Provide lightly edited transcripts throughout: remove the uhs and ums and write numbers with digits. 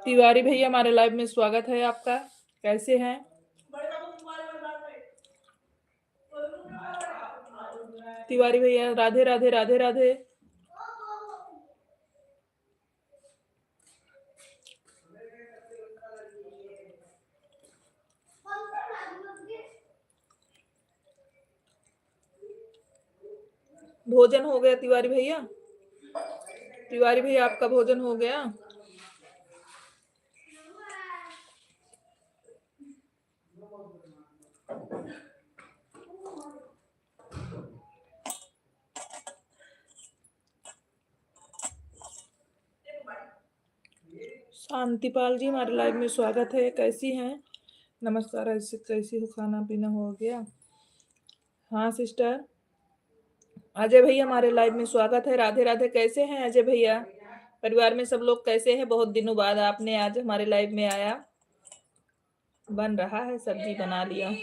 तिवारी भैया हमारे लाइव में स्वागत है आपका। कैसे हैं? तिवारी भैया राधे राधे राधे राधे। भोजन हो गया तिवारी भैया? तिवारी भैया आपका भोजन हो गया? शांतिपाल जी हमारे लाइव में स्वागत है। कैसी हैं? नमस्कार। ऐसे कैसी हो? खाना पीना हो गया? हाँ सिस्टर। अजय भैया हमारे लाइव में स्वागत है। राधे राधे। कैसे हैं अजय भैया? परिवार में सब लोग कैसे हैं? बहुत दिनों बाद आपने आज हमारे लाइव में आया। बन रहा है, सब्जी बना लिया।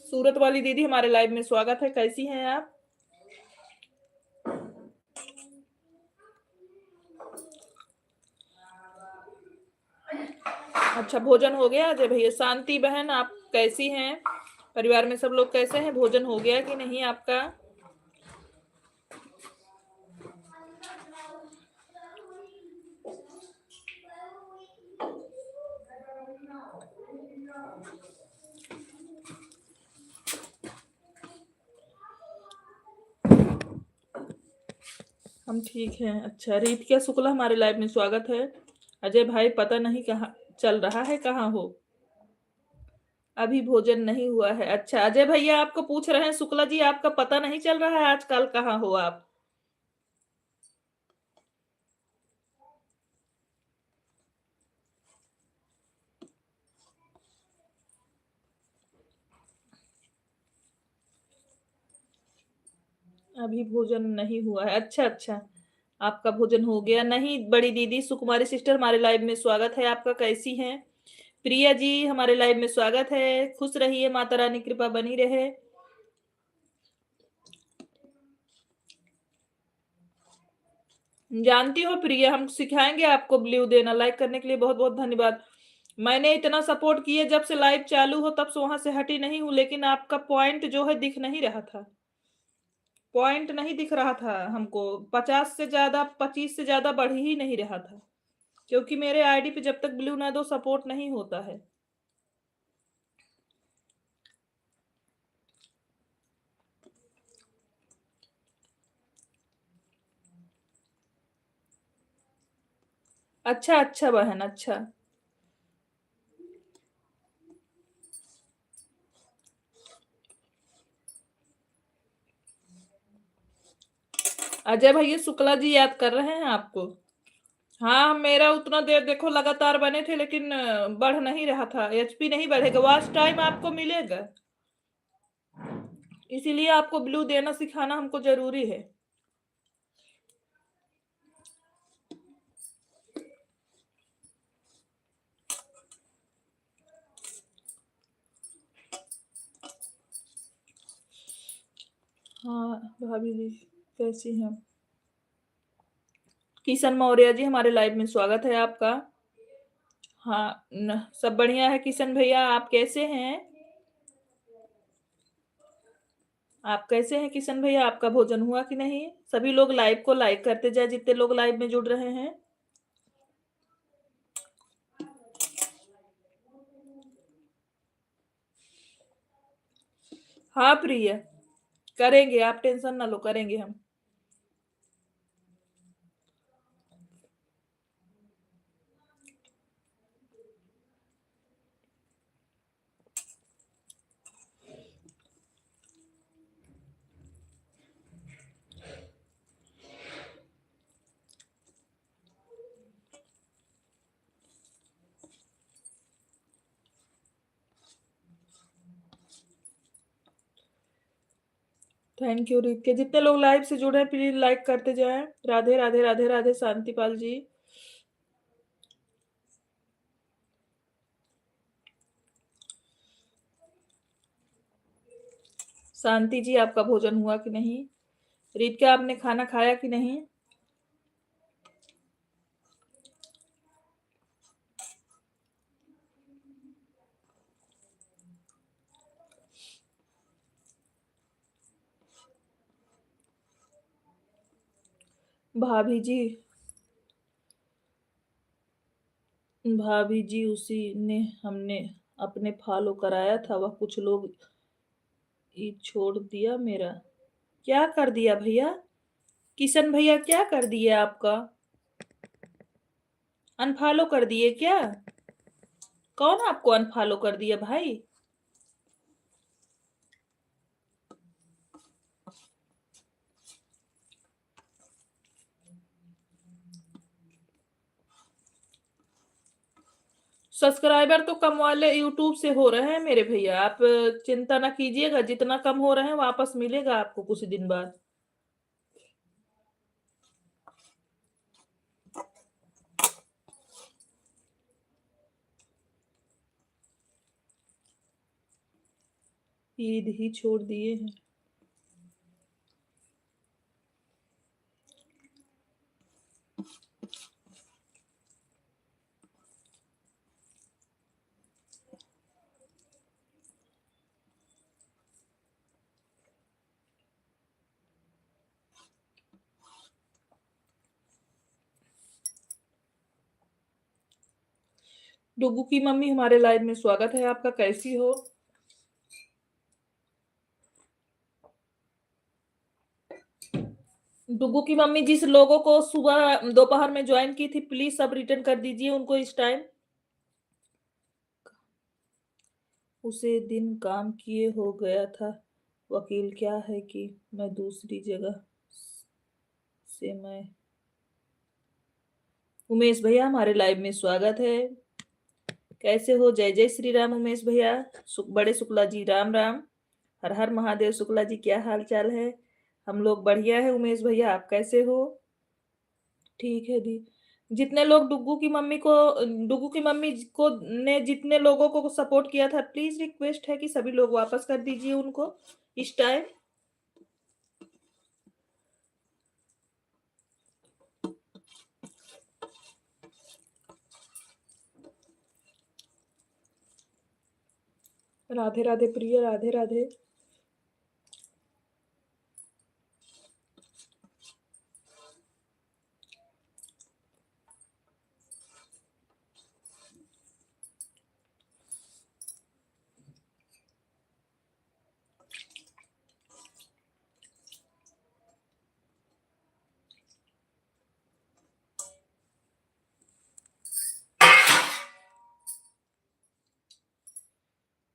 सूरत वाली दीदी हमारे लाइव में स्वागत है। कैसी हैं आप? अच्छा, भोजन हो गया अजय भैया? शांति बहन आप कैसी हैं? परिवार में सब लोग कैसे हैं? भोजन हो गया कि नहीं आपका? हम ठीक हैं। अच्छा, रीत क्या शुक्ला हमारे लाइव में स्वागत है। अजय भाई पता नहीं कहाँ चल रहा है, कहाँ हो? अभी भोजन नहीं हुआ है। अच्छा अजय भैया आपको पूछ रहे हैं शुक्ला जी, आपका पता नहीं चल रहा है आजकल कहाँ हो आप? अभी भोजन नहीं हुआ है। अच्छा अच्छा, आपका भोजन हो गया नहीं? बड़ी दीदी सुकुमारी सिस्टर हमारे लाइव में स्वागत है आपका। कैसी हैं? प्रिया जी हमारे लाइव में स्वागत है। खुश रहिए, माता रानी कृपा बनी रहे। जानती हो प्रिया, हम सिखाएंगे आपको ब्लू देना। लाइक करने के लिए बहुत बहुत धन्यवाद। मैंने इतना सपोर्ट किया, जब से लाइव चालू हो तब से वहां से हटी नहीं हूं, लेकिन आपका पॉइंट जो है दिख नहीं रहा था। पॉइंट नहीं दिख रहा था हमको। 50 से ज्यादा, 25 से ज्यादा बढ़ ही नहीं रहा था, क्योंकि मेरे आईडी पे जब तक ब्लू ना दो सपोर्ट नहीं होता है। अच्छा अच्छा बहन, अच्छा। अजय भैया शुक्ला जी याद कर रहे हैं आपको? हाँ, मेरा उतना देर देखो लगातार बने थे, लेकिन बढ़ नहीं रहा था। एचपी नहीं बढ़ेगा, वॉच टाइम आपको मिलेगा। इसीलिए आपको ब्लू देना सिखाना हमको जरूरी है। हाँ भाभी जी कैसी हैं? किशन मौर्य जी हमारे लाइव में स्वागत है आपका। हाँ सब बढ़िया है। किशन भैया आप कैसे हैं? आप कैसे हैं किशन भैया? आपका भोजन हुआ कि नहीं? सभी लोग लाइव को लाइक करते जाए, जितने लोग लाइव में जुड़ रहे हैं। हाँ प्रिय, करेंगे, आप टेंशन ना लो, करेंगे हम। थैंक यू रीत के। जितने लोग लाइव से जुड़े हैं प्लीज लाइक करते जाएं। राधे राधे राधे राधे शांतिपाल जी। शांति जी आपका भोजन हुआ कि नहीं? रीत के आपने खाना खाया कि नहीं? भाभी जी, भाभी जी उसी ने हमने अपने फॉलो कराया था, वह कुछ लोग ही छोड़ दिया मेरा। क्या कर दिया भैया? किशन भैया क्या कर दिए आपका? अनफॉलो कर दिए क्या? कौन आपको अनफॉलो कर दिया भाई? सब्सक्राइबर तो कम वाले यूट्यूब से हो रहे हैं मेरे भैया, आप चिंता ना कीजिएगा, जितना कम हो रहे हैं वापस मिलेगा आपको कुछ दिन बाद। ईद ही छोड़ दिए हैं। डुगू की मम्मी हमारे लाइव में स्वागत है आपका, कैसी हो? डुगू की मम्मी जिस लोगों को सुबह दोपहर में ज्वाइन की थी प्लीज सब रिटर्न कर दीजिए उनको इस टाइम। उसे दिन काम किए हो गया था। वकील क्या है कि मैं दूसरी जगह से मैं। उमेश भैया हमारे लाइव में स्वागत है। कैसे हो? जय जय श्री राम उमेश भैया। बड़े शुक्ला जी राम राम। हर हर महादेव। शुक्ला जी क्या हाल चाल है? हम लोग बढ़िया है उमेश भैया, आप कैसे हो? ठीक है दी। जितने लोग डुगू की मम्मी को ने जितने लोगों को सपोर्ट किया था प्लीज रिक्वेस्ट है कि सभी लोग वापस कर दीजिए उनको इस टाइम। राधे राधे प्रिय, राधे राधे।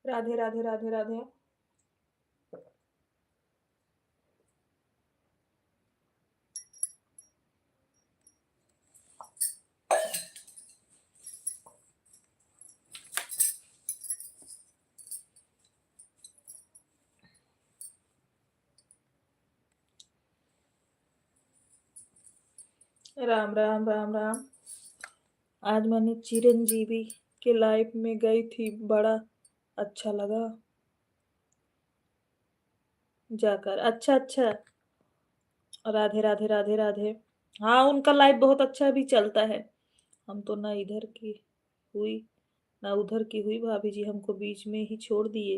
राधे राधे राधे राधे। राम राम राम राम। आज मैंने चिरंजीवी के लाइव में गई थी, बड़ा अच्छा लगा जाकर। अच्छा अच्छा। राधे राधे राधे राधे। हाँ उनका लाइव बहुत अच्छा भी चलता है। हम तो ना इधर की हुई ना उधर की हुई, भाभी जी हमको बीच में ही छोड़ दिए।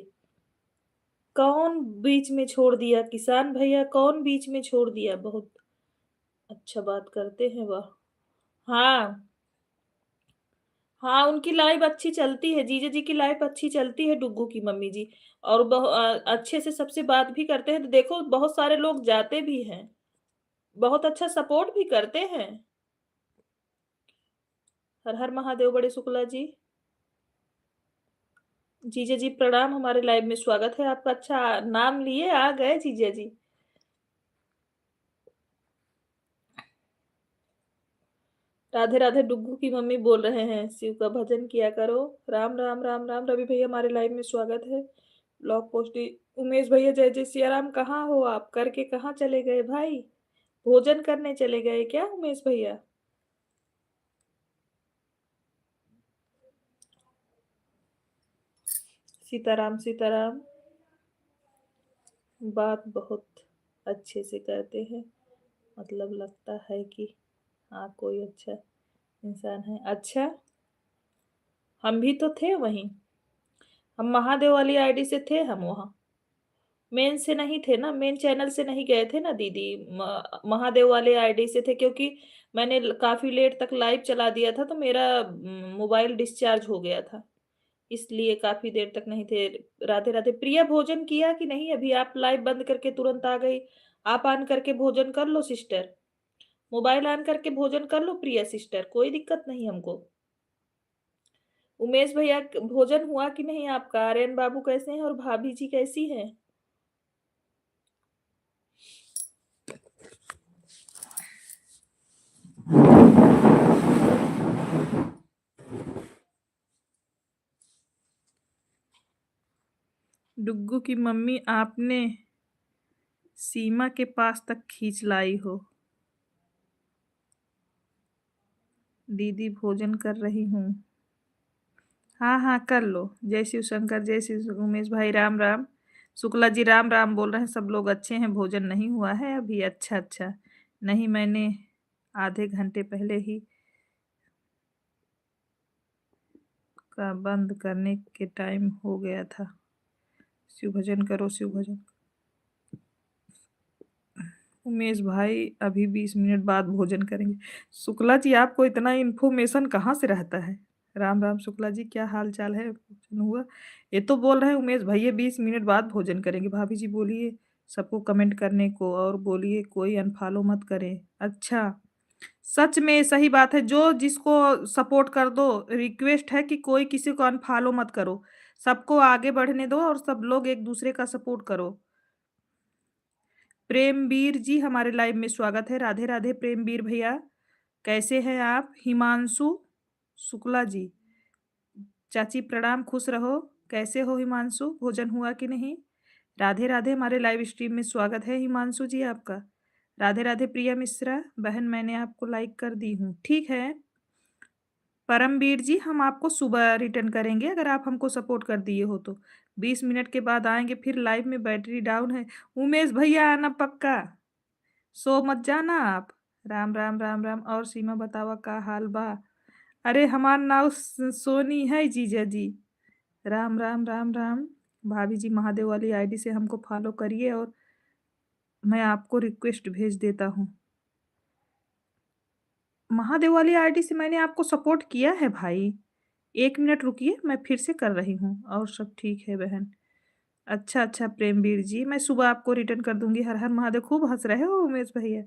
कौन बीच में छोड़ दिया? किसान भैया कौन बीच में छोड़ दिया? बहुत अच्छा बात करते हैं वह। हाँ हाँ उनकी लाइव अच्छी चलती है, जीजा जी की लाइव अच्छी चलती है डुग्गू की मम्मी जी। और अच्छे से सबसे बात भी करते हैं, तो देखो बहुत सारे लोग जाते भी हैं, बहुत अच्छा सपोर्ट भी करते हैं। हर हर महादेव बड़े शुक्ला जी। जीजा जी प्रणाम, हमारे लाइव में स्वागत है आपका। अच्छा नाम लिए आ गए जीजा जी। राधे राधे। डुग्गू की मम्मी बोल रहे हैं शिव का भजन किया करो। राम राम राम राम। रवि भैया हमारे लाइव में स्वागत है। ब्लॉग पोस्ट उमेश भैया जय जय सिया राम, कहाँ हो आप? करके कहाँ चले गए भाई? भोजन करने चले गए क्या उमेश भैया? सीताराम सीताराम। बात बहुत अच्छे से करते हैं, मतलब लगता है कि हाँ कोई अच्छा इंसान है। अच्छा, हम भी तो थे वहीं। हम महादेव वाली आईडी से थे, हम वहाँ मेन से नहीं थे ना, मेन चैनल से नहीं गए थे ना दीदी। महादेव वाले आईडी से थे, क्योंकि मैंने काफी लेट तक लाइव चला दिया था, तो मेरा मोबाइल डिस्चार्ज हो गया था, इसलिए काफी देर तक नहीं थे। राधे राधे। प्रिया भोजन किया कि नहीं? अभी आप लाइव बंद करके तुरंत आ गई। आप ऑन करके भोजन कर लो सिस्टर, मोबाइल ऑन करके भोजन कर लो प्रिया सिस्टर, कोई दिक्कत नहीं हमको। उमेश भैया भोजन हुआ कि नहीं आपका? आर्यन बाबू कैसे हैं और भाभी जी कैसी हैं? डुग्गू की मम्मी आपने सीमा के पास तक खींच लाई हो। दीदी भोजन कर रही हूँ। हाँ हाँ कर लो। जय शिव शंकर, जय शिव उमेश भाई, राम राम। शुक्ला जी राम राम बोल रहे हैं, सब लोग अच्छे हैं? भोजन नहीं हुआ है अभी? अच्छा अच्छा। नहीं, मैंने आधे घंटे पहले ही का बंद करने के टाइम हो गया था। शिव भजन करो, शिव भजन। उमेश भाई अभी 20 मिनट बाद भोजन करेंगे। शुक्ला जी आपको इतना इन्फॉर्मेशन कहाँ से रहता है? राम राम शुक्ला जी, क्या हाल चाल है? भोजन हुआ? ये तो बोल रहे हैं उमेश भैया 20 मिनट बाद भोजन करेंगे। भाभी जी बोलिए सबको कमेंट करने को, और बोलिए कोई अनफॉलो मत करे। अच्छा, सच में सही बात है। जो जिसको सपोर्ट कर दो, रिक्वेस्ट है कि कोई किसी को अनफॉलो मत करो, सबको आगे बढ़ने दो और सब लोग एक दूसरे का सपोर्ट करो। प्रेमवीर जी हमारे लाइव में स्वागत है। राधे राधे प्रेमवीर भैया, कैसे हैं आप? हिमांशु शुक्ला जी, चाची प्रणाम, खुश रहो। कैसे हो हिमांशु? भोजन हुआ कि नहीं? राधे राधे, हमारे लाइव स्ट्रीम में स्वागत है हिमांशु जी आपका। राधे राधे प्रिया मिश्रा बहन, मैंने आपको लाइक कर दी हूँ, ठीक है। परमवीर जी हम आपको सुबह रिटर्न करेंगे अगर आप हमको सपोर्ट कर दिए हो तो। 20 मिनट के बाद आएंगे, फिर लाइव में बैटरी डाउन है। उमेश भैया आना पक्का, सो मत जाना आप। राम राम राम राम। और सीमा बतावा का हाल बा? अरे हमार नाव सोनी है जीजा जी। राम राम राम राम। भाभी जी महादेव वाली आईडी से हमको फॉलो करिए और मैं आपको रिक्वेस्ट भेज देता हूँ। महादेव वाली आईडी से मैंने आपको सपोर्ट किया है भाई। 1 मिनट रुकिए, मैं फिर से कर रही हूँ। और सब ठीक है बहन? अच्छा अच्छा प्रेमवीर जी, मैं सुबह आपको रिटर्न कर दूंगी। हर हर महादेव। खूब हंस रहे हो उमेश भैया।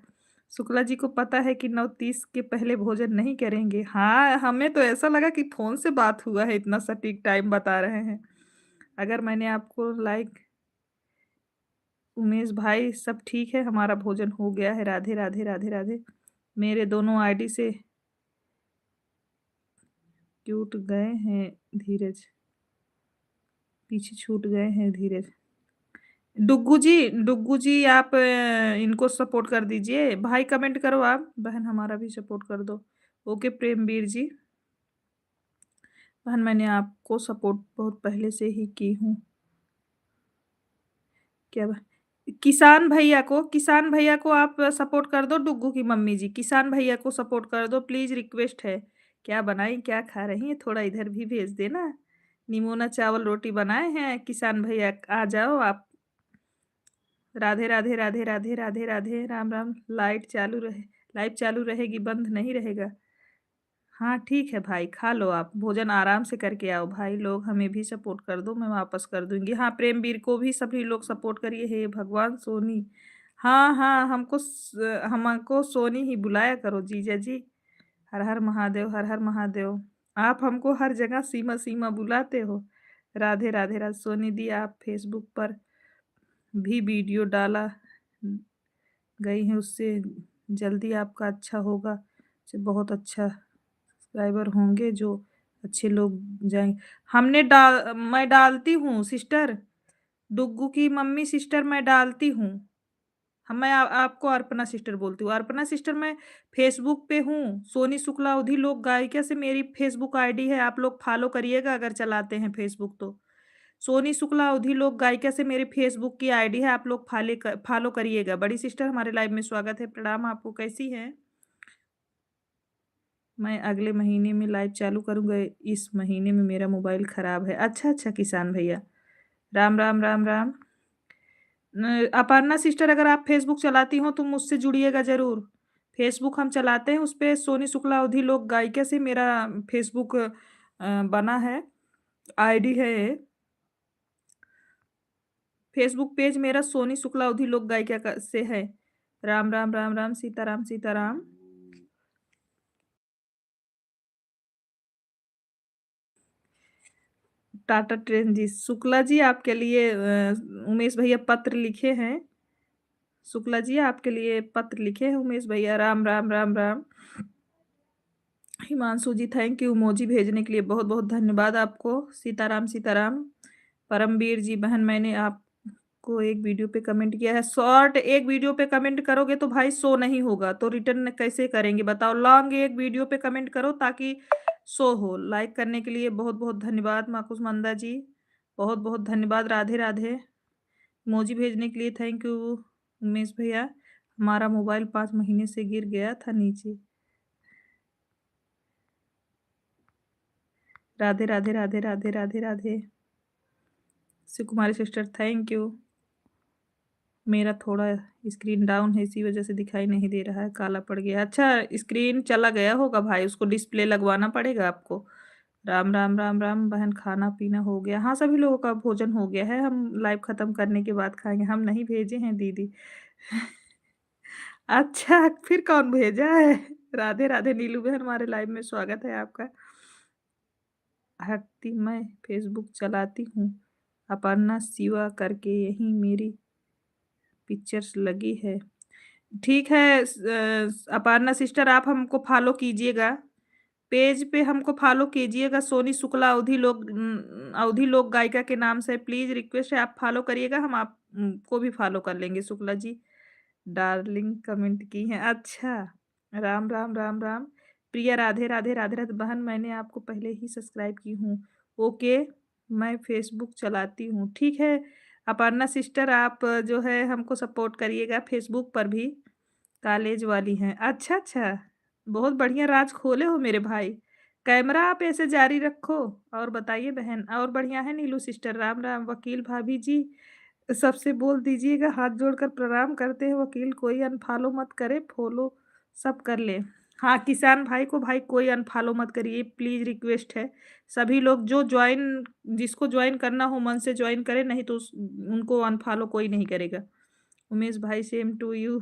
शुक्ला जी को पता है कि 9:30 के पहले भोजन नहीं करेंगे। हाँ, हमें तो ऐसा लगा कि फोन से बात हुआ है, इतना सटीक टाइम बता रहे हैं। अगर मैंने आपको लाइक, उमेश भाई सब ठीक है, हमारा भोजन हो गया है। राधे राधे राधे राधे। मेरे दोनों आईडी से टूट गए हैं धीरज, पीछे छूट गए हैं धीरज। डुग्गू जी, डुग्गू जी आप इनको सपोर्ट कर दीजिए। भाई कमेंट करो आप, बहन हमारा भी सपोर्ट कर दो। ओके प्रेमवीर जी, बहन मैंने आपको सपोर्ट बहुत पहले से ही की हूँ। क्या किसान भैया को, किसान भैया को आप सपोर्ट कर दो। डुग्गू की मम्मी जी, किसान भैया को सपोर्ट कर दो प्लीज, रिक्वेस्ट है। क्या बनाई, क्या खा रही हैं? थोड़ा इधर भी भेज देना। निमोना चावल रोटी बनाए हैं किसान भैया, आ जाओ आप। राधे राधे राधे राधे राधे राधे, राम राम। लाइट चालू रहे, लाइट चालू रहेगी, बंद नहीं रहेगा। हाँ ठीक है भाई, खा लो आप, भोजन आराम से करके आओ। भाई लोग हमें भी सपोर्ट कर दो, मैं वापस कर दूंगी। हाँ प्रेमवीर को भी सभी लोग सपोर्ट करिए। हे भगवान सोनी, हाँ हाँ हमको सोनी ही बुलाया करो जीजा जी। हर हर महादेव, हर हर महादेव। आप हमको हर जगह सीमा सीमा बुलाते हो। राधे राधे राधे। सोनी दी आप फेसबुक पर भी वीडियो डाला गई हैं, उससे जल्दी आपका अच्छा होगा। से बहुत अच्छा सब्सक्राइबर होंगे जो अच्छे लोग जाएंगे। मैं डालती हूँ सिस्टर, डुग्गू की मम्मी सिस्टर मैं डालती हूँ। हम मैं आपको अर्पणा सिस्टर बोलती हूँ। अर्पणा सिस्टर मैं फेसबुक पे हूँ। सोनी शुक्ला अवधी लोक गायिका से मेरी फेसबुक आईडी है, आप लोग फॉलो करिएगा अगर चलाते हैं फेसबुक तो। सोनी शुक्ला अवधी लोक गायिका से मेरी फेसबुक की आईडी है, आप लोग फॉलो करिएगा। बड़ी सिस्टर हमारे लाइव में स्वागत है, प्रणाम आपको, कैसी हैं? मैं अगले महीने में लाइव चालू करूँगा, इस महीने में मेरा मोबाइल खराब है। अच्छा, अच्छा किसान भैया। राम, राम, राम, राम। अपर्णा सिस्टर अगर आप फेसबुक चलाती हो तो मुझसे जुड़िएगा ज़रूर। फेसबुक हम चलाते हैं, उस पे सोनी शुक्ला अवधी लोक गायिका से मेरा फेसबुक बना है, आईडी है ये। फेसबुक पेज मेरा सोनी शुक्ला अवधी लोक गायिका से है। राम, राम, राम, राम, सीताराम, सीताराम। टाटा ट्रेन जी, शुक्ला जी आपके लिए उमेश भैया पत्र लिखे हैं। शुक्ला जी आपके लिए पत्र लिखे हैं उमेश भैया। राम, राम, राम, राम। हिमांशु जी थैंक यू, इमोजी भेजने के लिए बहुत बहुत धन्यवाद आपको। सीताराम, सीताराम। परमवीर जी बहन, मैंने आपको एक वीडियो पे कमेंट किया है। शॉर्ट एक वीडियो पे कमेंट करोगे तो भाई शो नहीं होगा, तो रिटर्न कैसे करेंगे बताओ? लॉन्ग एक वीडियो पे कमेंट करो ताकि शो हो। लाइक करने के लिए बहुत बहुत धन्यवाद माकुस मंदा जी, बहुत बहुत धन्यवाद। राधे राधे। इमोजी भेजने के लिए थैंक यू उमेश भैया। हमारा मोबाइल 5 महीने से गिर गया था नीचे। राधे राधे राधे राधे राधे राधे। शिव कुमारी सिस्टर थैंक यू। मेरा थोड़ा स्क्रीन डाउन है, इसी वजह से दिखाई नहीं दे रहा है, काला पड़ गया। अच्छा स्क्रीन चला गया होगा भाई, उसको डिस्प्ले लगवाना पड़ेगा आपको। राम, राम, राम, राम। बहन खाना पीना हो गया? हाँ सभी लोगों का भोजन हो गया है, हम लाइव खत्म करने के बाद खाएंगे। हम नहीं भेजे हैं दीदी। अच्छा फिर कौन भेजा है? राधे राधे नीलू बहन, हमारे लाइव में स्वागत है आपका। हटती मैं फेसबुक चलाती हूँ, अपर्णा शिवा करके यही मेरी पिक्चर्स लगी है। ठीक है अपर्णा सिस्टर आप हमको फॉलो कीजिएगा, पेज पे हमको फॉलो कीजिएगा। सोनी शुक्ला अवधी लोक गायिका के नाम से प्लीज रिक्वेस्ट है, आप फॉलो करिएगा, हम आप को भी फॉलो कर लेंगे। शुक्ला जी डार्लिंग कमेंट की हैं। अच्छा राम, राम, राम, राम। प्रिया राधे राधे राधे राधे। बहन मैंने आपको पहले ही सब्सक्राइब की हूँ। ओके मैं फेसबुक चलाती हूँ, ठीक है। अपर्णा सिस्टर आप जो है हमको सपोर्ट करिएगा फेसबुक पर भी। कॉलेज वाली हैं, अच्छा अच्छा, बहुत बढ़िया राज खोले हो मेरे भाई। कैमरा आप ऐसे जारी रखो। और बताइए बहन, और बढ़िया है नीलू सिस्टर? राम राम। वकील भाभी जी सबसे बोल दीजिएगा, हाथ जोड़कर प्रणाम करते हैं वकील, कोई अनफॉलो मत करे, फॉलो सब कर ले। हाँ किसान भाई को भाई कोई अनफॉलो मत करिए प्लीज, रिक्वेस्ट है। सभी लोग जो ज्वाइन, जिसको ज्वाइन करना हो मन से ज्वाइन करे, नहीं तो उनको अनफॉलो कोई नहीं करेगा। उमेश भाई सेम टू यू।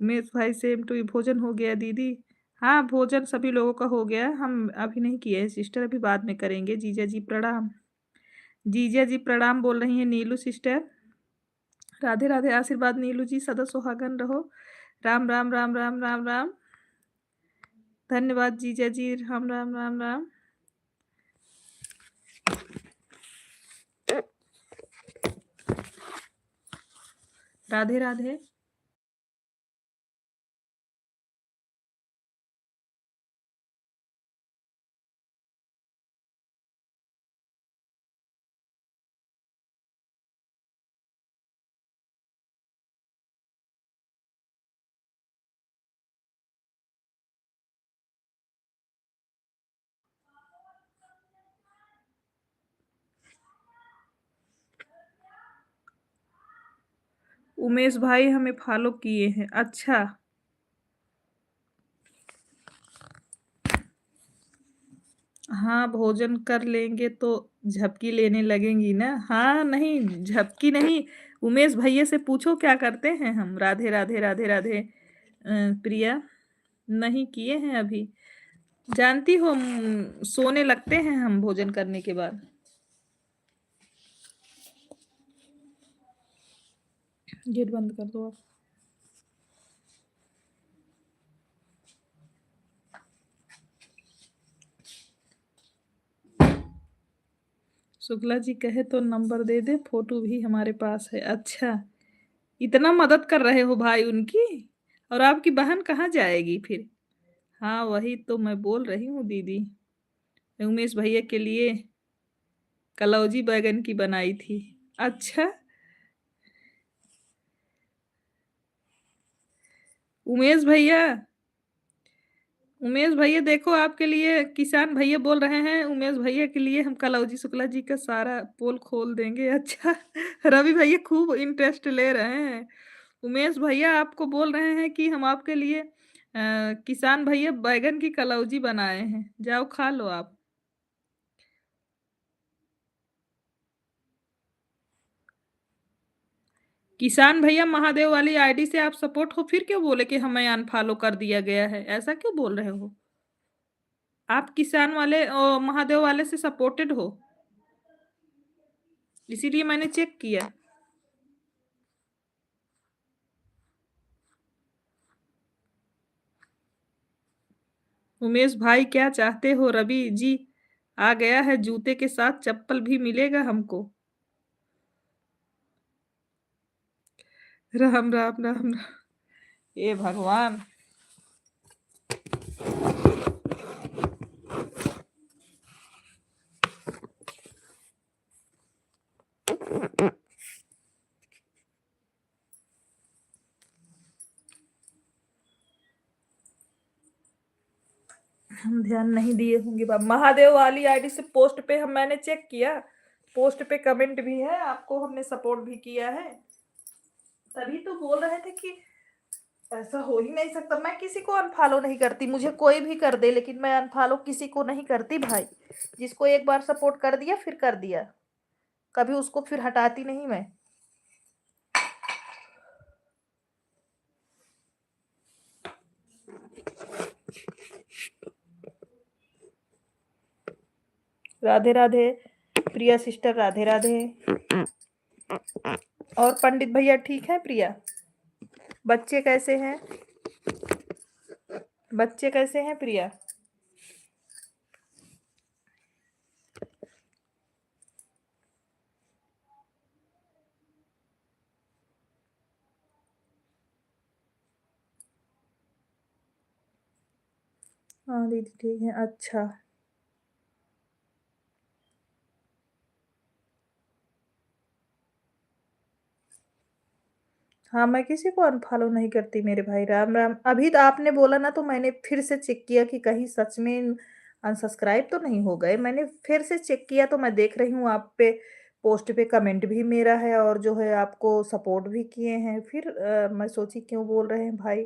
उमेश भाई सेम टू यू। भोजन हो गया दीदी? हाँ भोजन सभी लोगों का हो गया, हम अभी नहीं किए हैं सिस्टर, अभी बाद में करेंगे। जीजा जी प्रणाम। जीजा जी प्रणाम बोल रही हैं नीलू सिस्टर। राधे राधे। आशीर्वाद नीलू जी, सदा सुहागन रहो। राम राम राम राम राम राम। धन्यवाद जीजा जी। राम राम राम राम। राधे राधे। उमेश भाई हमें फॉलो किए हैं, अच्छा। हाँ भोजन कर लेंगे तो झपकी लेने लगेंगी ना? हाँ नहीं झपकी नहीं, उमेश भैया से पूछो क्या करते हैं हम। राधे राधे राधे राधे। प्रिया नहीं किए हैं अभी, जानती हो सोने लगते हैं हम भोजन करने के बाद। गेट बंद कर दो आप। शुक्ला जी कहे तो नंबर दे दे, फोटो भी हमारे पास है। अच्छा, इतना मदद कर रहे हो भाई उनकी, और आपकी बहन कहाँ जाएगी फिर? हाँ वही तो मैं बोल रही हूँ दीदी, उमेश भैया के लिए कलौजी बैगन की बनाई थी। अच्छा, उमेश भैया, उमेश भैया देखो आपके लिए किसान भैया बोल रहे हैं, उमेश भैया के लिए हम कलौजी शुक्ला जी का सारा पोल खोल देंगे। अच्छा, रवि भैया खूब इंटरेस्ट ले रहे हैं। उमेश भैया आपको बोल रहे हैं कि हम आपके लिए किसान भैया बैगन की कलौजी बनाए हैं, जाओ खा लो आप। किसान भैया महादेव वाली आईडी से आप सपोर्ट हो, फिर क्यों बोले कि हमें अनफॉलो कर दिया गया है? ऐसा क्यों बोल रहे हो? आप किसान वाले महादेव वाले से सपोर्टेड हो, इसीलिए मैंने चेक किया। उमेश भाई क्या चाहते हो? रवि जी आ गया है, जूते के साथ चप्पल भी मिलेगा हमको। राम राम राम राम। ए भगवान। हम ध्यान नहीं दिए होंगे बाबा। महादेव वाली आईडी से पोस्ट पे हम मैंने चेक किया, पोस्ट पे कमेंट भी है, आपको हमने सपोर्ट भी किया है, तभी तो बोल रहे थे कि ऐसा हो ही नहीं सकता। मैं किसी को अनफॉलो नहीं करती, मुझे कोई भी कर दे, लेकिन मैं अनफॉलो किसी को नहीं करती भाई। जिसको एक बार सपोर्ट कर दिया फिर कर दिया, कभी उसको फिर हटाती नहीं मैं। राधे राधे प्रिया सिस्टर, राधे राधे। और पंडित भैया ठीक है प्रिया? बच्चे कैसे हैं? बच्चे कैसे हैं प्रिया? हाँ दीदी ठीक है। अच्छा, हाँ मैं किसी को अनफॉलो नहीं करती मेरे भाई। राम राम। अभी तो आपने बोला ना, तो मैंने फिर से चेक किया कि कहीं सच में अनसब्सक्राइब तो नहीं हो गए। मैंने फिर से चेक किया तो मैं देख रही हूँ आप पे पोस्ट पे कमेंट भी मेरा है, और जो है आपको सपोर्ट भी किए हैं। फिर मैं सोची क्यों बोल रहे हैं भाई।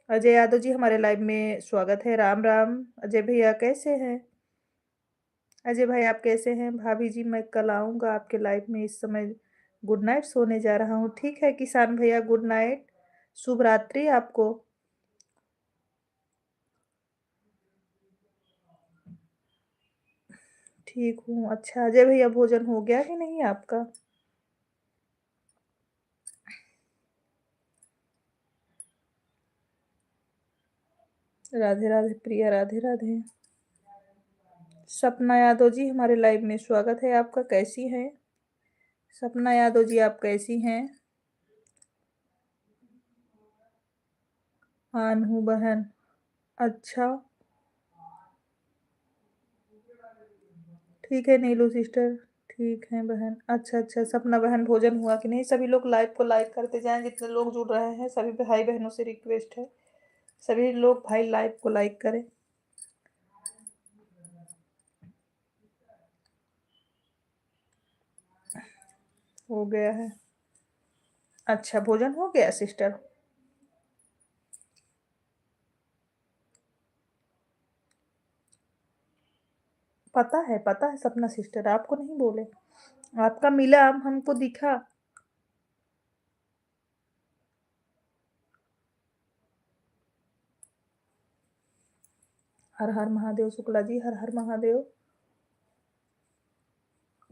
अजय यादव जी हमारे लाइव में स्वागत है। राम राम अजय भैया, कैसे हैं? अजय भाई आप कैसे हैं? भाभी जी मैं कल आऊँगा आपके लाइव में, इस समय गुड नाइट सोने जा रहा हूँ। ठीक है किसान भैया, गुड नाइट, शुभ रात्रि आपको। ठीक हूँ। अच्छा अजय भैया, भोजन हो गया कि नहीं आपका? राधे राधे प्रिया, राधे राधे। सपना यादव जी हमारे लाइव में स्वागत है आपका, कैसी हैं? सपना यादव जी आप कैसी हैं? हाँ अनहू बहन। अच्छा, ठीक है नीलू सिस्टर, ठीक है बहन। अच्छा अच्छा, सपना बहन भोजन हुआ कि नहीं? सभी लोग लाइव को लाइक करते जाएं, जितने लोग जुड़ रहे हैं सभी भाई बहनों से रिक्वेस्ट है, सभी लोग भाई लाइव को लाइक करें। हो गया है। अच्छा भोजन हो गया सिस्टर? पता है सपना सिस्टर, आपको नहीं बोले? आपका मिला, हमको दिखा। हर हर महादेव शुक्ला जी, हर हर महादेव।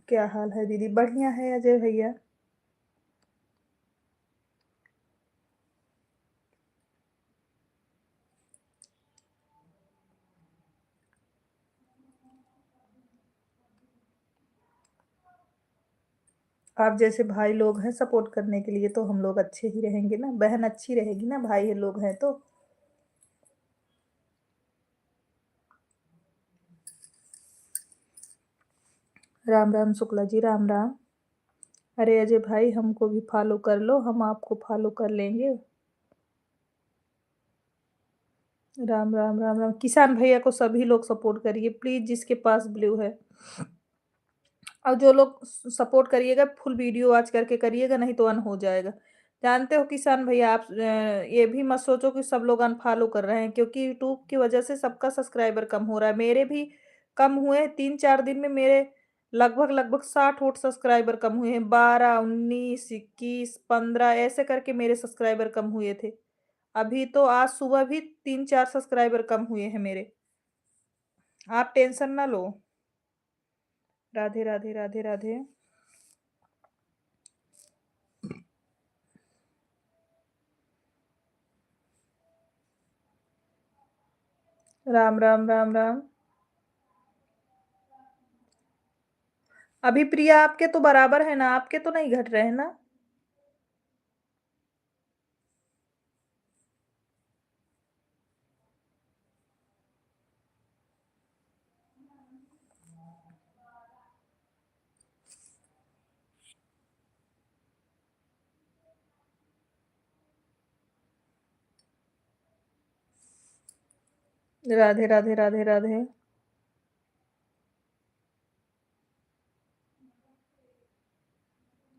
क्या हाल है दीदी? बढ़िया है अजय भैया। आप जैसे भाई लोग हैं सपोर्ट करने के लिए, तो हम लोग अच्छे ही रहेंगे ना, बहन अच्छी रहेगी ना, भाई लोग हैं तो। राम राम शुक्ला जी, राम राम। अरे अजय भाई, हमको भी फॉलो कर लो, हम आपको फॉलो कर लेंगे। राम राम राम राम। किसान भैया को सभी लोग सपोर्ट करिए प्लीज, जिसके पास ब्लू है। और जो लोग सपोर्ट करिएगा, फुल वीडियो वॉच करके करिएगा, नहीं तो अन हो जाएगा। जानते हो किसान भैया, आप ये भी मत सोचो कि सब लोग अनफॉलो कर रहे हैं, क्योंकि यूट्यूब की वजह से सबका सब्सक्राइबर कम हो रहा है। मेरे भी कम हुए, 3-4 दिन में मेरे लगभग लगभग 60 सब्सक्राइबर कम हुए हैं। 12, 19, 21, 15 ऐसे करके मेरे सब्सक्राइबर कम हुए थे। अभी तो आज सुबह भी 3-4 सब्सक्राइबर कम हुए हैं मेरे। आप टेंशन ना लो। राधे राधे राधे राधे। राम राम राम राम। अभी प्रिया आपके तो बराबर है ना, आपके तो नहीं घट रहे हैं ना। राधे राधे राधे राधे।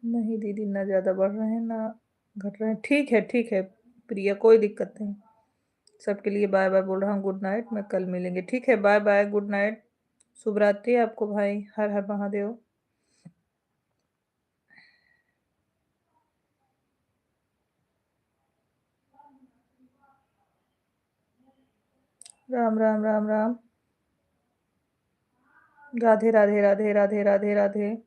नहीं दीदी, ना ज्यादा बढ़ रहे हैं ना घट रहे हैं। ठीक है ठीक है प्रिया, कोई दिक्कत नहीं। सबके लिए बाय बाय बोल रहा हूँ, गुड नाइट, मैं कल मिलेंगे। ठीक है, बाय बाय, गुड नाइट। शुभ रात्रि आपको भाई, हर हर महादेव। राम राम राम राम। राधे राधे राधे राधे राधे राधे।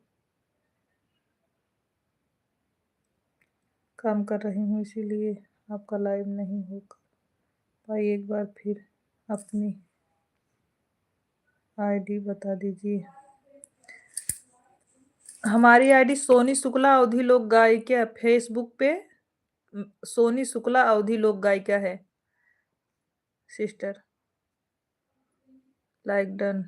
काम कर रही हूँ इसीलिए आपका लाइव नहीं होगा। भाई एक बार फिर अपनी आईडी बता दीजिए। हमारी आईडी सोनी शुक्ला अवधि लोक गायिका, फेसबुक पे सोनी शुक्ला अवधि लोक गायिका है sister. Like done.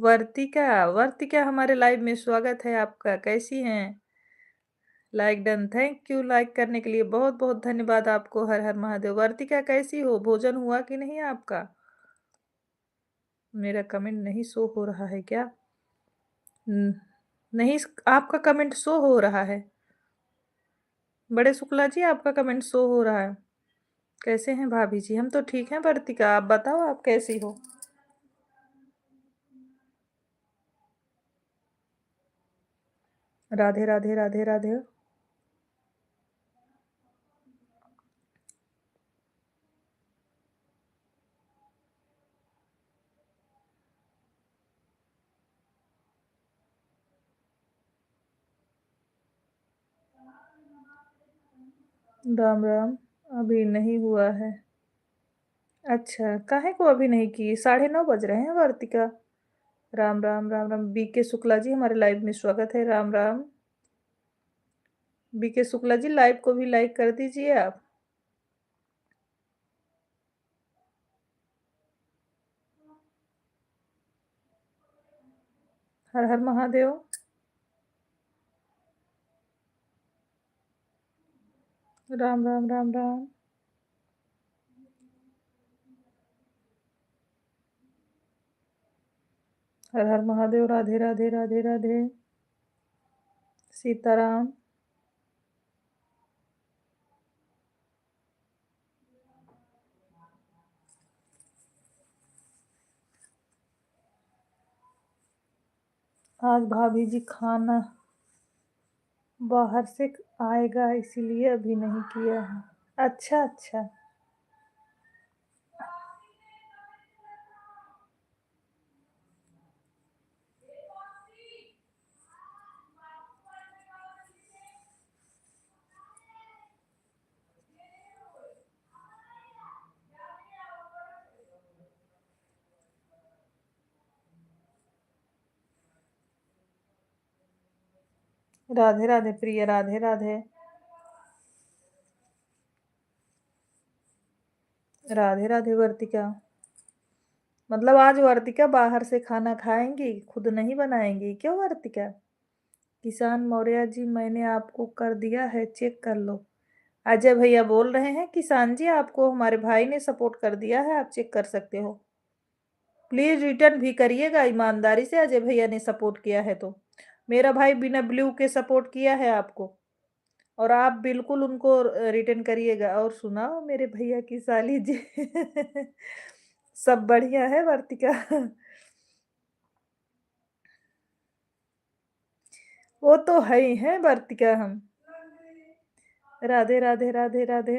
Vartika, Vartika हमारे लाइव में स्वागत है आपका, कैसी हैं। Like done, thank you like करने के लिए, बहुत बहुत धन्यवाद आपको, हर हर महादेव। वर्तिका कैसी हो, भोजन हुआ कि नहीं आपका। मेरा कमेंट नहीं शो हो रहा है क्या। न- नहीं, आपका कमेंट शो हो रहा है। बड़े शुक्ला जी, आपका कमेंट शो हो रहा है। कैसे हैं भाभी जी, हम तो ठीक हैं। वर्तिका आप बताओ, आप कैसी हो। राधे राधे राधे राधे। राम राम। अभी नहीं हुआ है। अच्छा, काहे को अभी नहीं की, 9:30 बज रहे हैं वर्तिका। राम राम राम राम। बीके शुक्ला जी, हमारे लाइव में स्वागत है, राम राम। बीके शुक्ला जी, लाइव को भी लाइक कर दीजिए आप। हर हर महादेव। राम राम राम राम। हर हर महादेव। राधे राधे राधे राधे। सीताराम। आज भाभी जी खाना बाहर से आएगा, इसीलिए अभी नहीं किया है। अच्छा अच्छा। राधे राधे प्रिय, राधे राधे। राधे राधे वर्तिका। मतलब आज वर्तिका बाहर से खाना खाएंगी, खुद नहीं बनाएंगी क्यों वर्तिका? किसान मौर्य जी, मैंने आपको कर दिया है, चेक कर लो। अजय भैया बोल रहे हैं किसान जी आपको हमारे भाई ने सपोर्ट कर दिया है, आप चेक कर सकते हो। प्लीज रिटर्न भी करिएगा ईमानदारी से, अजय भैया ने सपोर्ट किया है तो। मेरा भाई बिना ब्लू के सपोर्ट किया है आपको, और आप बिल्कुल उनको रिटर्न करिएगा। और सुनाओ मेरे भैया की साली जी। सब बढ़िया है वर्तिका? वो तो है ही है वर्तिका हम। राधे राधे राधे राधे।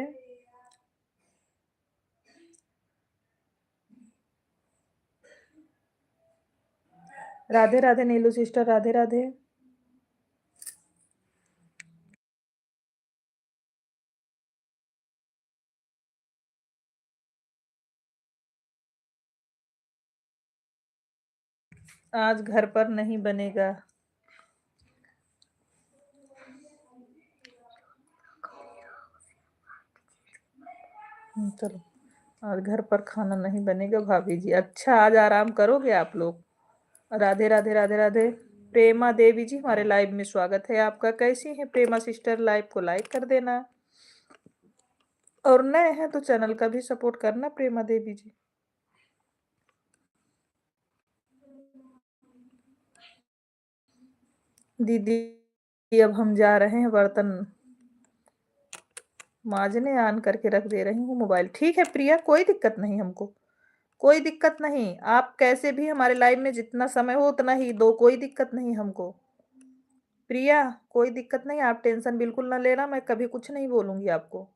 राधे राधे नीलू सिस्टर, राधे राधे। आज घर पर नहीं बनेगा। चलो, आज घर पर खाना नहीं बनेगा भाभी जी। अच्छा, आज आराम करोगे आप लोग। राधे राधे राधे राधे। प्रेमा देवी जी, हमारे लाइव में स्वागत है आपका। कैसी हैं प्रेमा सिस्टर? लाइव को लाइक कर देना, और नए हैं तो चैनल का भी सपोर्ट करना प्रेमा देवी जी। दीदी अब हम जा रहे हैं बर्तन माजने, ऑन करके रख दे रही हूँ मोबाइल। ठीक है प्रिया, कोई दिक्कत नहीं हमको, कोई दिक्कत नहीं। आप कैसे भी हमारे लाइव में जितना समय हो उतना ही दो, कोई दिक्कत नहीं हमको। प्रिया, कोई दिक्कत नहीं, आप टेंशन बिल्कुल ना लेना, मैं कभी कुछ नहीं बोलूंगी आपको।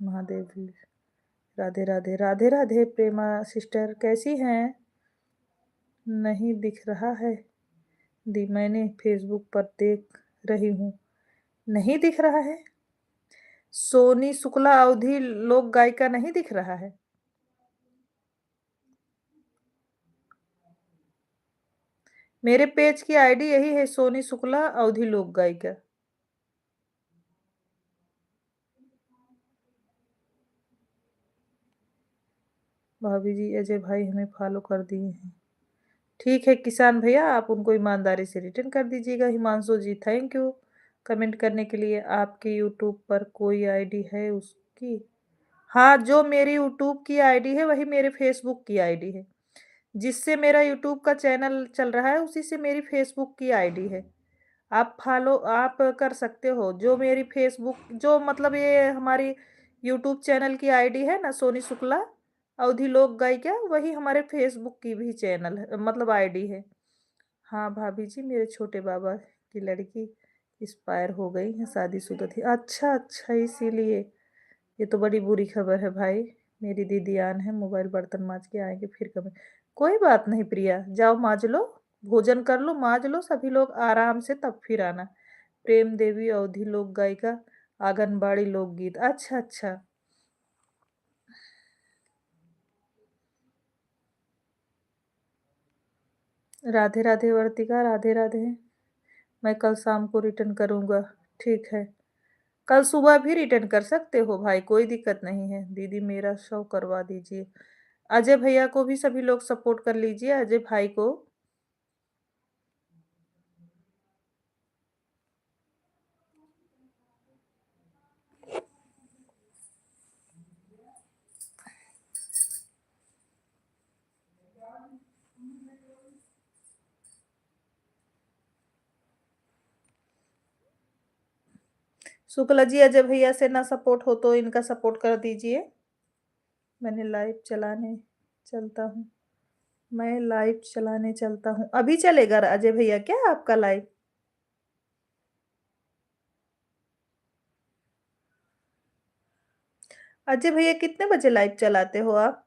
महादेव जी, राधे राधे राधे राधे। प्रेमा सिस्टर कैसी हैं? नहीं दिख रहा है दी, मैंने फेसबुक पर देख रही हूँ, नहीं दिख रहा है। सोनी शुक्ला अवधि लोक गायिका नहीं दिख रहा है। मेरे पेज की आईडी यही है, सोनी शुक्ला अवधि लोक गायिका। भाभी जी अजय भाई हमें फॉलो कर दिए हैं। ठीक है किसान भैया, आप उनको ईमानदारी से रिटर्न कर दीजिएगा। हिमांशु जी थैंक यू कमेंट करने के लिए। आपके यूट्यूब पर कोई आईडी है उसकी? हाँ, जो मेरी यूट्यूब की आईडी है वही मेरे फेसबुक की आईडी है। जिससे मेरा यूट्यूब का चैनल चल रहा है उसी से मेरी फेसबुक की आईडी है। आप फॉलो आप कर सकते हो। जो मेरी फेसबुक, जो मतलब ये हमारी यूट्यूब चैनल की आईडी है ना, सोनी शुक्ला अवधि लोक गायिका, वही हमारे फेसबुक की भी चैनल है, मतलब आईडी है। हाँ भाभी जी, मेरे छोटे बाबा की लड़की एक्सपायर हो गई है, शादीशुदा थी। अच्छा अच्छा, इसीलिए। ये तो बड़ी बुरी खबर है भाई। मेरी दीदी आन है, मोबाइल बर्तन माज के आएंगे फिर कभी। कोई बात नहीं प्रिया, जाओ माज लो, भोजन कर लो, माज लो सभी लोग आराम से, तब फिर आना। प्रेम देवी अवधि लोक गायिका, आंगनबाड़ी लोकगीत। अच्छा अच्छा। राधे राधे वर्तिका, राधे राधे। मैं कल शाम को रिटर्न करूंगा। ठीक है, कल सुबह भी रिटर्न कर सकते हो भाई, कोई दिक्कत नहीं है। दीदी मेरा शो करवा दीजिए। अजय भैया को भी सभी लोग सपोर्ट कर लीजिए, अजय भाई को। शुक्ला जी, अजय भैया से ना सपोर्ट हो तो इनका सपोर्ट कर दीजिए। मैंने लाइव चलाने चलता हूँ, मैं लाइव चलाने चलता हूँ। अभी चलेगा अजय भैया क्या आपका लाइव? अजय भैया कितने बजे लाइव चलाते हो आप?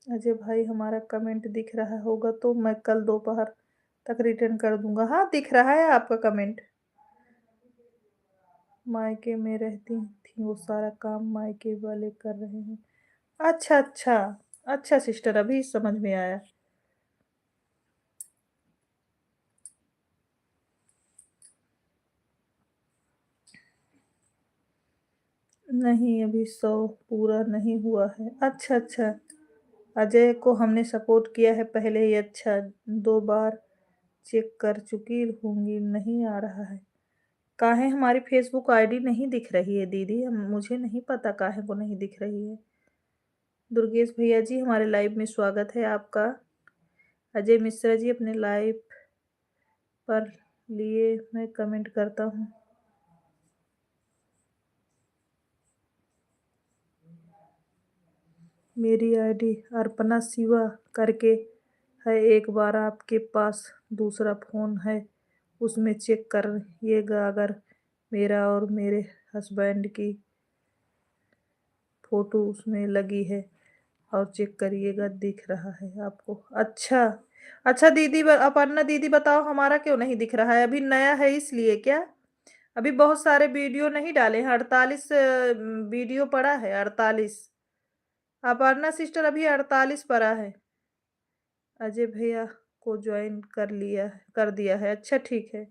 अजय भाई, हमारा कमेंट दिख रहा होगा तो मैं कल दोपहर तक रिटर्न कर दूंगा। हाँ, दिख रहा है आपका कमेंट। मायके में रहती थी, वो सारा काम मायके वाले कर रहे हैं। अच्छा अच्छा। अच्छा सिस्टर, अभी समझ में आया। नहीं, अभी 100 पूरा नहीं हुआ है। अच्छा, अच्छा। अजय को हमने सपोर्ट किया है पहले ही। अच्छा, 2 बार चेक कर चुकी होंगी, नहीं आ रहा है। काहे हमारी फ़ेसबुक आईडी नहीं दिख रही है दीदी? मुझे नहीं पता काहे को नहीं दिख रही है। दुर्गेश भैया जी, हमारे लाइव में स्वागत है आपका। अजय मिश्रा जी, अपने लाइव पर लिए मैं कमेंट करता हूँ। मेरी आईडी अर्पणा शिवा करके है। एक बार आपके पास दूसरा फ़ोन है, उसमें चेक करिएगा। अगर मेरा और मेरे हस्बैंड की फ़ोटो उसमें लगी है और चेक करिएगा, दिख रहा है आपको। अच्छा, अच्छा दीदी, अपर्णा दीदी बताओ हमारा क्यों नहीं दिख रहा है? अभी नया है इसलिए क्या? अभी बहुत सारे वीडियो नहीं डाले हैं, 48 वीडियो पड़ा है, 48। अपर्णा सिस्टर अभी 48 पड़ा है। अजय भैया को ज्वाइन कर दिया है। अच्छा, ठीक है।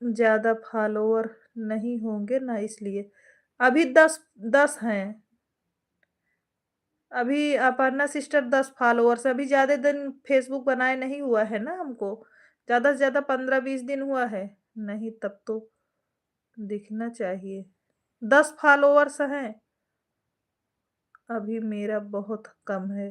ज़्यादा फॉलोवर नहीं होंगे ना, इसलिए। अभी 10 हैं। अभी अपर्णा सिस्टर 10 फॉलोवर्स। अभी ज़्यादा दिन फेसबुक बनाए नहीं हुआ है ना हमको। ज़्यादा से ज़्यादा 15-20 दिन हुआ है। नहीं, तब तो दिखना चाहिए। 10 फॉलोवर्स हैं। अभी मेरा बहुत कम है।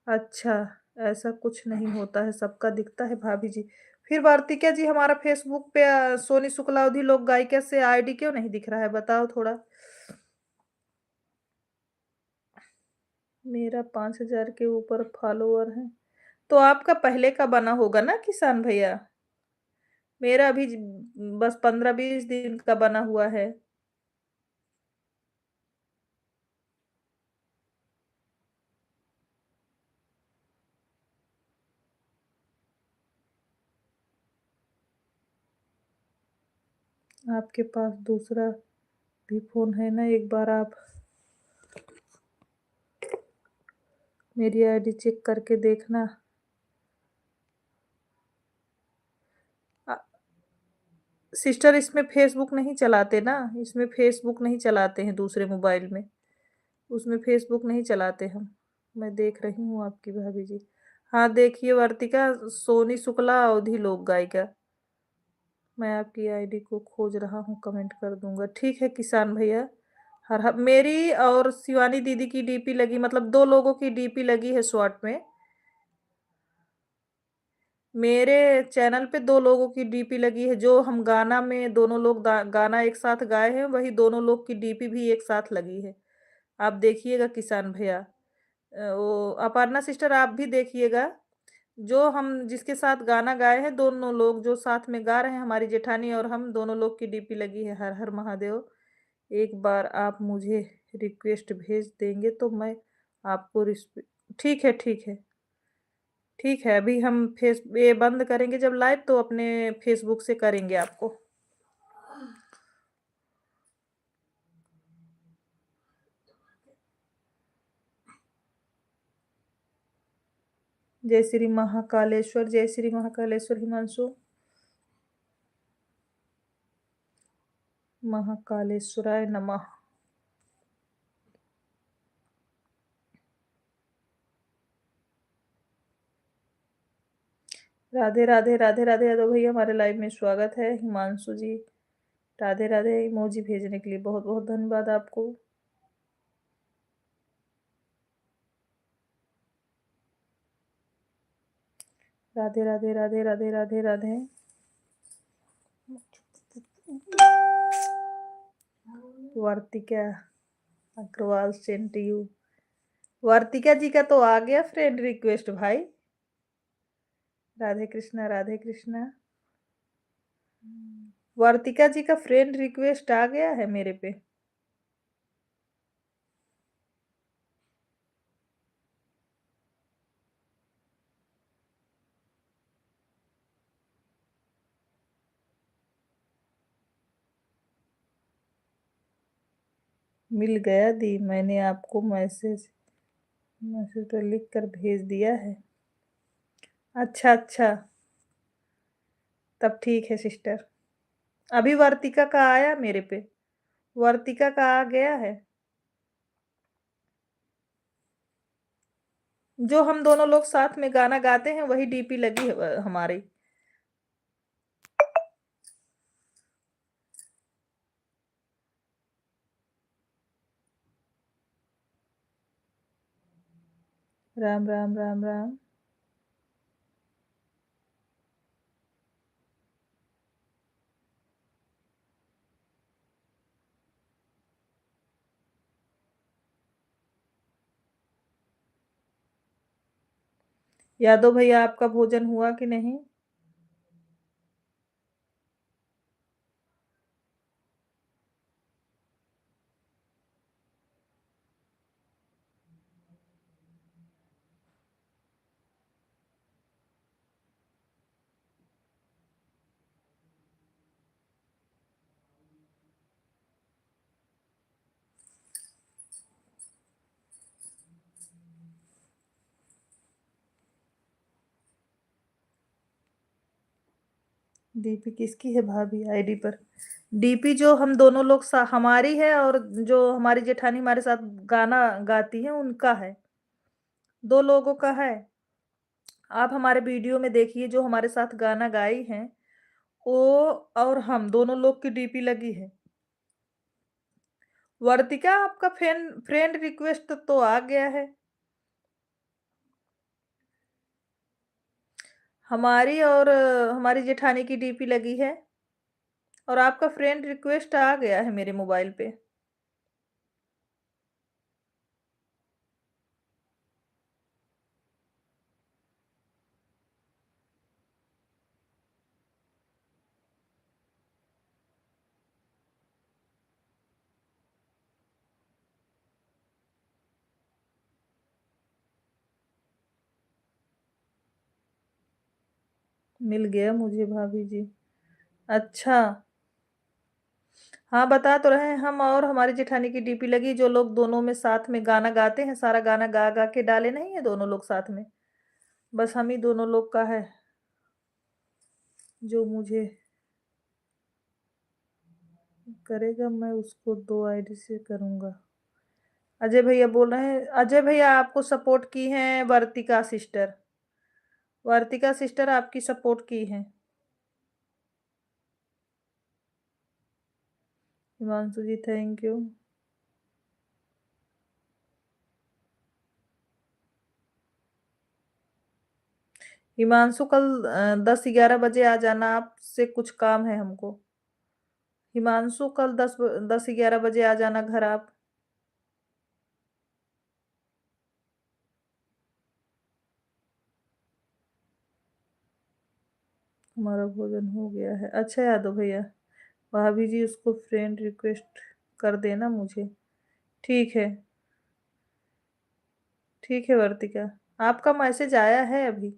अच्छा, ऐसा कुछ नहीं होता है, सबका दिखता है भाभी जी। फिर वार्तिका जी, हमारा फेसबुक पे सोनी शुक्लावधी लोक गायिका से आईडी क्यों नहीं दिख रहा है? बताओ थोड़ा। मेरा 5000 के ऊपर फॉलोवर है। तो आपका पहले का बना होगा ना किसान भैया? मेरा अभी बस 15-20 दिन का बना हुआ है। आपके पास दूसरा भी फ़ोन है ना? एक बार आप मेरी आईडी चेक करके देखना। अ, सिस्टर, इसमें फ़ेसबुक नहीं चलाते ना? इसमें फ़ेसबुक नहीं चलाते हैं दूसरे मोबाइल में। उसमें फ़ेसबुक नहीं चलाते हम। मैं देख रही हूँ आपकी भाभी जी। हाँ, देखिए वर्तिका, सोनी शुक्ला अवधी लोक गायिका। मैं आपकी आईडी को खोज रहा हूँ, कमेंट कर दूँगा। ठीक है किसान भैया। मेरी और शिवानी दीदी की डीपी लगी, मतलब 2 लोगों की डीपी लगी है शॉर्ट में। मेरे चैनल पे 2 लोगों की डीपी लगी है, जो हम गाना में दोनों लोग गाना एक साथ गाए हैं, वही दोनों लोग की डीपी भी एक साथ लगी है। आप देखिएगा किसान भैया। वो अपर्णा सिस्टर, आप भी देखिएगा। जो हम जिसके साथ गाना गाए हैं, दोनों लोग जो साथ में गा रहे हैं, हमारी जेठानी और हम दोनों लोग की डीपी लगी है। हर हर महादेव। एक बार आप मुझे रिक्वेस्ट भेज देंगे तो मैं आपको ठीक है, ठीक है। ठीक है, अभी हम ये बंद करेंगे जब लाइव, तो अपने फेसबुक से करेंगे आपको। जय श्री महाकालेश्वर, जय श्री महाकालेश्वर हिमांशु। महाकालेश्वराय नमः। राधे राधे, राधे राधे यादव भैया, हमारे लाइव में स्वागत है। हिमांशु जी, राधे राधे। इमोजी भेजने के लिए बहुत बहुत धन्यवाद आपको। राधे राधे, राधे राधे, राधे राधे। Vartika Agarwal sent you. वार्तिका जी का तो आ गया फ्रेंड रिक्वेस्ट भाई। राधे कृष्णा, राधे कृष्णा। वार्तिका जी का फ्रेंड रिक्वेस्ट आ गया है मेरे पे। मिल गया दी, मैंने आपको मैसेज मैसेज तो लिख कर भेज दिया है। अच्छा, अच्छा। तब ठीक है सिस्टर। अभी वार्तिका का आया मेरे पे। वर्तिका का आ गया है। जो हम दोनों लोग साथ में गाना गाते हैं वही डीपी लगी है हमारी। राम राम राम राम। यादव भैया आपका भोजन हुआ कि नहीं? डीपी किसकी है भाभी आईडी पर? डीपी जो हम दोनों लोग हमारी है, और जो हमारी जेठानी हमारे साथ गाना गाती है उनका है। दो लोगों का है। आप हमारे वीडियो में देखिए, जो हमारे साथ गाना गाई हैं वो और हम दोनों लोग की डीपी लगी है। वर्तिका आपका फ्रेंड रिक्वेस्ट तो आ गया है। हमारी और हमारी जेठानी की डीपी लगी है, और आपका फ्रेंड रिक्वेस्ट आ गया है मेरे मोबाइल पे। मिल गया मुझे भाभी जी। अच्छा। हाँ, बता तो रहे हैं, हम और हमारी जेठानी की डीपी लगी, जो लोग दोनों में साथ में गाना गाते हैं, सारा गाना गा गा के डाले नहीं है दोनों लोग साथ में। बस हम ही दोनों लोग का है, जो मुझे करेगा मैं उसको 2 आईडी से करूंगा। अजय भैया बोल रहे हैं, अजय भैया आपको सपोर्ट की हैं वर्तिका सिस्टर। वर्तिका सिस्टर आपकी सपोर्ट की हैं। हिमांशु जी थैंक यू। हिमांशु कल 10-11 बजे आ जाना, आपसे कुछ काम है हमको। हिमांशु कल 10-11 बजे आ जाना घर आप। हमारा भोजन हो गया है। अच्छा यादव भैया, भाभी जी उसको फ्रेंड रिक्वेस्ट कर देना मुझे। ठीक है। ठीक है वर्तिका, आपका मैसेज आया है अभी।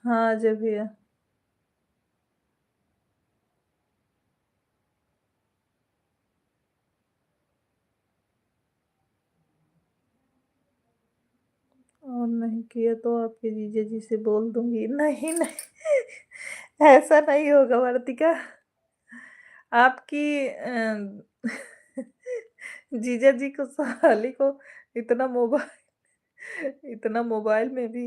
हाँ अजय भैया। और नहीं किया तो आपके जीजा जी से बोल दूंगी। नहीं नहीं ऐसा नहीं होगा वर्तिका। आपकी जीजा जी को, साली को इतना मोबाइल इतना मोबाइल में भी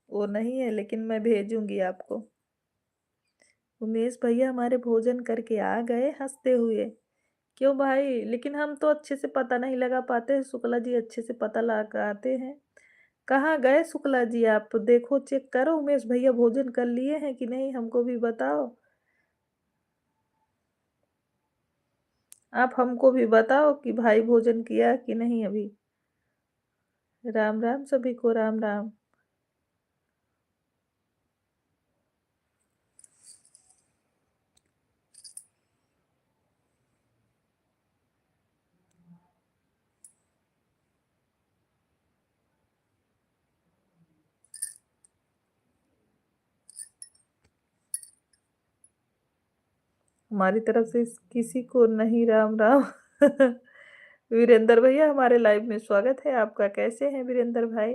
वो नहीं है, लेकिन मैं भेजूंगी आपको। उमेश भैया हमारे भोजन करके आ गए हंसते हुए। क्यों भाई, लेकिन हम तो अच्छे से पता नहीं लगा पाते हैं, शुक्ला जी अच्छे से पता लगाते हैं। कहाँ गए शुक्ला जी? आप देखो, चेक करो उमेश भैया भोजन कर लिए हैं कि नहीं, हमको भी बताओ। आप हमको भी बताओ कि भाई भोजन किया कि नहीं अभी। राम राम सभी को, राम राम। हमारी तरफ से किसी को नहीं राम राम। वीरेंद्र भैया हमारे लाइव में स्वागत है आपका। कैसे हैं वीरेंद्र भाई?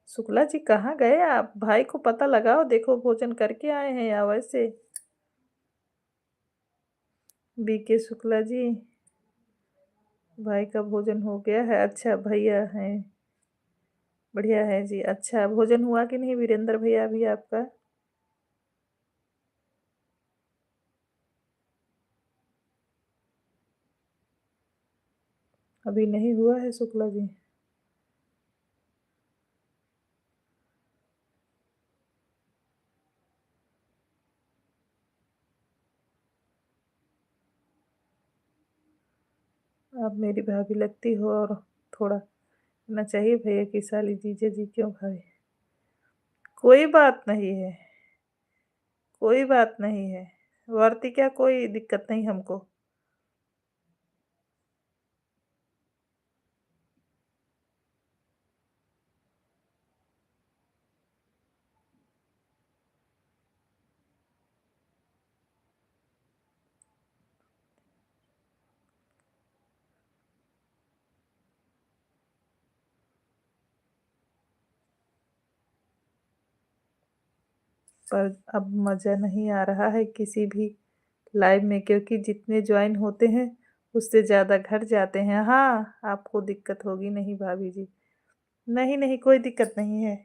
शुक्ला जी कहाँ गए आप? भाई को पता लगाओ, देखो भोजन करके आए हैं या वैसे। बीके शुक्ला जी, भाई का भोजन हो गया है? अच्छा भैया हैं, बढ़िया है जी। अच्छा भोजन हुआ कि नहीं वीरेंद्र भैया अभी आपका? अभी नहीं हुआ है शुक्ला जी? आप मेरी भाभी लगती हो और थोड़ा ना चाहिए भैया की साली जीजे जी क्यों भाई? कोई बात नहीं है, कोई बात नहीं है। वर्ती क्या, कोई दिक्कत नहीं हमको। पर अब मज़ा नहीं आ रहा है किसी भी लाइव में, क्योंकि जितने ज्वाइन होते हैं उससे ज़्यादा घट जाते हैं। हाँ, आपको दिक्कत होगी नहीं भाभी जी। नहीं, नहीं कोई दिक्कत नहीं है।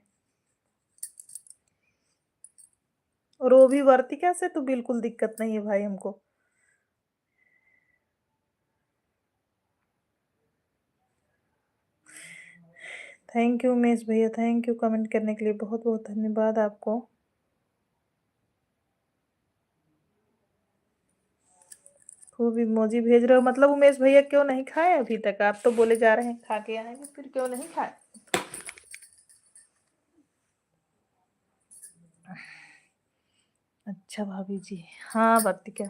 और वो भी वर्तिका से तो बिल्कुल दिक्कत नहीं है भाई हमको। थैंक यू उमेश भैया, थैंक यू कमेंट करने के लिए, बहुत-बहुत धन्यवाद आपको। खूब इमोजी भेज रहे हो, मतलब उमेश भैया क्यों नहीं खाए अभी तक? आप तो बोले जा रहे हैं खा के आएँगे, फिर क्यों नहीं खाए? अच्छा भाभी जी। हाँ, वर्तिका।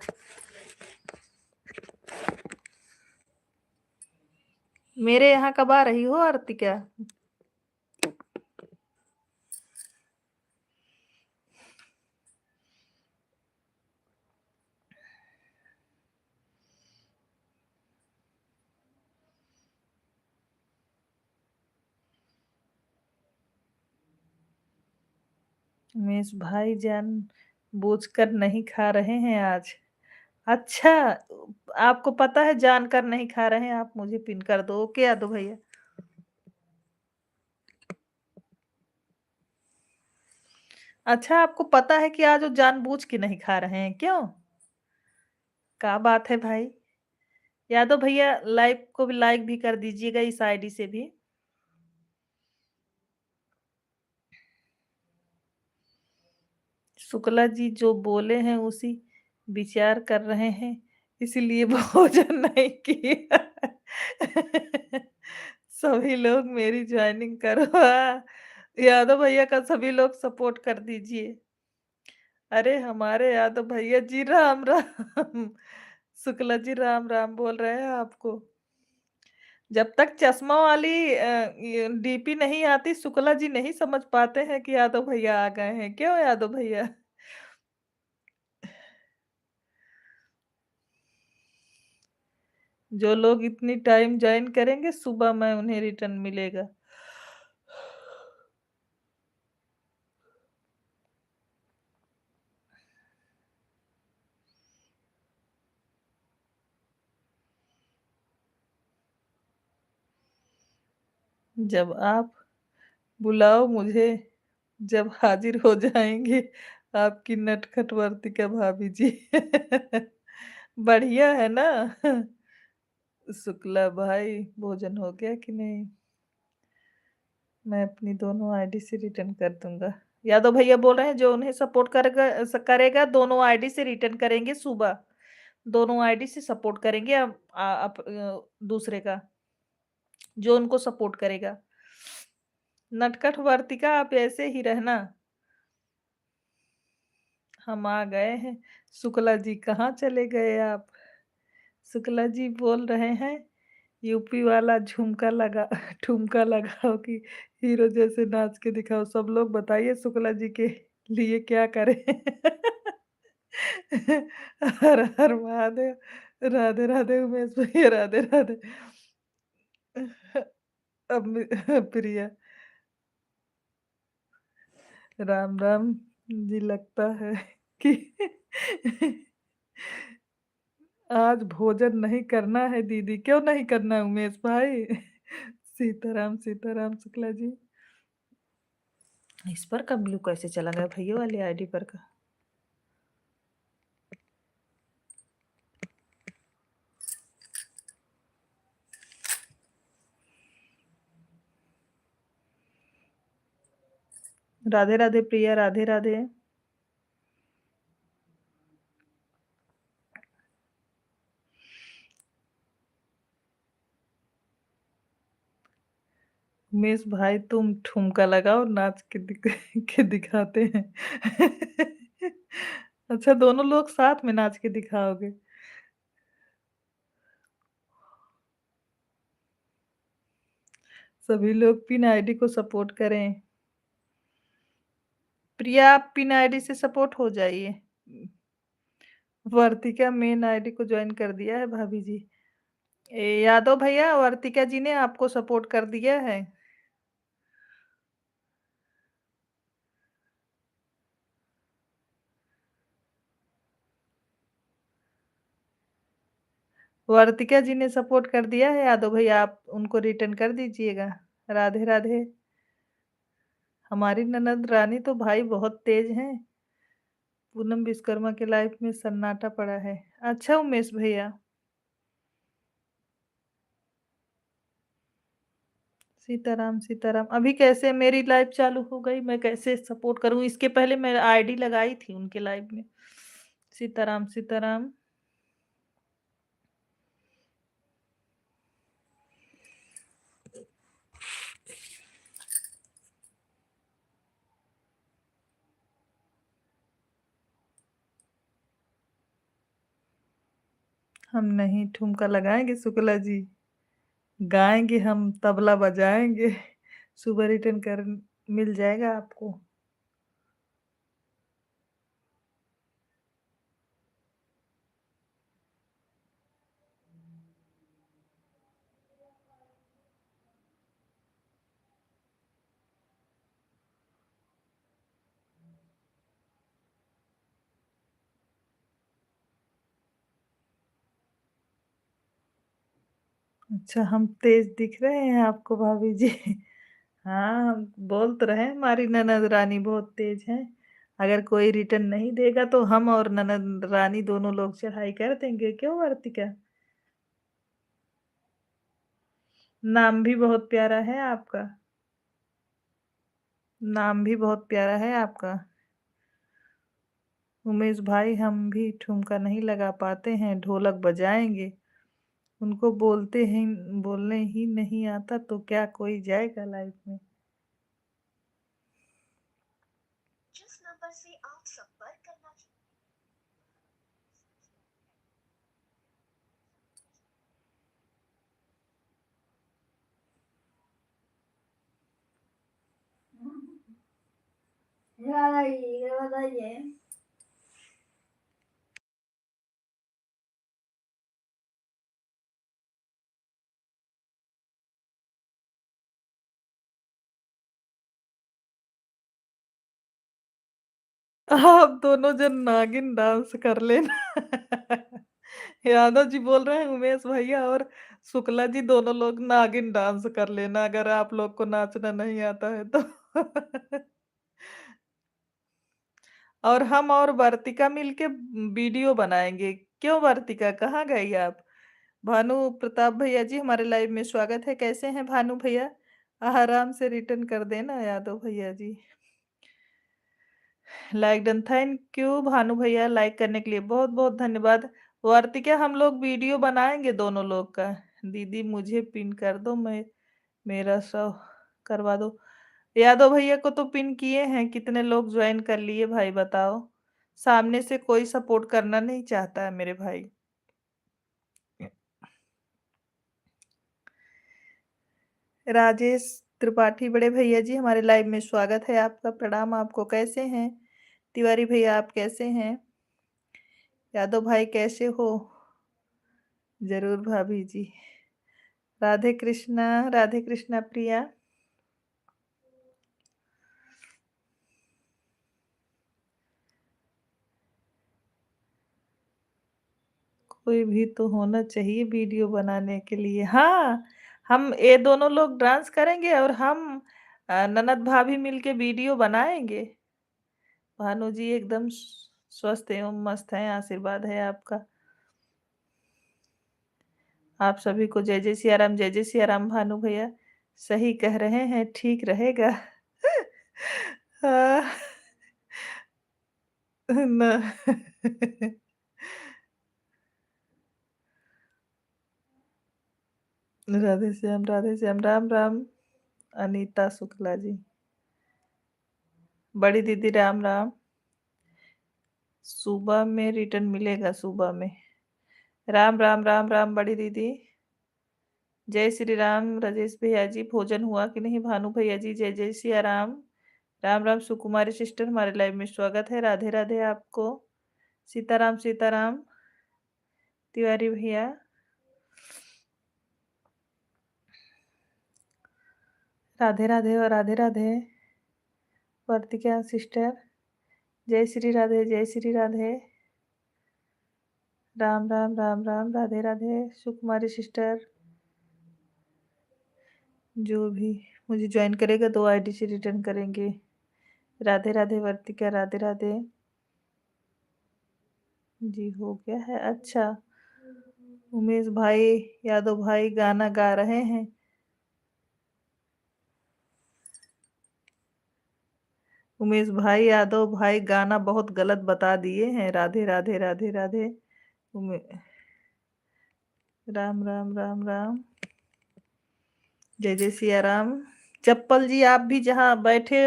मेरे यहाँ कब आ रही हो अर्तिका? उमेश भाई जानबूझकर नहीं खा रहे हैं आज। अच्छा, आपको पता है जानकर नहीं खा रहे हैं, आप मुझे पिन कर दो। ओके यादव भैया। अच्छा, आपको पता है कि आज वो जानबूझ के नहीं खा रहे हैं, क्यों? क्या बात है भाई? यादव भैया लाइव को भी लाइक भी कर दीजिएगा इस आईडी से भी। शुक्ला जी जो बोले हैं उसी विचार कर रहे हैं, इसलिए भोजन नहीं किया। सभी लोग मेरी ज्वाइनिंग करवा, यादव भैया का सभी लोग सपोर्ट कर दीजिए। अरे हमारे यादव भैया जी राम राम। शुक्ला जी राम राम बोल रहे हैं आपको। जब तक चश्मा वाली ये डीपी नहीं आती, शुक्ला जी नहीं समझ पाते हैं कि यादव भैया आ गए हैं। क्यों यादव भैया? जो लोग इतनी टाइम जॉइन करेंगे, सुबह में उन्हें रिटर्न मिलेगा। जब आप बुलाओ मुझे, जब हाजिर हो जाएँगे आपकी नटखट वर्तिका भाभी जी। बढ़िया है ना? शुक्ला भाई भोजन हो गया कि नहीं? मैं अपनी दोनों आईडी से रिटर्न कर दूँगा। यादव भैया बोल रहे हैं जो उन्हें सपोर्ट करेगा दोनों आईडी से रिटर्न करेंगे सुबह। दोनों आईडी से सपोर्ट करेंगे दूसरे का, जो उनको सपोर्ट करेगा। नटखट वर्तिका आप ऐसे ही रहना। हम आ गए हैं। शुक्ला जी कहाँ चले गए आप? शुक्ला जी बोल रहे हैं यूपी वाला झुमका लगा ठुमका लगाओ कि हीरो जैसे नाच के दिखाओ। सब लोग बताइए शुक्ला जी के लिए क्या करें? हर हर महादेव। राधे राधे उमेश भैया, राधे राधे। अब प्रिया, राम राम जी। लगता है कि आज भोजन नहीं करना है दीदी। क्यों नहीं करना है उमेश भाई? सीताराम सीताराम शुक्ला जी। इस पर का ब्लू कैसे चला गया भैया वाली आईडी पर का? राधे राधे प्रिया, राधे राधे। उमेश भाई तुम ठुमका लगाओ, नाच के के दिखाते हैं। अच्छा, दोनों लोग साथ में नाच के दिखाओगे? सभी लोग पिन आईडी को सपोर्ट करें। प्रिया आप पिन आईडी से सपोर्ट हो जाइए। वर्तिका मेन आईडी को ज्वाइन कर दिया है भाभी जी। यादव भैया, वर्तिका जी ने आपको सपोर्ट कर दिया है। वर्तिका जी ने सपोर्ट कर दिया है यादव भैया, आप उनको रिटर्न कर दीजिएगा। राधे राधे। हमारी ननद रानी तो भाई बहुत तेज हैं। पूनम विश्वकर्मा के लाइफ में सन्नाटा पड़ा है। अच्छा उमेश भैया। सीताराम सीताराम। अभी कैसे मेरी लाइव चालू हो गई? मैं कैसे सपोर्ट करूं? इसके पहले मैं आईडी लगाई थी उनके लाइव में। सीताराम सीताराम। हम नहीं ठुमका लगाएंगे शुक्ला जी। गाएंगे, हम तबला बजाएंगे। सुबह रिटर्न कर मिल जाएगा आपको। अच्छा, हम तेज दिख रहे हैं आपको भाभी जी? हाँ, हम बोल तो रहे हैं हमारी ननद रानी बहुत तेज है। अगर कोई रिटर्न नहीं देगा तो हम और ननद रानी दोनों लोग चढ़ाई कर देंगे। क्यों वर्तिका? नाम भी बहुत प्यारा है आपका। नाम भी बहुत प्यारा है आपका। उमेश भाई हम भी ठुमका नहीं लगा पाते हैं, ढोलक बजाएंगे। उनको बोलने ही नहीं आता तो क्या कोई जाएगा लाइफ में? जिस नंबर से आप संपर्क करना। ये बताइए। आप दोनों जन नागिन डांस कर लेना। यादव जी बोल रहे हैं उमेश भैया और शुक्ला जी दोनों लोग नागिन डांस कर लेना, अगर आप लोग को नाचना नहीं आता है तो। और हम और वर्तिका मिलके वीडियो बनाएंगे। क्यों वर्तिका, कहाँ गई आप? भानु प्रताप भैया जी, हमारे लाइव में स्वागत है। कैसे हैं भानु भैया? आराम से रिटर्न कर देना यादव भैया जी। Like done, thank you Bhanu भैया, लाइक करने के लिए बहुत बहुत धन्यवाद। वार्तिका हम लोग वीडियो बनाएंगे दोनों लोग का। दीदी मुझे पिन कर दो, मैं मेरा शो करवा दो। यादव भैया को तो पिन किए हैं, कितने लोग ज्वाइन कर लिए भाई बताओ? सामने से कोई सपोर्ट करना नहीं चाहता है मेरे भाई। राजेश त्रिपाठी बड़े भैया जी, हमारे लाइव में स्वागत है आपका। प्रणाम आपको। कैसे हैं तिवारी भैया, आप कैसे हैं? यादव भाई कैसे हो? जरूर भाभी जी। राधे कृष्णा प्रिया। कोई भी तो होना चाहिए वीडियो बनाने के लिए। हाँ, हम ये दोनों लोग डांस करेंगे और हम ननद भाभी मिलके वीडियो बनाएंगे। भानु जी एकदम स्वस्थ एवं मस्त हैं, आशीर्वाद है आपका। आप सभी को जय जय सियाराम, जय जय सियाराम भानु भैया। सही कह रहे हैं, ठीक रहेगा। हाँ, न राधे श्याम, राम राम। अनीता शुक्ला जी। बड़ी दीदी राम राम। सुबह में रिटर्न मिलेगा, सुबह में। राम राम राम राम बड़ी दीदी। जय श्री राम राजेश भैया जी, भोजन हुआ कि नहीं भानु भैया जी? जय जय सिया राम। राम राम सुकुमारी सिस्टर, हमारे लाइव में स्वागत है। राधे राधे आपको। सीताराम सीताराम तिवारी भैया। राधे राधे और राधे राधे वर्तिका सिस्टर। जय श्री राधे। राम राम राम राम राधे राधे सुकुमारी सिस्टर। जो भी मुझे ज्वाइन करेगा 2 आईडी से रिटर्न करेंगे। राधे राधे वर्तिका, राधे राधे। जी हो गया है, अच्छा। उमेश भाई यादव भाई गाना गा रहे हैं। उमेश भाई यादव भाई गाना बहुत गलत बता दिए हैं। राधे राधे राधे राधे। उमे राम राम राम राम। जय जय सिया राम। चप्पल जी आप भी जहाँ बैठे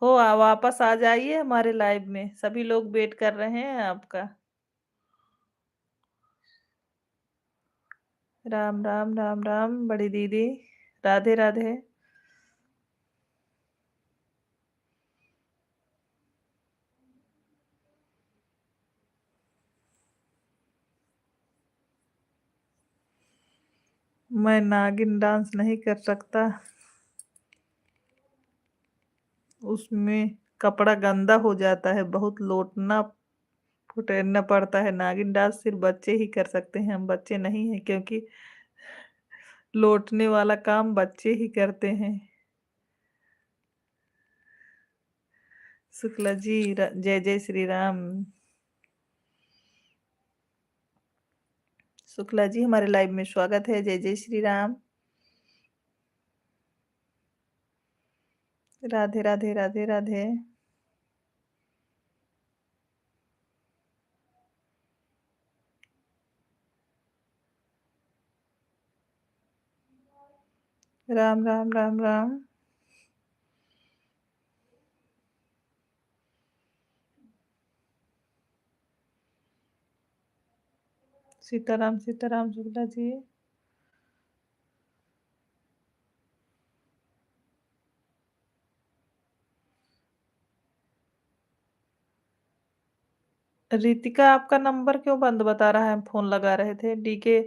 हो वापस आ जाइए हमारे लाइव में, सभी लोग वेट कर रहे हैं आपका। राम राम राम राम बड़ी दीदी। राधे राधे। मैं नागिन डांस नहीं कर सकता, उसमें कपड़ा गंदा हो जाता है, बहुत लोटना फुटेरना पड़ता है। नागिन डांस सिर्फ बच्चे ही कर सकते हैं, हम बच्चे नहीं हैं, क्योंकि लौटने वाला काम बच्चे ही करते हैं। शुक्ला जी जय जय श्री राम। शुक्ला जी हमारे लाइव में स्वागत है। जय जय श्री राम। राधे राधे राधे राधे। राम राम राम राम। सीताराम सीताराम शुक्ला जी। रितिका आपका नंबर क्यों बंद बता रहा है? हम फोन लगा रहे थे। डीके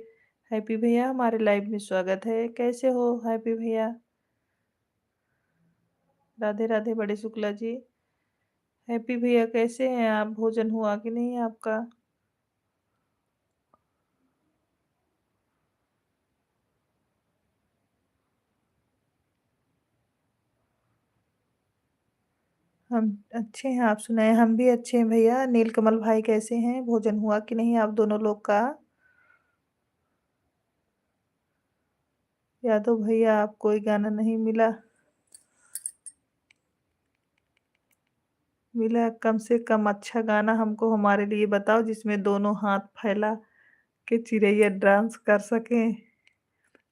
हैप्पी भैया हमारे लाइव में स्वागत है। कैसे हो हैप्पी भैया? राधे राधे बड़े शुक्ला जी। हैप्पी भैया कैसे हैं आप? भोजन हुआ कि नहीं आपका? हम अच्छे हैं, आप सुनाए? हम भी अच्छे हैं भैया। नीलकमल भाई कैसे हैं? भोजन हुआ कि नहीं आप दोनों लोग का? यादव भैया आप कोई गाना नहीं मिला? मिला कम से कम अच्छा गाना हमको हमारे लिए बताओ, जिसमें दोनों हाथ फैला के चिड़ैया डांस कर सकें।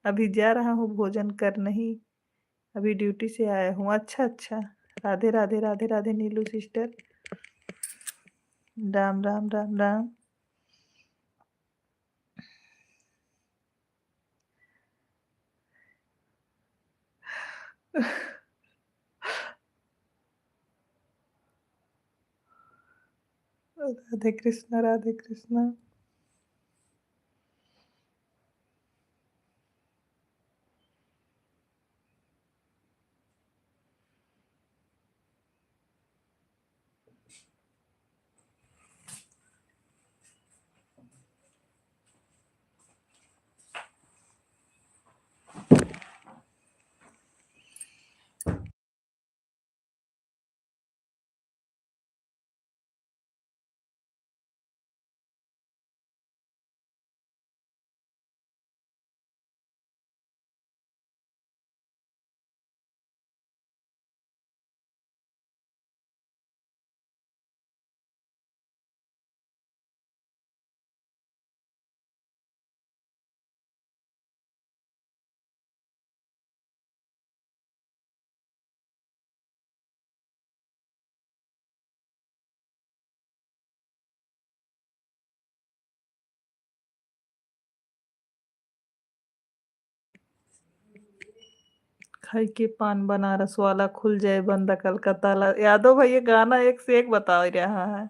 अभी जा रहा हूँ भोजन कर, नहीं अभी ड्यूटी से आया हूँ। अच्छा अच्छा। राधे राधे राधे राधे नीलू सिस्टर। राम राम राम राम। राधे कृष्णा, राधे कृष्णा। खाई के पान बनारस वाला खुल जाए बंद अकल का ताला। यादव भाई ये गाना एक से एक बता रहा है।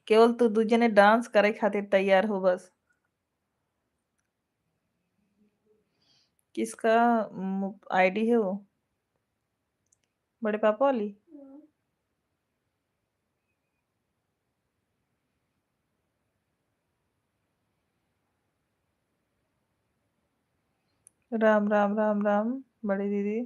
केवल तू दूजे ने डांस करे खातिर तैयार हो बस। किसका आईडी है वो? बड़े पापा वाली? राम राम राम राम। बड़ी दीदी।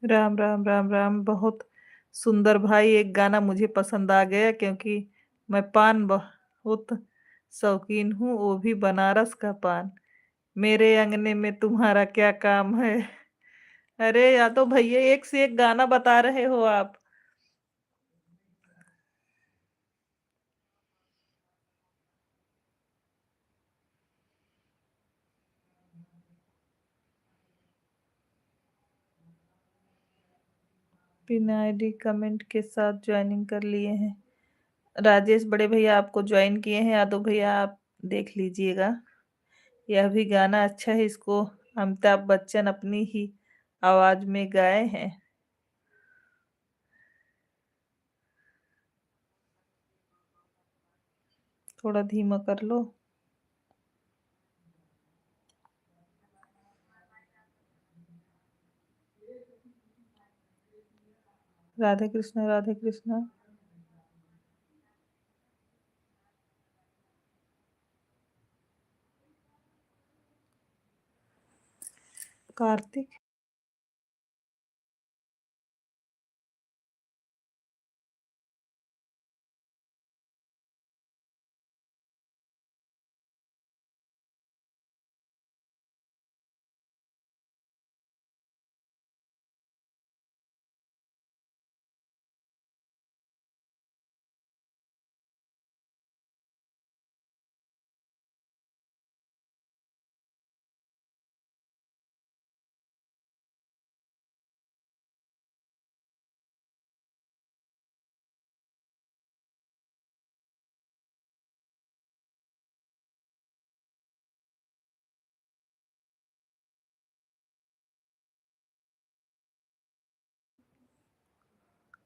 राम राम राम राम। बहुत सुंदर भाई, एक गाना मुझे पसंद आ गया क्योंकि मैं पान बहुत शौकीन हूँ, वो भी बनारस का पान। मेरे अंगने में तुम्हारा क्या काम है। अरे यादव भैया एक से एक गाना बता रहे हो आप। बिना आईडी कमेंट के साथ ज्वाइनिंग कर लिए हैं। राजेश बड़े भैया आपको ज्वाइन किए हैं, यादव भैया आप देख लीजिएगा। यह भी गाना अच्छा है, इसको अमिताभ बच्चन अपनी ही आवाज में गाए हैं। थोड़ा धीमा कर लो। राधे कृष्णा, राधे कृष्णा। कार्तिक।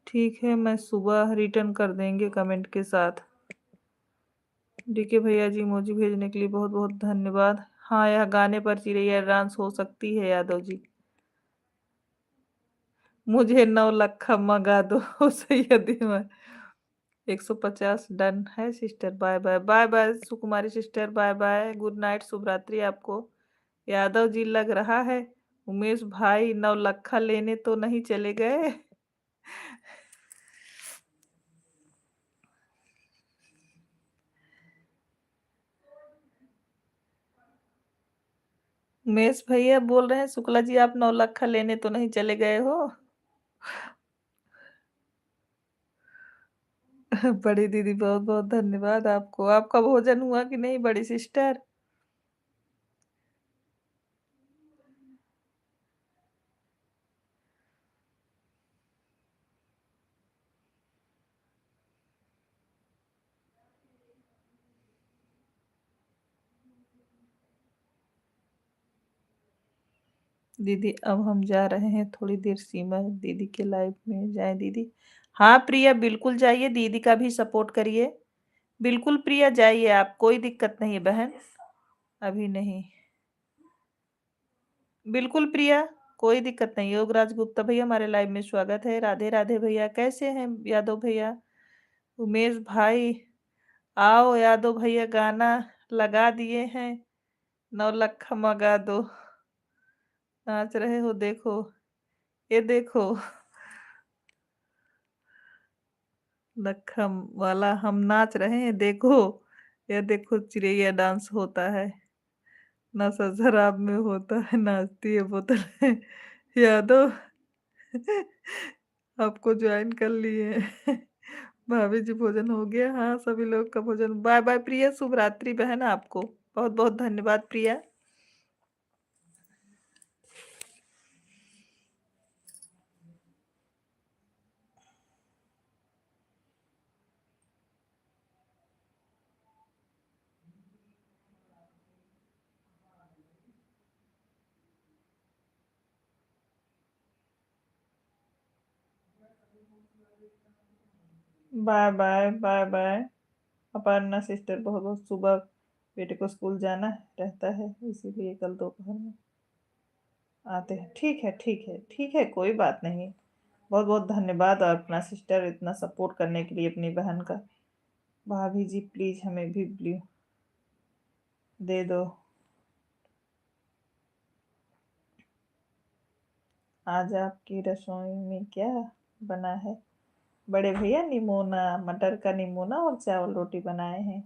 ठीक है, मैं सुबह रिटर्न कर देंगे कमेंट के साथ। डीके भैया जी इमोजी भेजने के लिए बहुत बहुत धन्यवाद। हाँ, यह गाने पर चिड़ैया डांस हो सकती है यादव जी। मुझे 9 लखा मंगा दो सैयदी में। 150 डन है sister. Bye bye, bye bye Sukumari sister, bye bye, good night, शुभ रात्रि आपको। यादव जी लग रहा है उमेश भाई नौलखा लेने तो नहीं चले गए? उमेश भैया बोल रहे हैं शुक्ला जी आप नौलखा लेने तो नहीं चले गए हो? बड़ी दीदी बहुत बहुत धन्यवाद आपको। आपका भोजन हुआ कि नहीं बड़ी सिस्टर? दीदी अब हम जा रहे हैं थोड़ी देर सीमा दीदी के लाइव में जाएं दीदी। हाँ प्रिया बिल्कुल जाइए, दीदी का भी सपोर्ट करिए। बिल्कुल प्रिया जाइए आप, कोई दिक्कत नहीं है बहन। अभी नहीं, बिल्कुल प्रिया, कोई दिक्कत नहीं। योगराज गुप्ता भैया हमारे लाइव में स्वागत है। राधे राधे भैया, कैसे हैं यादव भैया? उमेश भाई आओ, यादव भैया गाना लगा दिए हैं, नौलखा मगा दो। नाच रहे हो देखो, ये देखो, लखा वाला हम नाच रहे हैं देखो। ये देखो चिड़ैया डांस होता है, नशा शराब में होता है, नाचती है बोतल है। यादव आपको ज्वाइन कर लिए हैं। भाभी जी भोजन हो गया? हाँ सभी लोग का भोजन। बाय बाय प्रिया, शुभ रात्रि बहन आपको। बहुत बहुत धन्यवाद Priya. Bye bye, bye bye. Aparna sister बहुत बहुत सुबह बेटे को स्कूल जाना रहता है, इसीलिए कल दोपहर में आते हैं। ठीक है ठीक है ठीक है, कोई बात नहीं। बहुत बहुत धन्यवाद और अपना सिस्टर इतना सपोर्ट करने के लिए अपनी बहन का। भाभी जी प्लीज हमें भी ब्लू दे दो। आज आपकी रसोई में क्या बना है? बड़े भैया निमोना, मटर का निमोना और चावल रोटी बनाए हैं।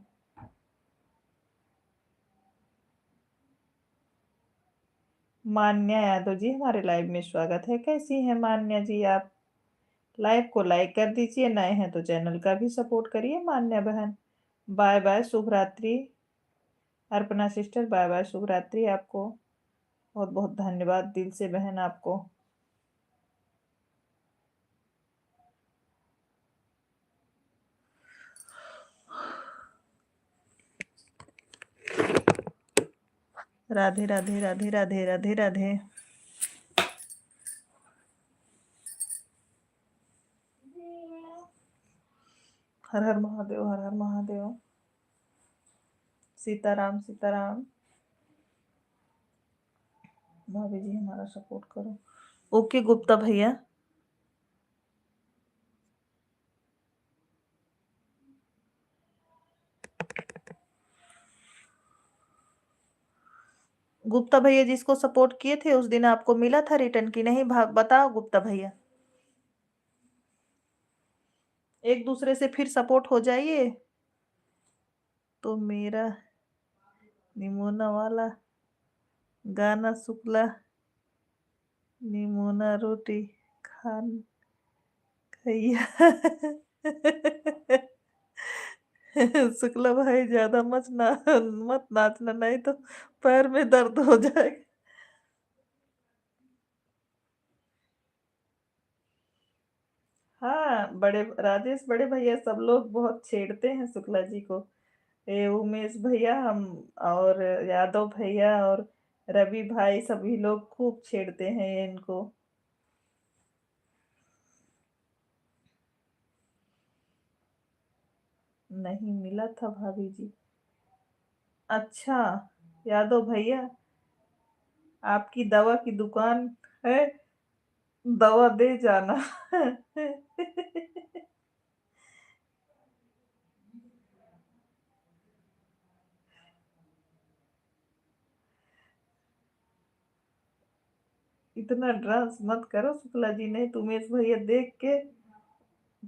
मान्या यादव जी हमारे लाइव में स्वागत है। कैसी हैं मान्या जी आप? लाइव को लाइक कर दीजिए, नए हैं तो चैनल का भी सपोर्ट करिए मान्या बहन। बाय बाय, शुभ रात्रि। अर्पणा सिस्टर बाय बाय, शुभ रात्रि आपको। बहुत बहुत धन्यवाद दिल से बहन आपको। राधे राधे राधे राधे राधे राधे। हर हर महादेव, हर हर महादेव। सीताराम सीताराम। भाभी जी हमारा सपोर्ट करो। ओके गुप्ता भैया। गुप्ता भैया जिसको सपोर्ट किए थे उस दिन आपको मिला था रिटर्न की नहीं? बताओ गुप्ता भैया। एक दूसरे से फिर सपोर्ट हो जाइए। तो मेरा निमोना वाला गाना शुक्ला निमोना रोटी खान खैया। शुक्ला भाई ज्यादा मत नाचना, नहीं तो पैर में दर्द हो जाएगा। हाँ बड़े राजेश, बड़े भैया सब लोग बहुत छेड़ते हैं शुक्ला जी को। ये उमेश भैया हम और यादव भैया और रवि भाई सभी लोग खूब छेड़ते हैं इनको। नहीं मिला था भाभी जी। अच्छा यादव भैया, आपकी दवा की दुकान है, दवा दे जाना। इतना डांस मत करो शुक्ला जी, नहीं तो उमेश भैया देख के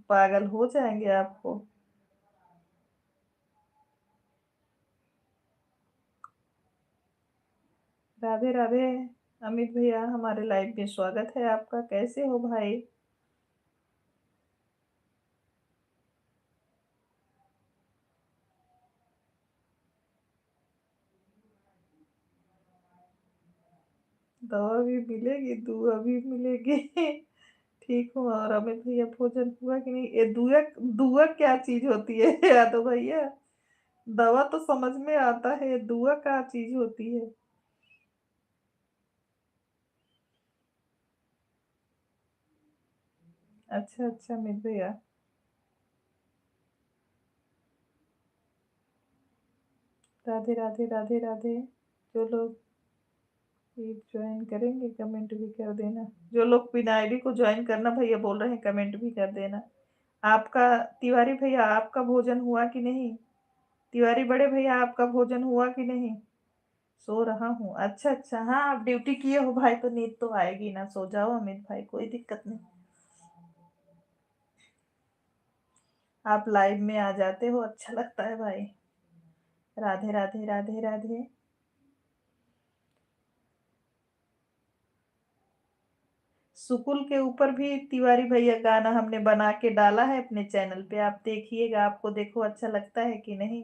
पागल हो जाएंगे आपको। राधे राधे। अमित भैया हमारे लाइव में स्वागत है आपका, कैसे हो भाई? दवा भी मिलेगी, दुआ भी मिलेगी। ठीक हूँ। और अमित भैया भोजन हुआ कि नहीं? ये दुआ, दुआ क्या चीज होती है? यादव भैया, दवा तो समझ में आता है, दुआ क्या चीज होती है? अच्छा अच्छा अमित भैया। राधे राधे राधे राधे। जो लोग ज्वाइन करेंगे कमेंट भी कर देना। जो लोग बिना आईडी को ज्वाइन करना भैया बोल रहे हैं, कमेंट भी कर देना। आपका, तिवारी भैया आपका भोजन हुआ कि नहीं? तिवारी बड़े भैया आपका भोजन हुआ कि नहीं? सो रहा हूँ, अच्छा अच्छा। हाँ आप ड्यूटी किए हो भाई तो नींद तो आएगी ना, सो जाओ अमित भाई, कोई दिक्कत नहीं। आप लाइव में आ जाते हो, अच्छा लगता है भाई। राधे राधे राधे राधे। सुकुल के ऊपर भी तिवारी भैया गाना हमने बना के डाला है अपने चैनल पे, आप देखिएगा, आपको देखो अच्छा लगता है कि नहीं।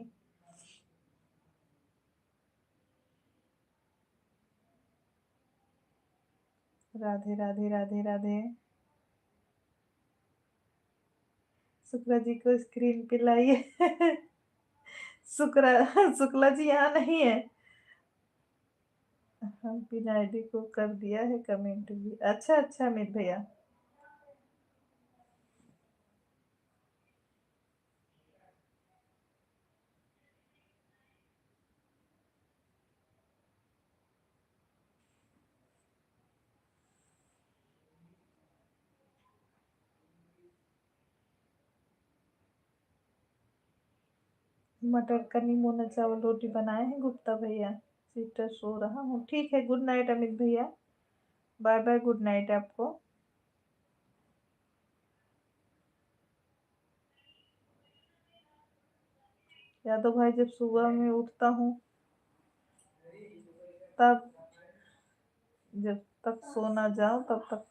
राधे राधे राधे राधे। शुक्ला जी को स्क्रीन पे लाइए। शुक्ला, शुक्ला जी यहाँ नहीं है। हम बिना आईडी को कर दिया है कमेंट भी, अच्छा अच्छा अमित भैया। मटर का निमोना चावल रोटी बनाए हैं गुप्ता भैया। सिस्टर सो रहा हूँ, ठीक है, गुड नाइट अमित भैया। बाय बाय, गुड नाइट आपको। यादव भाई जब सुबह में उठता हूँ तब, जब तक सो ना जाऊं तब तक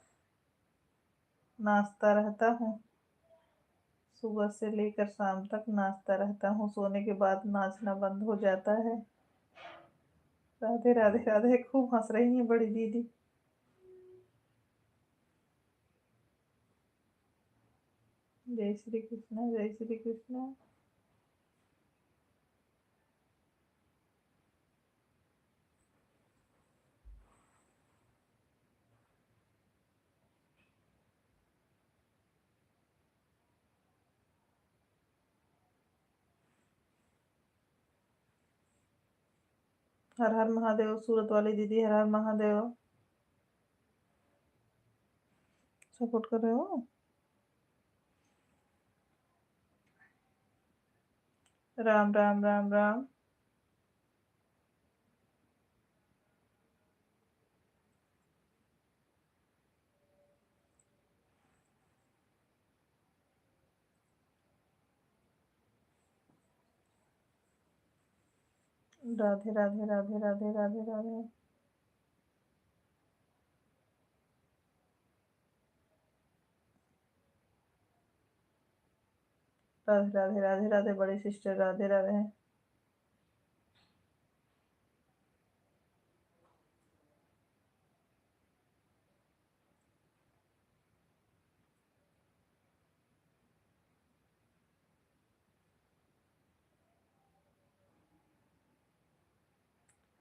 नाचता रहता हूँ। सुबह से लेकर शाम तक नाचता रहता हूँ, सोने के बाद नाचना बंद हो जाता है। राधे राधे राधे। खूब हंस रही है बड़ी दीदी। जय श्री कृष्णा, जय श्री कृष्णा। हर हर महादेव, सूरत वाली दीदी हर हर महादेव। सपोर्ट कर रहे हो? राम राम राम राम। राधे राधे राधे राधे राधे राधे। राधे राधे राधे राधे बड़ी सिस्टर, राधे राधे।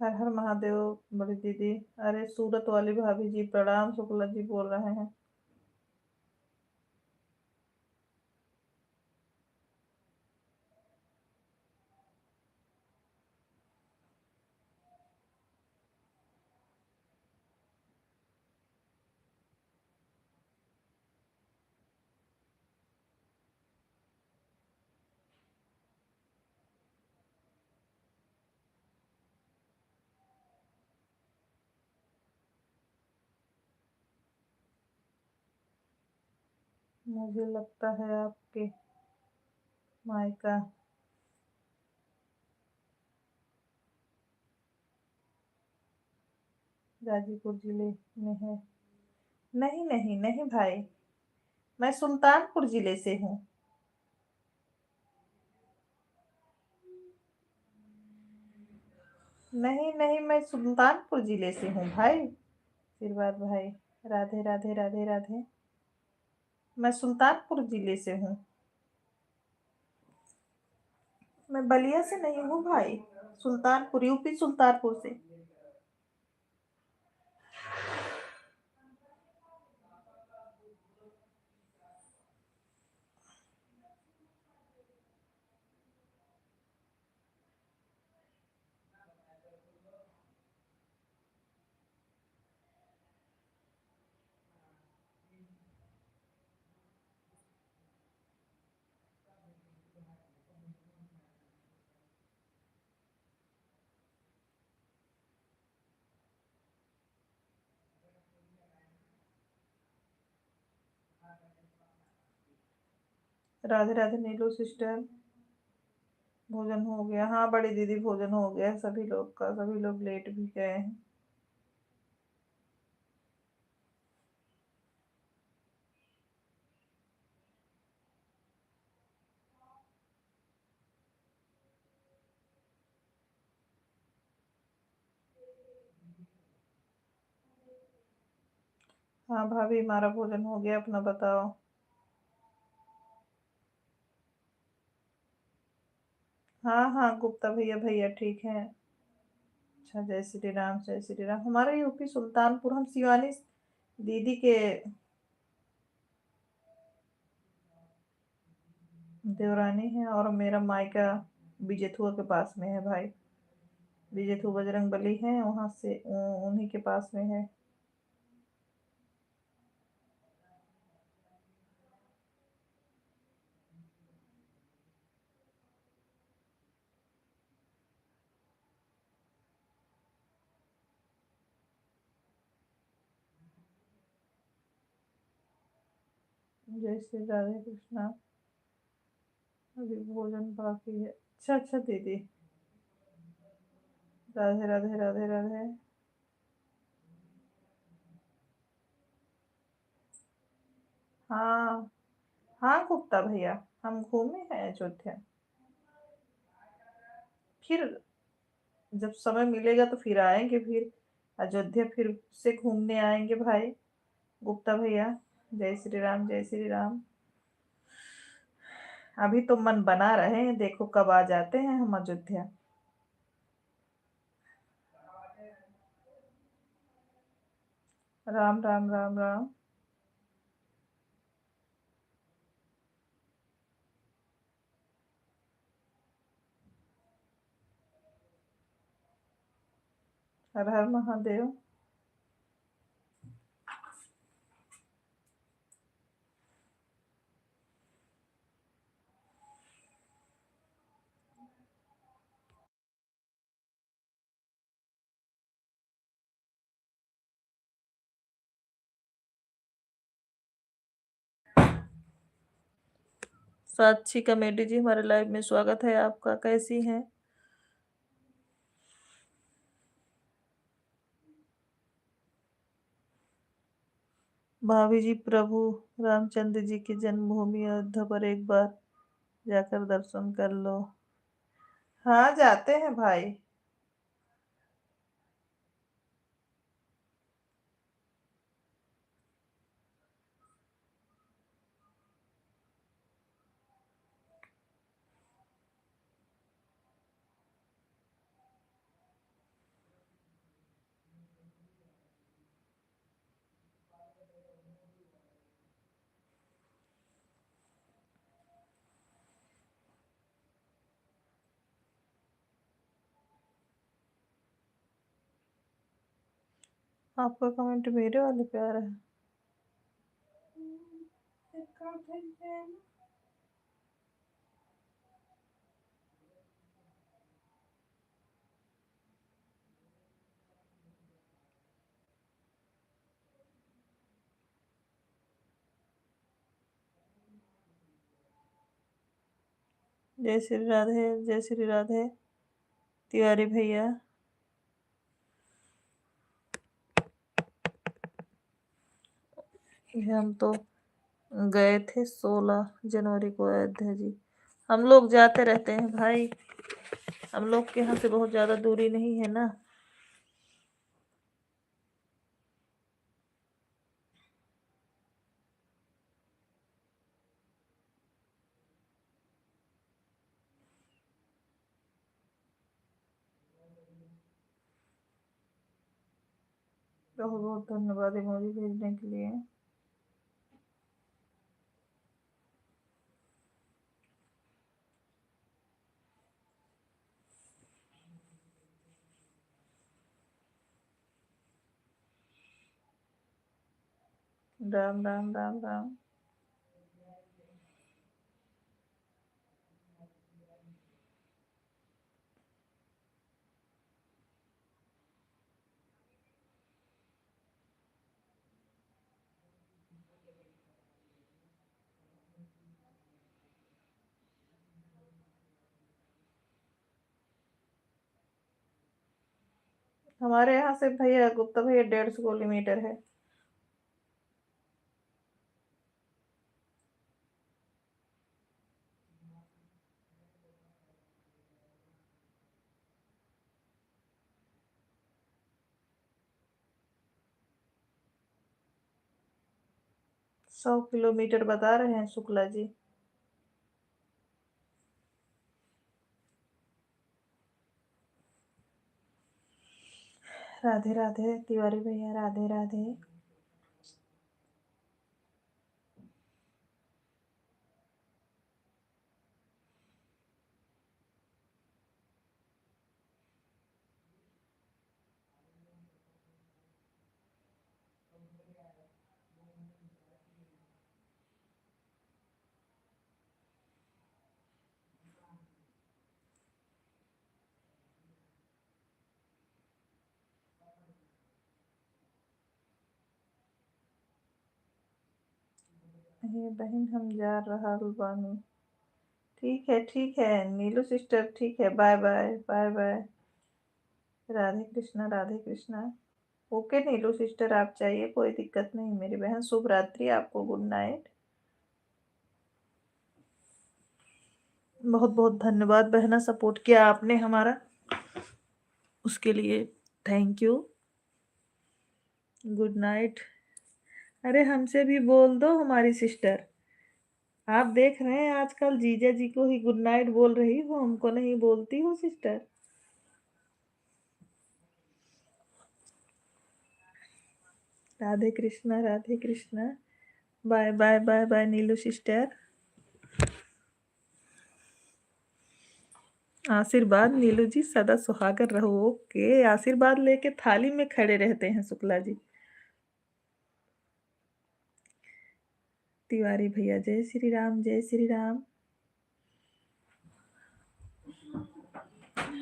हर हर महादेव बड़ी दीदी। अरे सूरत वाली भाभी जी प्रणाम, शुक्ला जी बोल रहे हैं। मुझे लगता है आपके मायका गाजीपुर जिले में है। नहीं नहीं नहीं भाई, मैं सुल्तानपुर जिले से हूँ। नहीं नहीं, मैं सुल्तानपुर जिले से हूँ भाई। आशीर्वाद भाई, राधे राधे राधे राधे। मैं सुल्तानपुर जिले से हूँ। मैं बलिया से नहीं हूँ भाई, सुल्तानपुर, यूपी सुल्तानपुर से। राधे राधे नीलू सिस्टर। भोजन हो गया? हाँ बड़ी दीदी, भोजन हो गया सभी लोग का, सभी लोग लेट भी गए हैं। हाँ भाभी, हमारा भोजन हो गया, अपना बताओ। हाँ हाँ गुप्ता भैया, भैया ठीक है। अच्छा, जय श्री राम जय श्री राम। हमारा यूपी सुल्तानपुर, हम शिवानी दीदी के देवरानी है, और मेरा मायका बीजेथुआ के पास में है भाई। बीजेथु बजरंग बली है, वहां से उन्हीं के पास में है। जय श्री राधे कृष्णा। अभी भोजन बाकी है। अच्छा अच्छा दीदी, राधे राधे राधे राधे। हाँ हाँ गुप्ता भैया, हम घूमे हैं अयोध्या। फिर जब समय मिलेगा तो फिर आएंगे, फिर अयोध्या फिर से घूमने आएंगे भाई। गुप्ता भैया, जय श्री राम जय श्री राम। अभी तो मन बना रहे हैं, देखो कब आ जाते हैं हम अयोध्या। राम राम राम राम। हर हर महादेव। साक्षी कमेटी जी, हमारे लाइव में स्वागत है आपका, कैसी हैं? भाभी जी, प्रभु रामचंद्र जी की जन्मभूमि अयोध्या पर एक बार जाकर दर्शन कर लो। हाँ जाते हैं भाई। आपका कमेंट मेरे वाले पे आ रहा है। जय श्री राधे, जय श्री राधे तिवारी भैया। हम तो गए थे 16 जनवरी को अयोध्या जी। हम लोग जाते रहते हैं भाई, हम लोग के यहाँ से बहुत ज्यादा दूरी नहीं है ना। बहुत बहुत धन्यवाद इमोजी भेजने के लिए। राम राम राम राम। हमारे यहाँ से भैया गुप्ता भैया 150 किलोमीटर है। सौ किलोमीटर बता रहे हैं शुक्ला जी। राधे राधे तिवारी भैया, राधे राधे। हे बहन हम जा रहा बानी। ठीक है नीलू सिस्टर, ठीक है, bye bye bye bye. Radhe Krishna Radhe Krishna. Okay Neelu sister, आप चाहिए कोई दिक्कत नहीं मेरी बहन। शुभ रात्रि आपको, गुड नाइट। बहुत बहुत धन्यवाद बहना, सपोर्ट किया आपने हमारा, उसके लिए थैंक यू। Good night. अरे हमसे भी बोल दो हमारी सिस्टर। आप देख रहे हैं आजकल जीजा जी को ही गुड नाइट बोल रही हो, हमको नहीं बोलती हो sister. Radhe Krishna Radhe Krishna. Bye bye bye bye Neelu sister. आशीर्वाद नीलू जी, सदा सुहागर रहो। ओके, आशीर्वाद लेके थाली में खड़े रहते हैं शुक्ला जी। तिवारी भैया जय श्री राम, जय श्री राम।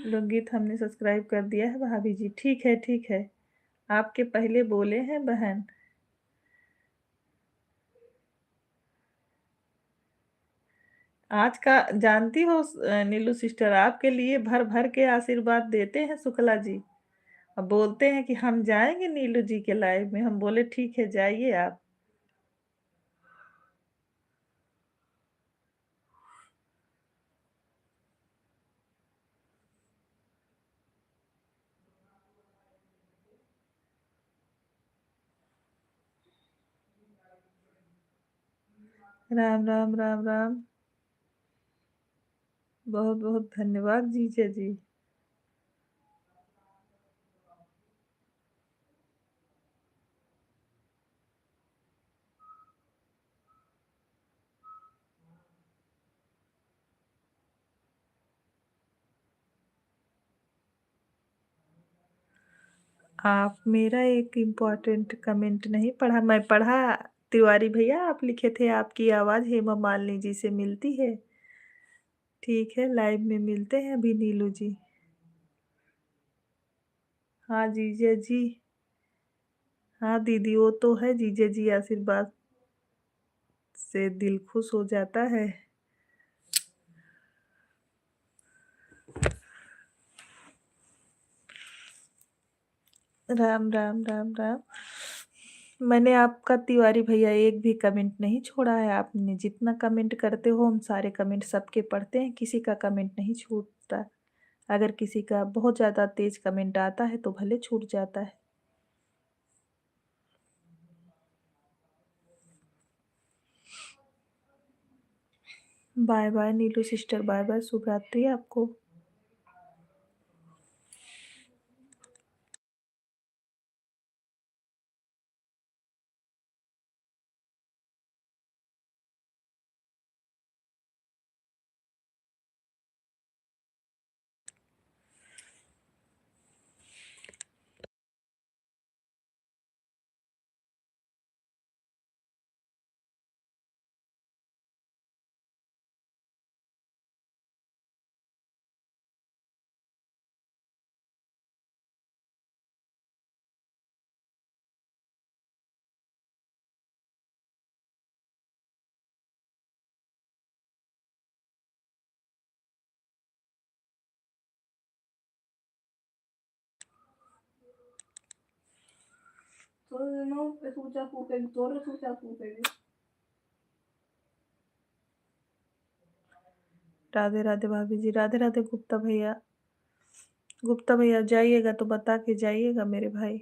लोकगीत हमने सब्सक्राइब कर दिया है भाभी जी। ठीक है ठीक है, आपके पहले बोले हैं बहन। आज का जानती हो नीलू सिस्टर, आपके लिए भर भर के आशीर्वाद देते हैं शुक्ला जी। अब बोलते हैं कि हम जाएंगे नीलू जी के लाइव में, हम बोले ठीक है जाइए आप। राम राम राम राम। बहुत बहुत धन्यवाद जीजा जी। आप मेरा एक इम्पोर्टेंट कमेंट नहीं पढ़ा, मैं पढ़ा। तिवारी भैया आप लिखे थे आपकी आवाज हेमा मालिनी जी से मिलती है। ठीक है लाइव में मिलते हैं अभी नीलू जी। हाँ जीजा जी। हाँ दीदी वो तो है, जीजा जी आशीर्वाद से दिल खुश हो जाता है। राम, राम, राम, राम। मैंने आपका तिवारी भैया एक भी कमेंट नहीं छोड़ा है, आपने जितना कमेंट करते हो हम सारे कमेंट सबके पढ़ते हैं, किसी का कमेंट नहीं छूटता। अगर किसी का बहुत ज़्यादा तेज़ कमेंट आता है तो भले छूट जाता है। बाय-बाय नीलू सिस्टर, बाय-बाय, शुभ रात्रि आपको। राधे राधे भाभी जी, राधे राधे गुप्ता भैया। गुप्ता भैया जाइएगा तो बता के जाइएगा मेरे भाई।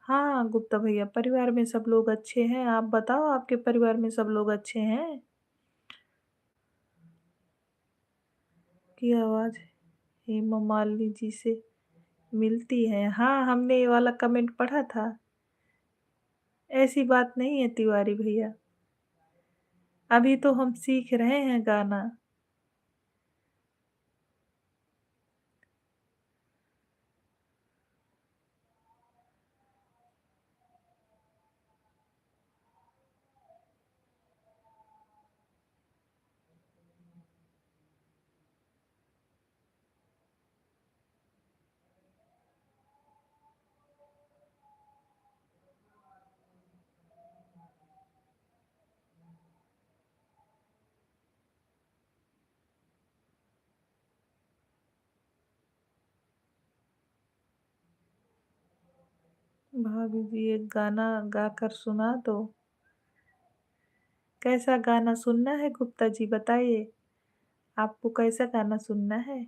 हाँ गुप्ता भैया, परिवार में सब लोग अच्छे हैं। आप बताओ आपके परिवार में सब लोग अच्छे हैं? की आवाज़ हेमा मालिनी जी से मिलती है। हाँ, हमने ये वाला कमेंट पढ़ा था। ऐसी बात नहीं है तिवारी भैया। अभी तो हम सीख रहे हैं गाना। भाभी जी एक गाना गाकर सुना दो। कैसा गाना सुनना है गुप्ता जी बताइए? आपको कैसा गाना सुनना है?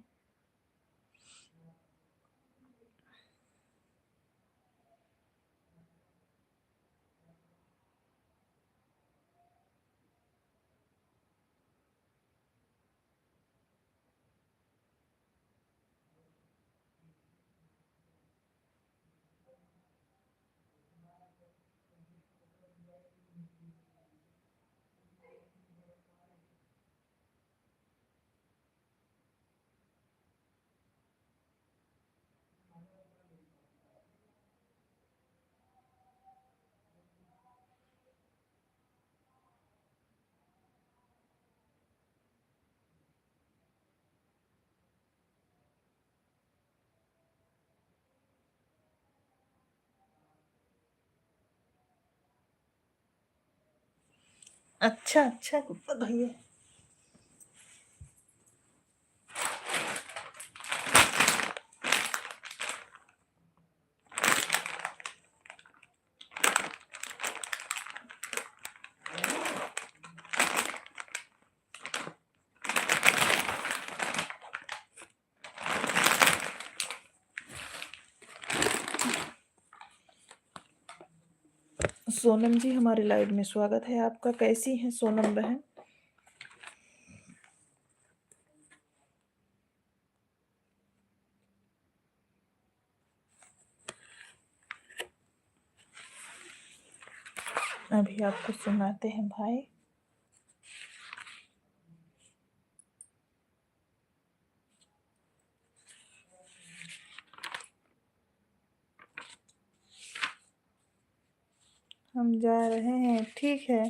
अच्छा, अच्छा गुप्ता भैया। सोनम जी हमारे लाइव में स्वागत है आपका। कैसी हैं सोनम बहन? अभी आपको सुनाते हैं भाई। हम जा रहे हैं, ठीक है।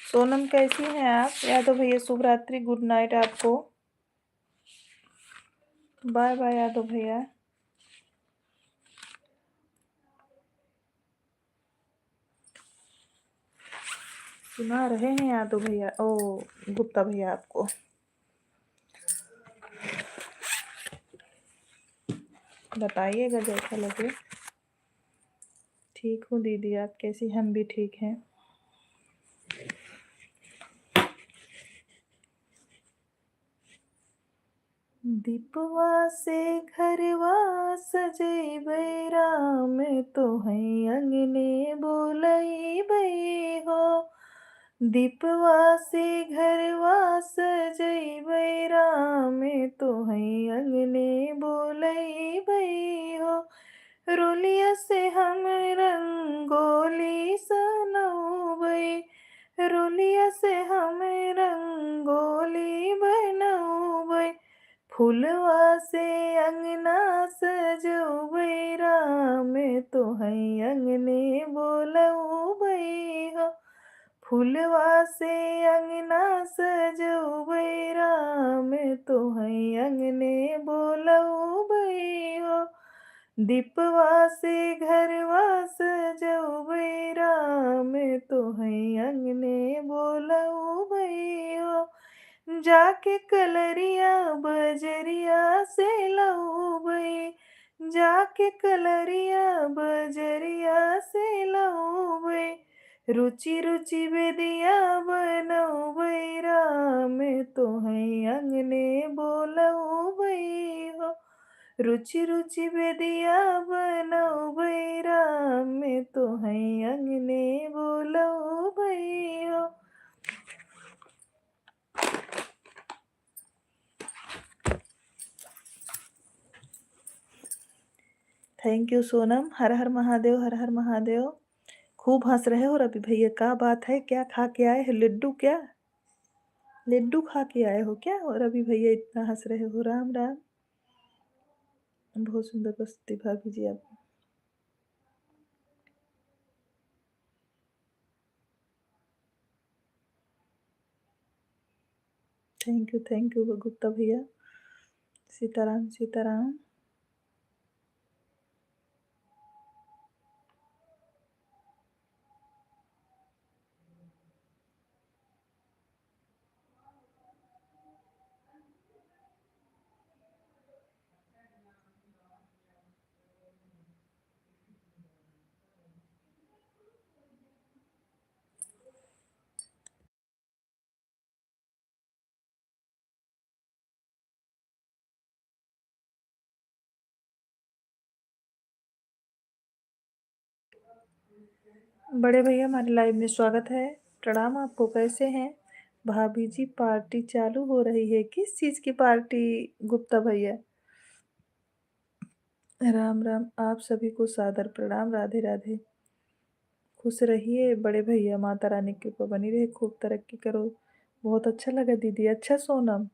सोनम कैसी हैं आप? यादव भैया शुभ रात्रि, गुड नाइट आपको। बाय बाय यादव भैया। सुना रहे हैं यादव भैया, ओ गुप्ता भैया आपको। बताइएगा जैसा लगे। ठीक हूँ दीदी, आप कैसी? हम भी ठीक हैं। दीपवा से घरवा सजैबै राम, तोहै अंगने बोलैबै हो। दीपवा से घरवा सजैबै राम, तोहै अंगने बोलैबै हो। रोलिया से हम रंगोली सनौबै, रोलिया से हम रंगोली बनौबै। फूलवा से अंगना सजौबै राम, तोहै अंगने बोलौबै हो। फूलवा से अंगना सजौबै राम, तोहै अंगने बोलौबै हो। दीपवा से घरवा सजौबै राम, तोहै अंगने बोलौबै हो। जाके कलरिया बजरिया से लौबै, जाके कलरिया बजरिया से लौबै। रुचि रुचि बेदिया बनौबै राम, तोहै अंगने बोलौबै हो। रुचि रुचि बेदिया बनौबै राम, तोहै अंगने बोलौबै हो। Thank you Sonam. हर हर महादेव, हर हर महादेव। खूब हंस रहे हो रवि भैया, क्या बात है? क्या खा के आए हो? लड्डू? क्या लड्डू खा के आए हो क्या रवि भैया? इतना हंस रहे हो। राम राम। बहुत सुंदर प्रस्तुति भाभी जी आप। थैंक यू गुप्ता भैया। सीताराम सीताराम। बड़े भैया हमारे लाइव में स्वागत है। प्रणाम आपको, कैसे हैं? भाभी जी पार्टी चालू हो रही है। किस चीज की पार्टी गुप्ता भैया? राम राम, आप सभी को सादर प्रणाम। राधे राधे। खुश रहिए बड़े भैया, माता रानी की कृपा बनी रहे, खूब तरक्की करो। बहुत अच्छा लगा दीदी। अच्छा सोनम,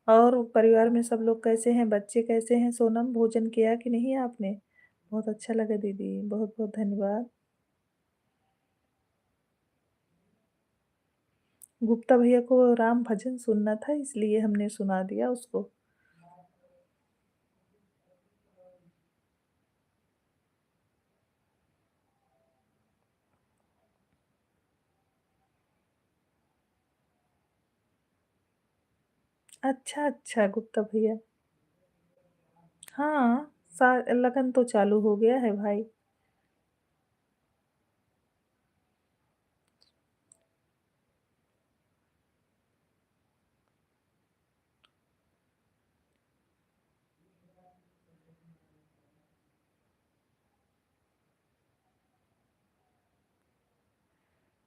और परिवार में सब लोग कैसे हैं? बच्चे कैसे हैं? सोनम भोजन किया कि नहीं आपने? बहुत अच्छा लगा दीदी, बहुत बहुत धन्यवाद। गुप्ता भैया को राम भजन सुनना था, इसलिए हमने सुना दिया उसको। अच्छा अच्छा गुप्ता भैया। हाँ, लगन तो चालू हो गया है भाई।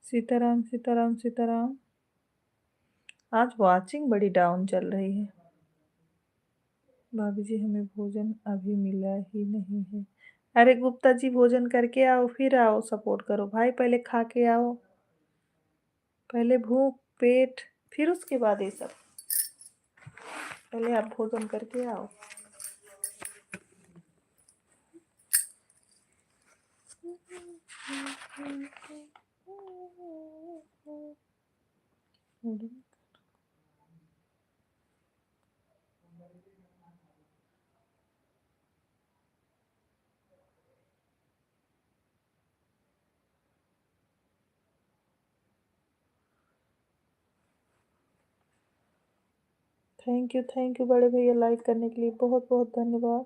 सीताराम सीताराम सीताराम। आज वाचिंग बड़ी डाउन चल रही है। भाभी जी हमें भोजन अभी मिला ही नहीं है। अरे गुप्ता जी भोजन करके आओ, फिर आओ सपोर्ट करो भाई। पहले खा के आओ, पहले भूख पेट, फिर उसके बाद ये सब। पहले आप भोजन करके आओ। थैंक यू बड़े भैया लाइक करने के लिए बहुत बहुत धन्यवाद।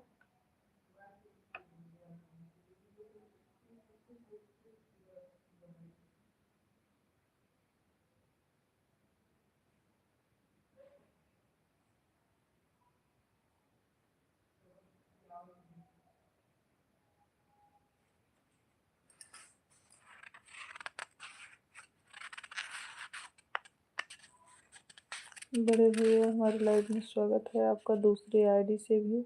बड़े भैया हमारे लाइव में स्वागत है आपका दूसरी आईडी से भी।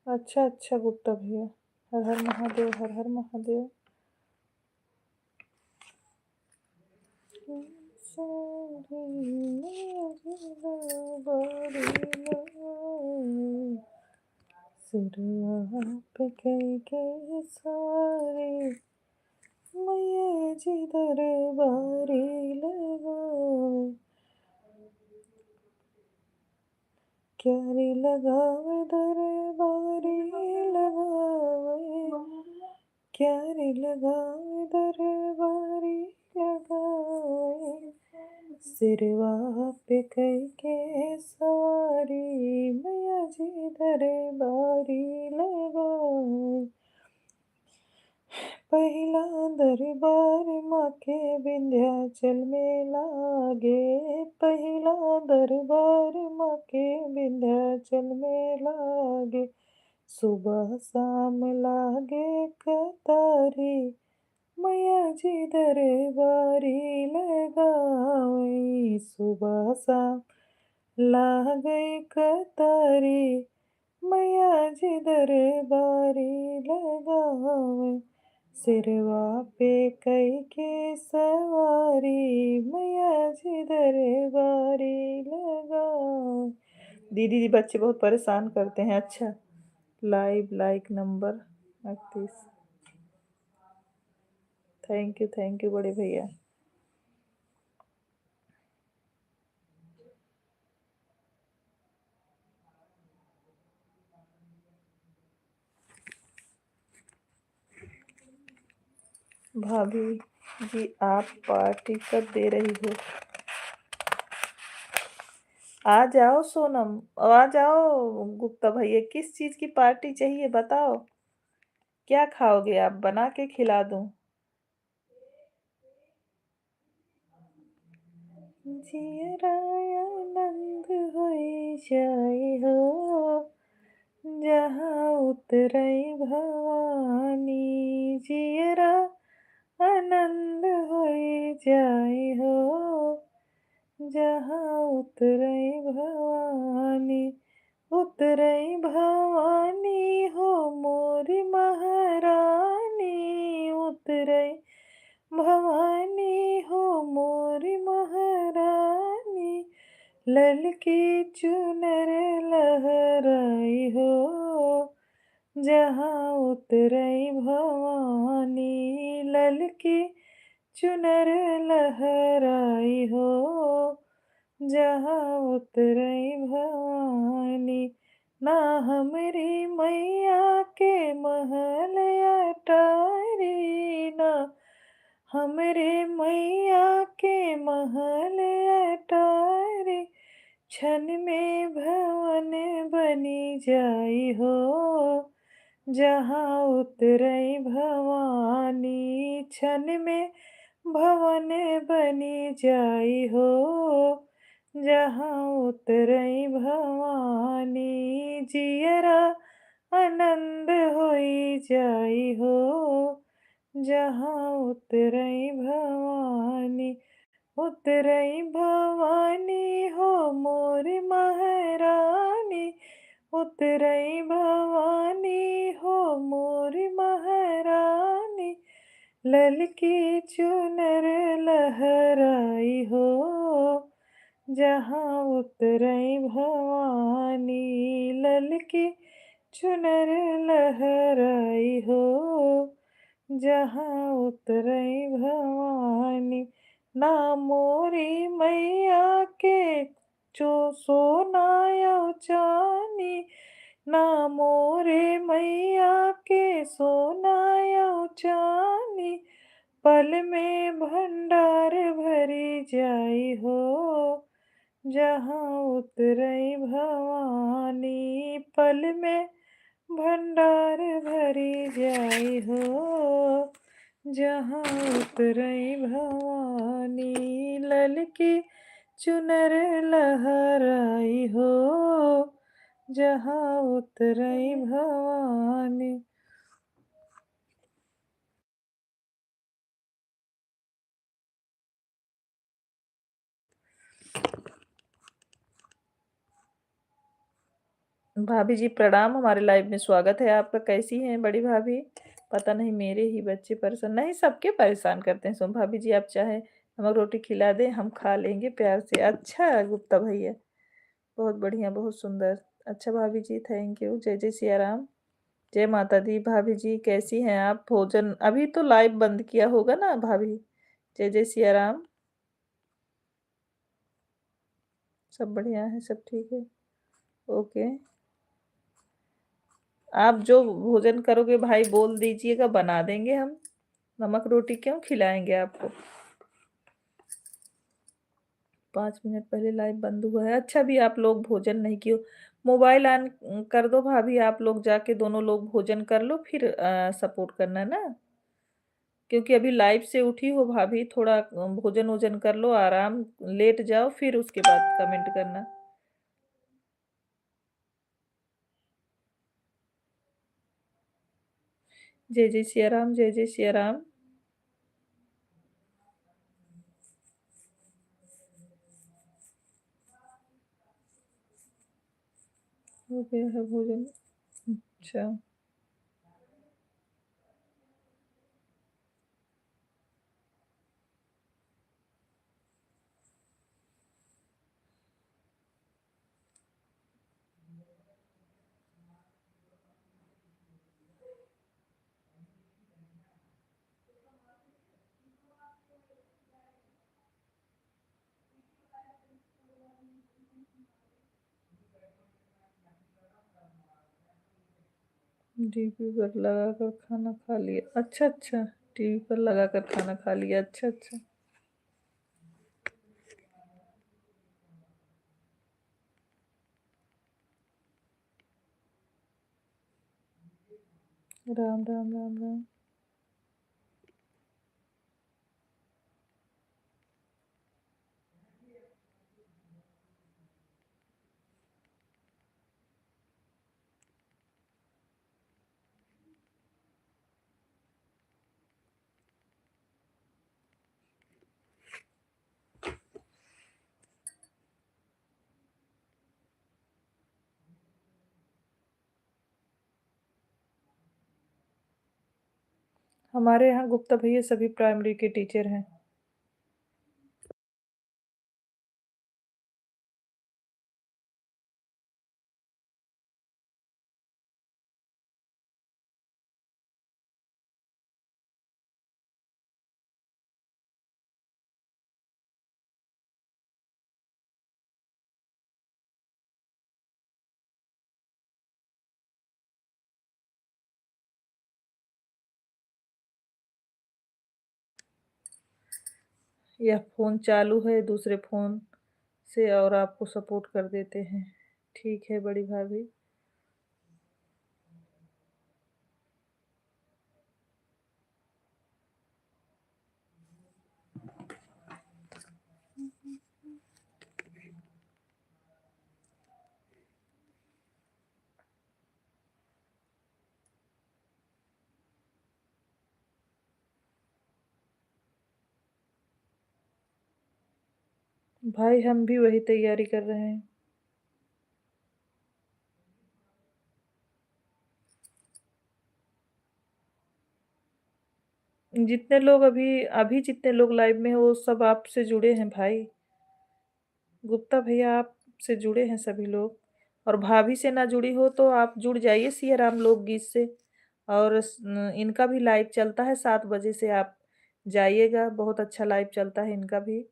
अच्छा अच्छा गुप्ता भैया, हर हर महादेव, हर हर महादेव। पे कई के सारे मैया जी दरबारी लगा, क्यारी लगावे दरबारी लगावे, क्यारी लगावे दरबारी लगावे, सिरवा पे कई के सवारी मैया जी दरबारी लगावे। पहला दरबार माँ के विंध्याचल में लागे, पहला दरबार माँ के विंध्याचल में लागे, सुबह शाम लागे कतारी मैया जी दरबारी लगावे, सुबह शाम लागे कतारी मैया जी दरबारी लगावे, सिरवा पे कई के सवारी मैया जी दरबारी लगावे। दीदी जी बच्चे बहुत परेशान करते हैं। अच्छा, live like number 38। Thank you बड़े भैया। भाभी जी आप पार्टी कब दे रही हो? आ जाओ सोनम, आ जाओ गुप्ता भैया, किस चीज की पार्टी चाहिए बताओ, क्या खाओगे आप, बना के खिला दूं। जियराया नंद होई जाए हो, जहाँ उतरई भवानी, जियरा आनंद होई जाए हो, जहाँ उतरई भवानी, उतरई भवानी हो मोरी महारानी, उतरई भवानी हो मोरी महारानी, ललकी चुनर लहराई हो, जहाँ उतरई भवानी, ललकी चुनर लहराई हो, जहाँ उतरई भवानी, ना हमरी मैया के महल अटारी, ना हमरे मैया के महल अटारी, क्षण में भवन बनी जाई हो, जहाँ उतरई भवानी, क्षण में भवन बनी जाई हो, जहाँ उतरई भवानी, जियरा आनंद होई जाई हो, जहाँ उतरई भवानी, उतरई भवानी हो मोरी महारानी, उतरई भवानी हो मोरी महारानी, ललकी चुनर लहराई हो, जहाँ उतरई भवानी, ललकी चुनर लहराई हो, जहाँ उतरई भवानी, ना मोरी मैया के जो सोना या चानी, ना मोरे मैया के सोना या चानी, पल में भंडार भरी जाई हो, जहाँ उतरई भवानी, पल में भंडार भरी जाई हो, जहाँ उतरई भवानी, ललकी चुनर लहराई हो, जहाँ उतरई भवानी। भाभी जी प्रणाम, हमारे लाइव में स्वागत है आपका। कैसी हैं बड़ी भाभी? पता नहीं मेरे ही बच्चे परेशान, नहीं सबके परेशान करते हैं। सोम भाभी जी आप चाहे नमक रोटी खिला दें, हम खा लेंगे प्यार से। अच्छा गुप्ता भैया, बहुत बढ़िया, बहुत सुंदर। अच्छा भाभी जी, थैंक यू। जय जय सिया राम, जय माता दी। भाभी जी कैसी हैं आप? भोजन अभी तो लाइव बंद किया होगा ना भाभी? जय जय सिया राम। सब बढ़िया है, सब ठीक है। ओके, आप जो भोजन करोगे भाई बोल दीजिएगा, बना देंगे हम। नमक रोटी क्यों खिलाएंगे आपको? 5 मिनट पहले लाइव बंद हुआ है। अच्छा भी आप लोग भोजन नहीं किए, मोबाइल ऑन कर दो भाभी, आप लोग जाके दोनों लोग भोजन कर लो, फिर सपोर्ट करना ना, क्योंकि अभी लाइव से उठी हो भाभी, थोड़ा भोजन वोजन कर लो, आराम लेट जाओ, फिर उसके बाद कमेंट करना। जय जय सिया राम, जय जय सिया राम। हो गया है भोजन? अच्छा, डीपी पर लगाकर खाना खा लिया। अच्छा अच्छा, टीवी पर लगाकर खाना खा लिया। अच्छा अच्छा। राम राम राम राम। हमारे यहाँ गुप्ता भैया सभी प्राइमरी के टीचर हैं। यह फ़ोन चालू है दूसरे फ़ोन से और आपको सपोर्ट कर देते हैं। ठीक है बड़ी भाभी। भाई हम भी वही तैयारी कर रहे हैं। जितने लोग अभी अभी जितने लोग लाइव में हो, वो सब आपसे जुड़े हैं भाई। गुप्ता भैया आपसे जुड़े हैं सभी लोग। और भाभी से ना जुड़ी हो तो आप जुड़ जाइए सिया राम लोकगीत से। और इनका भी लाइव चलता है 7 बजे से, आप जाइएगा, बहुत अच्छा लाइव चलता है इनका भी।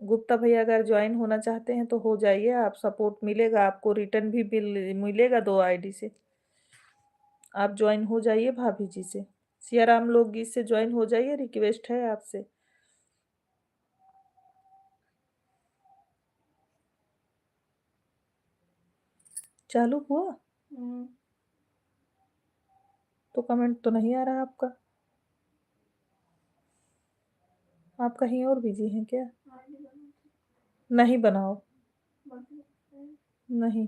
गुप्ता भैया अगर ज्वाइन होना चाहते हैं तो हो जाइए, आप सपोर्ट मिलेगा आपको, रिटर्न भी मिलेगा 2 आईडी से। आप ज्वाइन हो जाइए भाभी जी से, सिया राम लोकगीत से ज्वाइन हो जाइए, रिक्वेस्ट है आपसे। चालू हुआ? तो कमेंट तो नहीं आ रहा आपका। आप कहीं और बिजी हैं क्या? नहीं बनाओ। नहीं।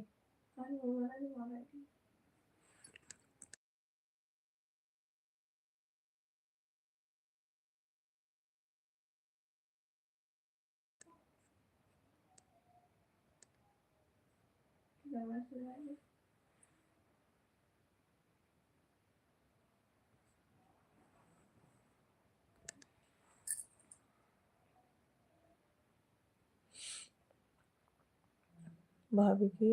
भाभी की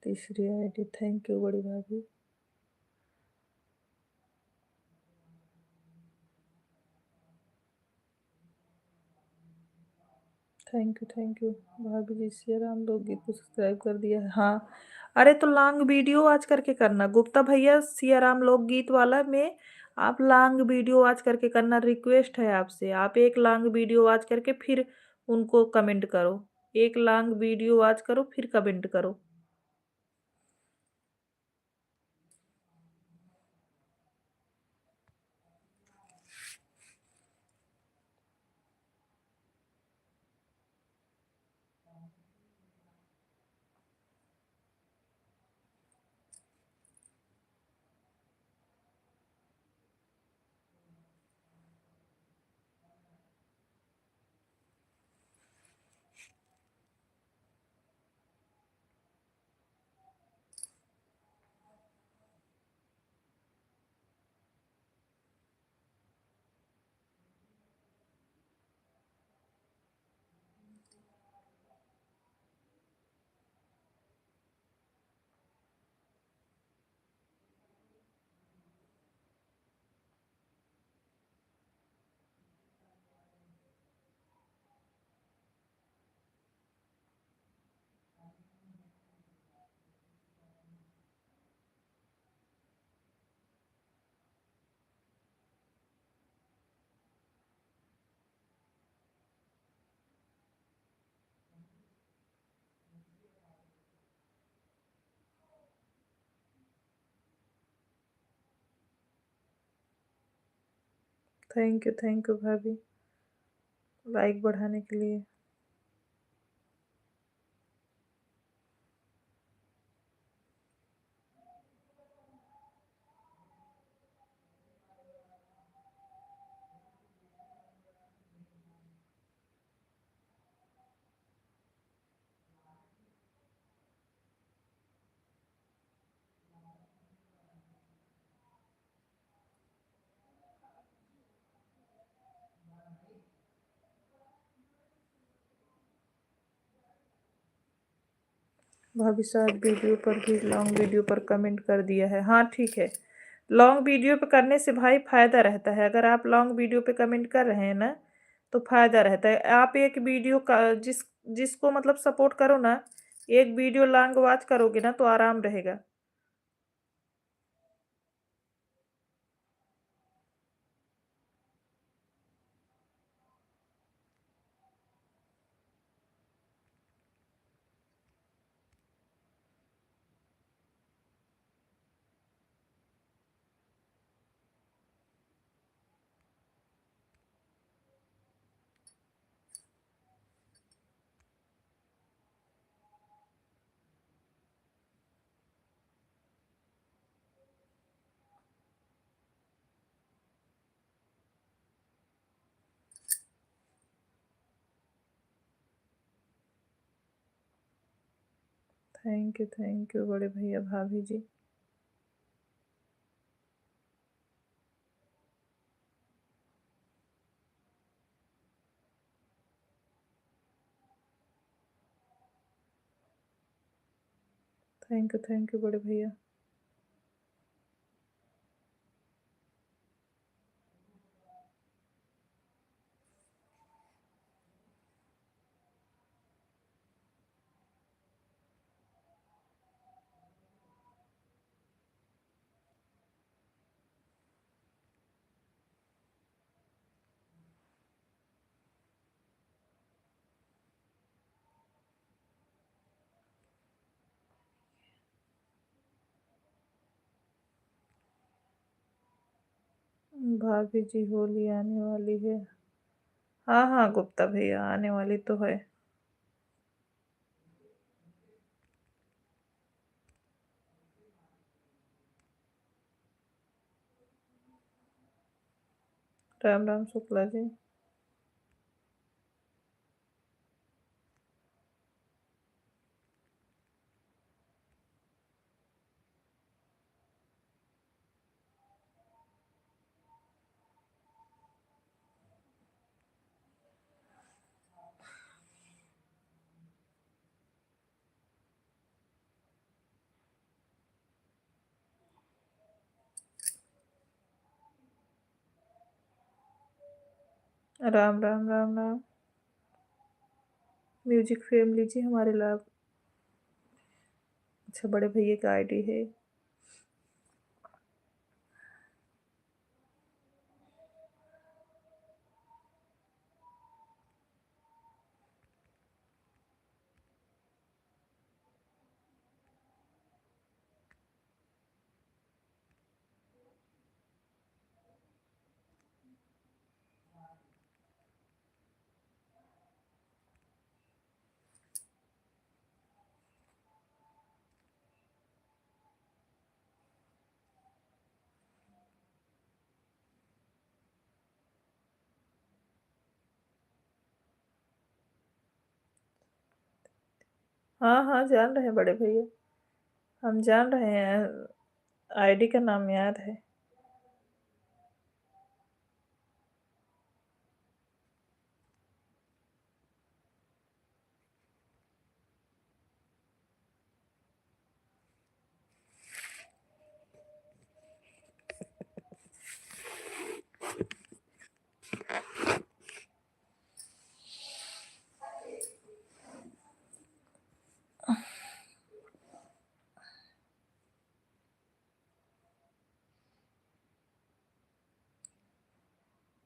तीसरी आईडी, थैंक यू बड़ी भाभी। थैंक यू भाभी जी। सियाराम लोकगीत को सब्सक्राइब कर दिया है, हाँ। अरे तो लॉन्ग वीडियो आज करके करना गुप्ता भैया, सियाराम लोकगीत वाला में आप लॉन्ग वीडियो आज करके करना, रिक्वेस्ट है आपसे। आप एक लॉन्ग वीडियो आज करके फिर उनको कमेंट करो। एक लॉन्ग वीडियो आज करो फिर कमेंट करो। थैंक यू भाभी, लाइक बढ़ाने के लिए। भाभी शायद वीडियो पर भी लॉन्ग वीडियो पर कमेंट कर दिया है, हाँ ठीक है। लॉन्ग वीडियो पे करने से भाई फायदा रहता है। अगर आप लॉन्ग वीडियो पे कमेंट कर रहे हैं ना तो फायदा रहता है। आप एक वीडियो का जिसको मतलब सपोर्ट करो ना, एक वीडियो लॉन्ग वॉच करोगे ना तो आराम रहेगा। थैंक यू बड़े भैया भाभी जी। थैंक यू बड़े भैया। भाभी जी होली आने वाली है। हाँ हाँ गुप्ता भैया, आने वाली तो है। राम राम शुक्ला जी। राम राम राम राम। म्यूजिक फैमिली जी हमारे लाभ। अच्छा, बड़े भैया का आईडी है। हाँ हाँ जान रहे हैं बड़े भैया, हम जान रहे हैं। आईडी का नाम याद है।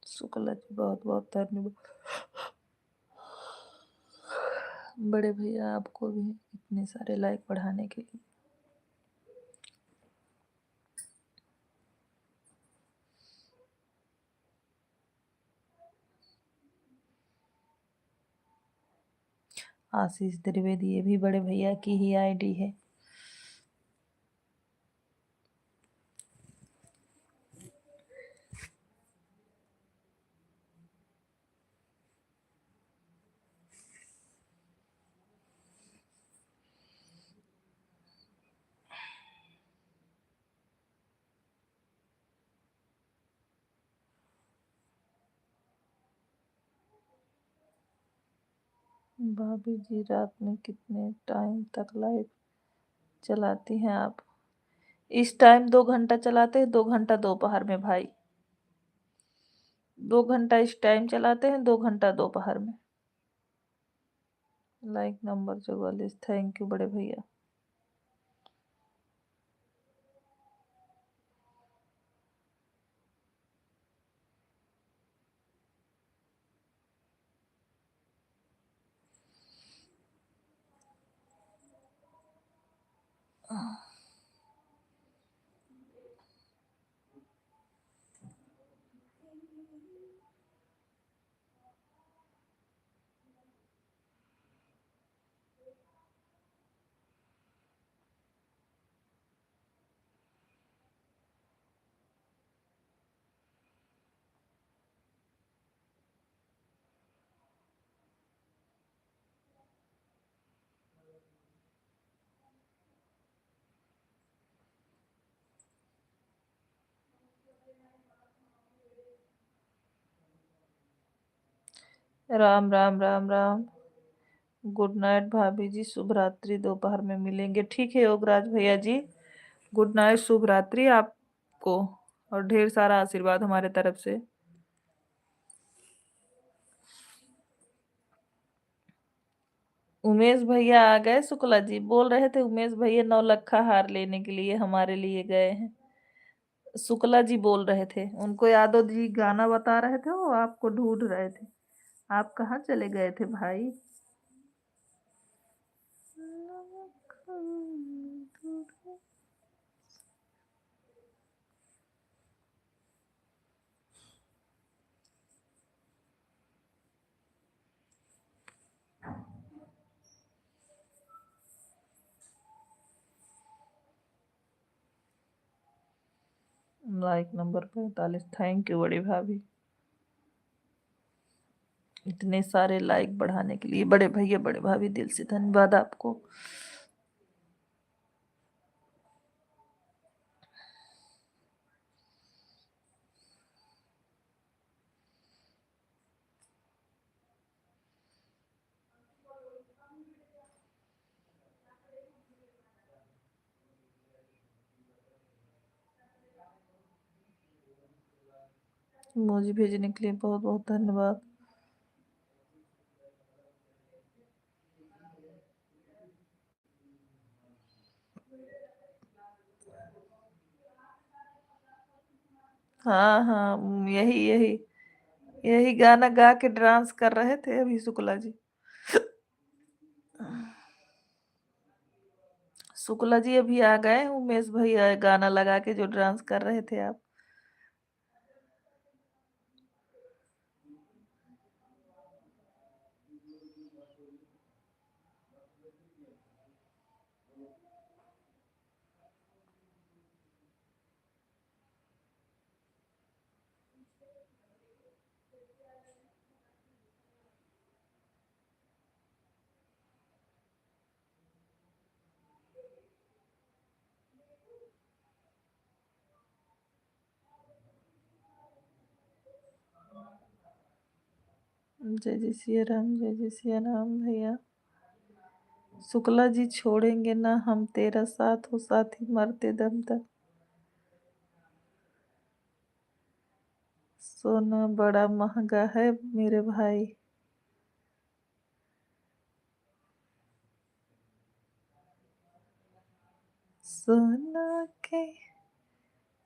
शुक्ला जी बहुत बहुत धन्यवाद बड़े भैया, आपको भी इतने सारे लाइक बढ़ाने के लिए। आशीष द्विवेदी, ये भी बड़े भैया की ही आईडी है। भाभी जी रात में कितने टाइम तक लाइव चलाती हैं आप? इस टाइम 2 घंटा चलाते हैं, 2 घंटा दोपहर में भाई। 2 घंटा इस टाइम चलाते हैं, 2 घंटा दोपहर में। लाइक नंबर 44, थैंक यू बड़े भैया। राम राम राम राम। गुड नाइट भाभी जी, शुभ रात्रि, दोपहर में मिलेंगे। ठीक है योगराज भैया जी, गुड नाइट, शुभ रात्रि आपको, और ढेर सारा आशीर्वाद हमारे तरफ से। उमेश भैया आ गए, शुक्ला जी बोल रहे थे उमेश भैया 9 लखा हार लेने के लिए हमारे लिए गए हैं। शुक्ला जी बोल रहे थे, उनको यादव जी गाना बता रहे थे, वो आपको ढूंढ रहे थे। आप कहाँ चले गए थे भाई? लाइक नंबर 45, थैंक यू बड़ी भाभी, इतने सारे लाइक बढ़ाने के लिए। बड़े भैया बड़े भाभी, दिल से धन्यवाद आपको। इमोजी भेजने के लिए बहुत बहुत धन्यवाद। हाँ हाँ, यही यही यही गाना गा के डांस कर रहे थे अभी शुक्ला जी। शुक्ला जी अभी आ गए, उमेश भैया गाना लगा के जो डांस कर रहे थे आप। जय जय सिया राम, जय जय सिया राम भैया। शुक्ला जी छोड़ेंगे ना हम तेरा साथ, हो साथी मरते दम तक। सोना बड़ा महंगा है मेरे भाई। सोना के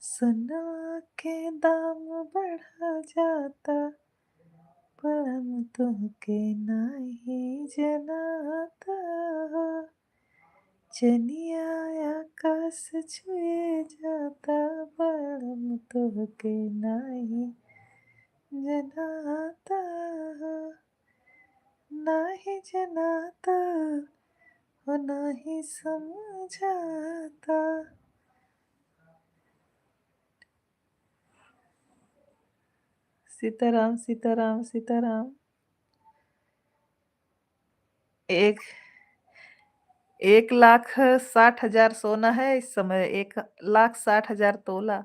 सोना के दाम बढ़ा जाता, परम तुमके नाही जनाता। चनिया आकाश छुए जाता, परम तुमके नाही जनाता। नाही जनाता हो नाही समझाता। सीताराम सीताराम सीताराम। एक 1,60,000 सोना है इस समय, 1,60,000 तोला।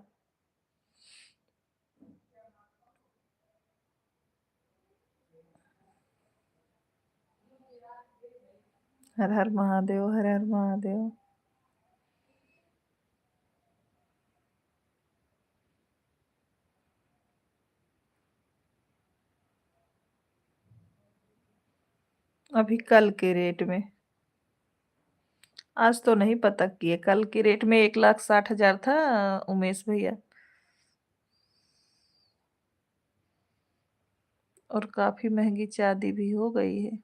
हर हर महादेव, हर हर महादेव। अभी कल के रेट में, आज तो नहीं पता किए, कल के रेट में 1,60,000 था उमेश भैया। और काफी महंगी चांदी भी हो गई है।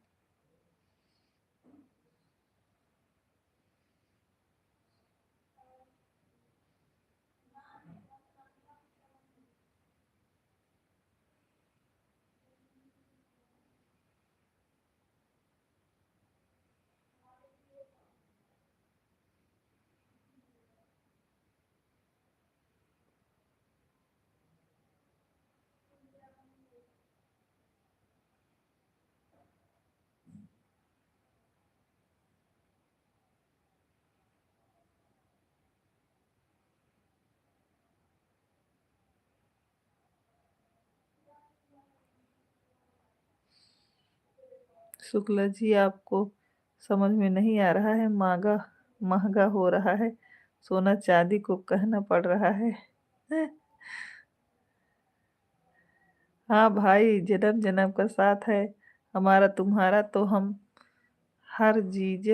शुक्ला जी आपको समझ में नहीं आ रहा है, महंगा महंगा हो रहा है, सोना चांदी को कहना पड़ रहा है। हाँ भाई, जन्म जन्म का साथ है हमारा तुम्हारा, तो हर चीज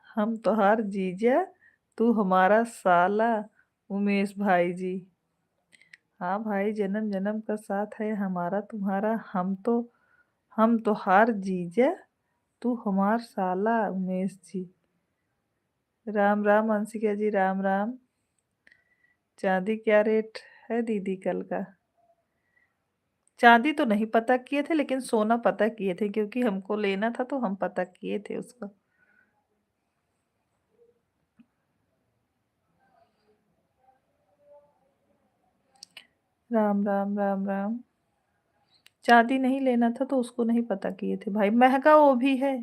हम तो हर जीजा, तू हमारा साला। उमेश भाई जी, हाँ भाई, जन्म जन्म का साथ है हमारा तुम्हारा, हम तो हार जीजा, तू हमार साला। उमेश जी, राम राम अंशिका जी, राम राम। चांदी क्या रेट है दीदी कल का? चांदी तो नहीं पता किए थे, लेकिन सोना पता किए थे, क्योंकि हमको लेना था तो हम पता किए थे उसका। राम, राम, राम, राम। चाँदी नहीं लेना था तो उसको नहीं पता किए थे भाई, महँगा वो भी है।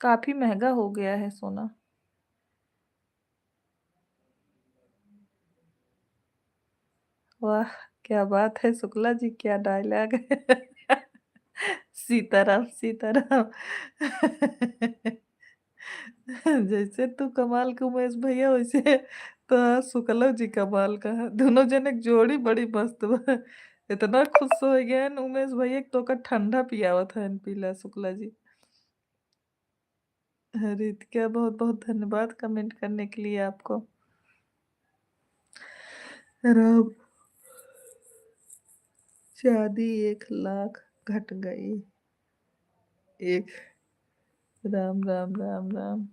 काफ़ी महँगा हो गया है सोना। वाह! क्या बात है शुक्ला जी, क्या डायलॉग है। सीताराम, सीताराम। जैसे तू कमाल के उमेश भैया, वैसे तो शुक्ला जी कमाल का है। दोनों जने के जोड़ी बड़ी मस्त बा। इतना खुश हो गया न उमेश भैया के, तो ओकर ठंडा पियावत हन पीला शुक्ला जी। रितिका, बहुत-बहुत धन्यवाद कमेंट करने के लिए आपको। राम, चाँदी 1 लाख घट गई। एक राम, राम, राम, राम।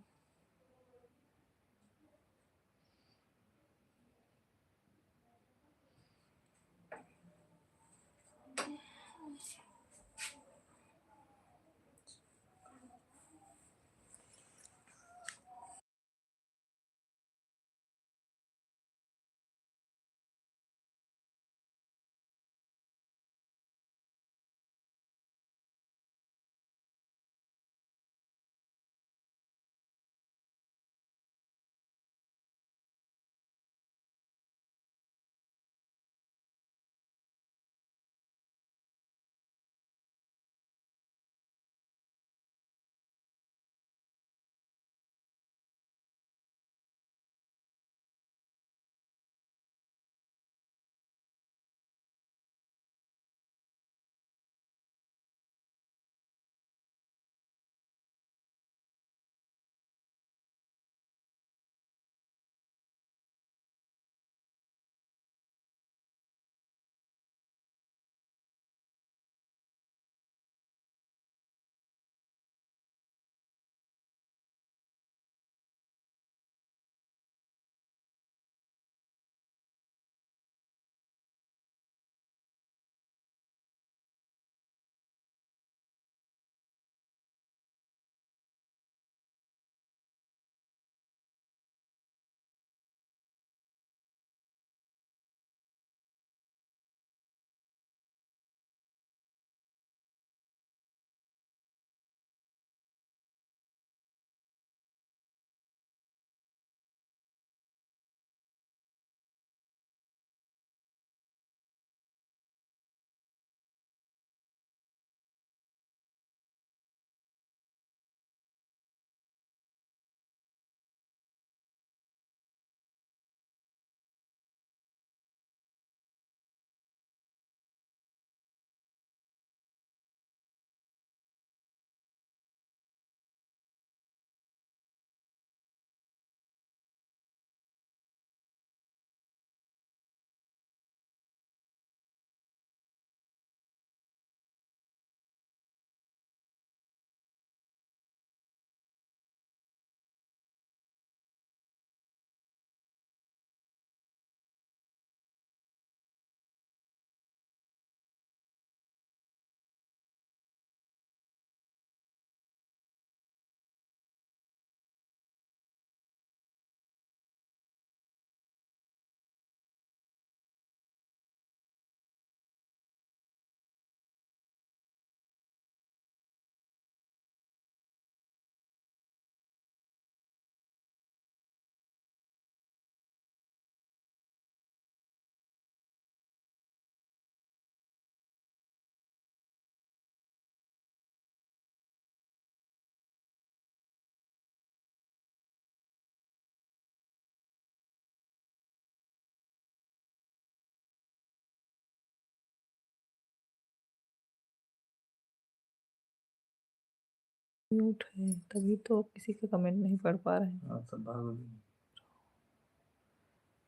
म्यूट है, तभी तो किसी का कमेंट नहीं पढ़ पा रहे हैं।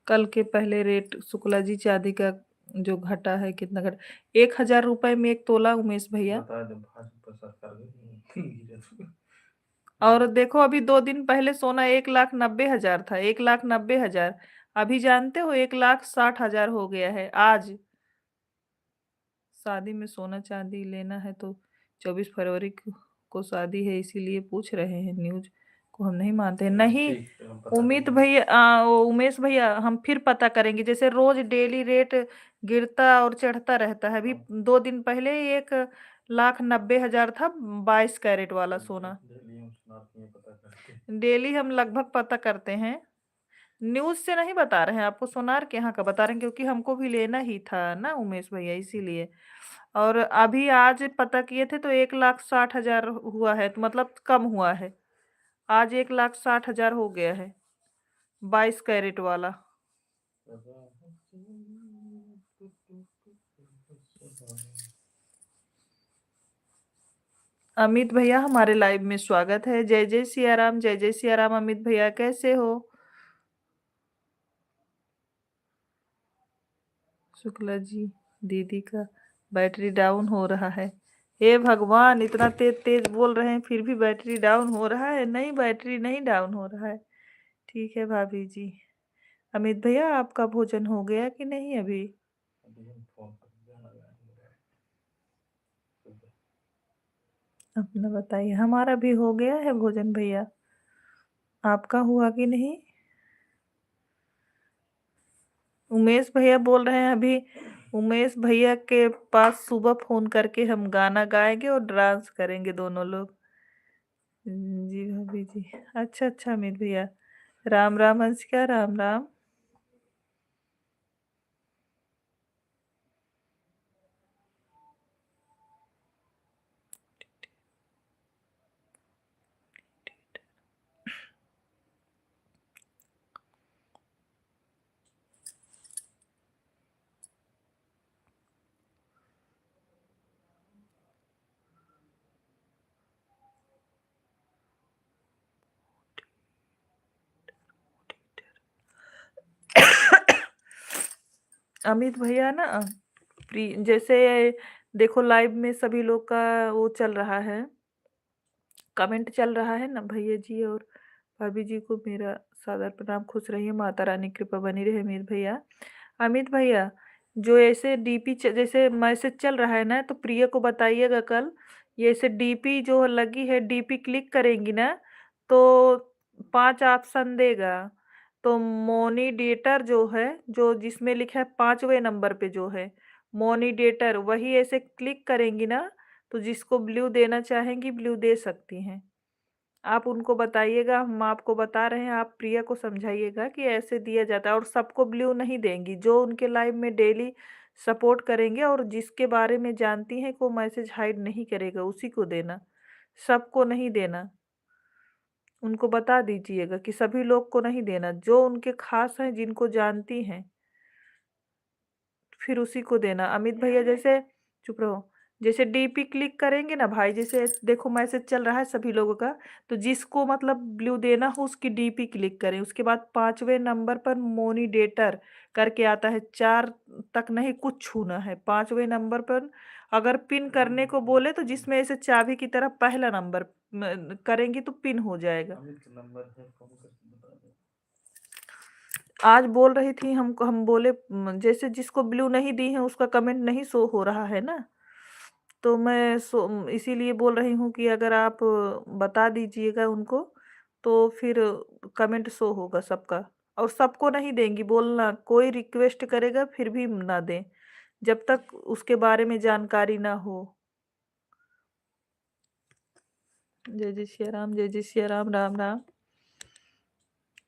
कल के पहले रेट शुक्ला जी, चाँदी का जो घटा है कितना घटा? 1000 रुपए में 1 तोला उमेश भैया। और देखो अभी 2 दिन पहले सोना 1,90,000 था, 1,90,000। अभी जानते हो 1,60,000 हो गया है आज। शादी में सोना-चाँदी लेना है तो 24 फरवरी को शादी है, इसीलिए पूछ रहे हैं न्यूज़। को हम नहीं मानते। नहीं, उमित भैया वो उमेश भैया हम फिर पता करेंगे। जैसे रोज़ डेली रेट गिरता और चढ़ता रहता है। अभी 2 दिन पहले ही 1,90,000 था 22 कैरेट वाला सोना। डेली हम लगभग पता करते हैं। न्यूज़ से नहीं बता रहे हैं आपको, सोनार के यहाँ का बता रहे हैं क्योंकि हमको भी लेना ही था ना उमेश भैया इसीलिए। और अभी आज पता किए थे तो 1,60,000 हुआ है, तो मतलब कम हुआ है। आज 1,60,000 हो गया है 22 कैरेट वाला। अमित भैया हमारे लाइव में स्वागत है। जय जय सिया राम, जय जय सिया राम। अमित भैया कैसे हो? शुक्ला जी, दीदी का बैटरी डाउन हो रहा है। हे भगवान, इतना तेज तेज बोल रहे हैं फिर भी बैटरी डाउन हो रहा है। नहीं, बैटरी नहीं डाउन हो रहा है। ठीक है भाभी जी। अमित भैया आपका भोजन हो गया कि नहीं अभी? अपना बताइए। हमारा भी हो गया है भोजन भैया। आपका हुआ कि नहीं? उमेश भैया बोल रहे हैं अभी उमेश भैया के पास सुबह फोन करके हम गाना गाएंगे और डांस करेंगे दोनों लोग। जी भाभी जी। अच्छा अच्छा अमित भैया। राम राम हंसिका, राम राम। अमित भैया ना जैसे देखो लाइव में सभी लोग का वो चल रहा है, कमेंट चल रहा है ना भैया जी और भाभी जी को मेरा सादर प्रणाम। खुश रहिए, माता रानी की कृपा बनी रहे अमित भैया। अमित भैया, जो ऐसे डीपी जैसे मैसेज चल रहा है ना तो प्रिया को बताइएगा कल। ये ऐसे डीपी जो लगी है, डीपी क्लिक करेंगी ना तो 5 ऑप्शन देगा। तो मोनीडेटर जो है, जो जिसमें लिखा है 5वें नंबर पे जो है मोनीडेटर, वही ऐसे क्लिक करेंगी ना तो जिसको ब्लू देना चाहेंगी ब्लू दे सकती हैं। आप उनको बताइएगा, हम आपको बता रहे हैं, आप प्रिया को समझाइएगा कि ऐसे दिया जाता है। और सबको ब्लू नहीं देंगी, जो उनके लाइव में डेली सपोर्ट करेंगे और जिसके बारे में जानती हैं को मैसेज हाइड नहीं करेगा उसी को देना, सबको नहीं देना। उनको बता दीजिएगा कि सभी लोग को नहीं देना, जो उनके खास हैं जिनको जानती हैं फिर उसी को देना। अमित भैया जैसे चुप रहो, जैसे डीपी क्लिक करेंगे ना भाई, जैसे देखो मैसेज चल रहा है सभी लोगों का, तो जिसको मतलब ब्लू देना हो उसकी डीपी क्लिक करें। उसके बाद 5वें नंबर पर मोनीडेटर करके आता है, 4 तक नहीं कुछ छूना है। 5वें नंबर पर अगर पिन करने को बोले तो जिसमें ऐसे चाबी की तरह पहला नंबर करेंगी तो पिन हो जाएगा। आज बोल रही थी हमको, हम बोले जैसे जिसको ब्लू नहीं दी है उसका कमेंट नहीं शो हो रहा है ना, तो मैं इसीलिए बोल रही हूँ कि अगर आप बता दीजिएगा उनको तो फिर कमेंट शो होगा सबका। और सबको नहीं देंगी बोलना, कोई रिक्वेस्ट करेगा फिर भी ना दें जब तक उसके बारे में जानकारी ना हो। जय जय सिया राम, जय जय सिया राम, राम राम।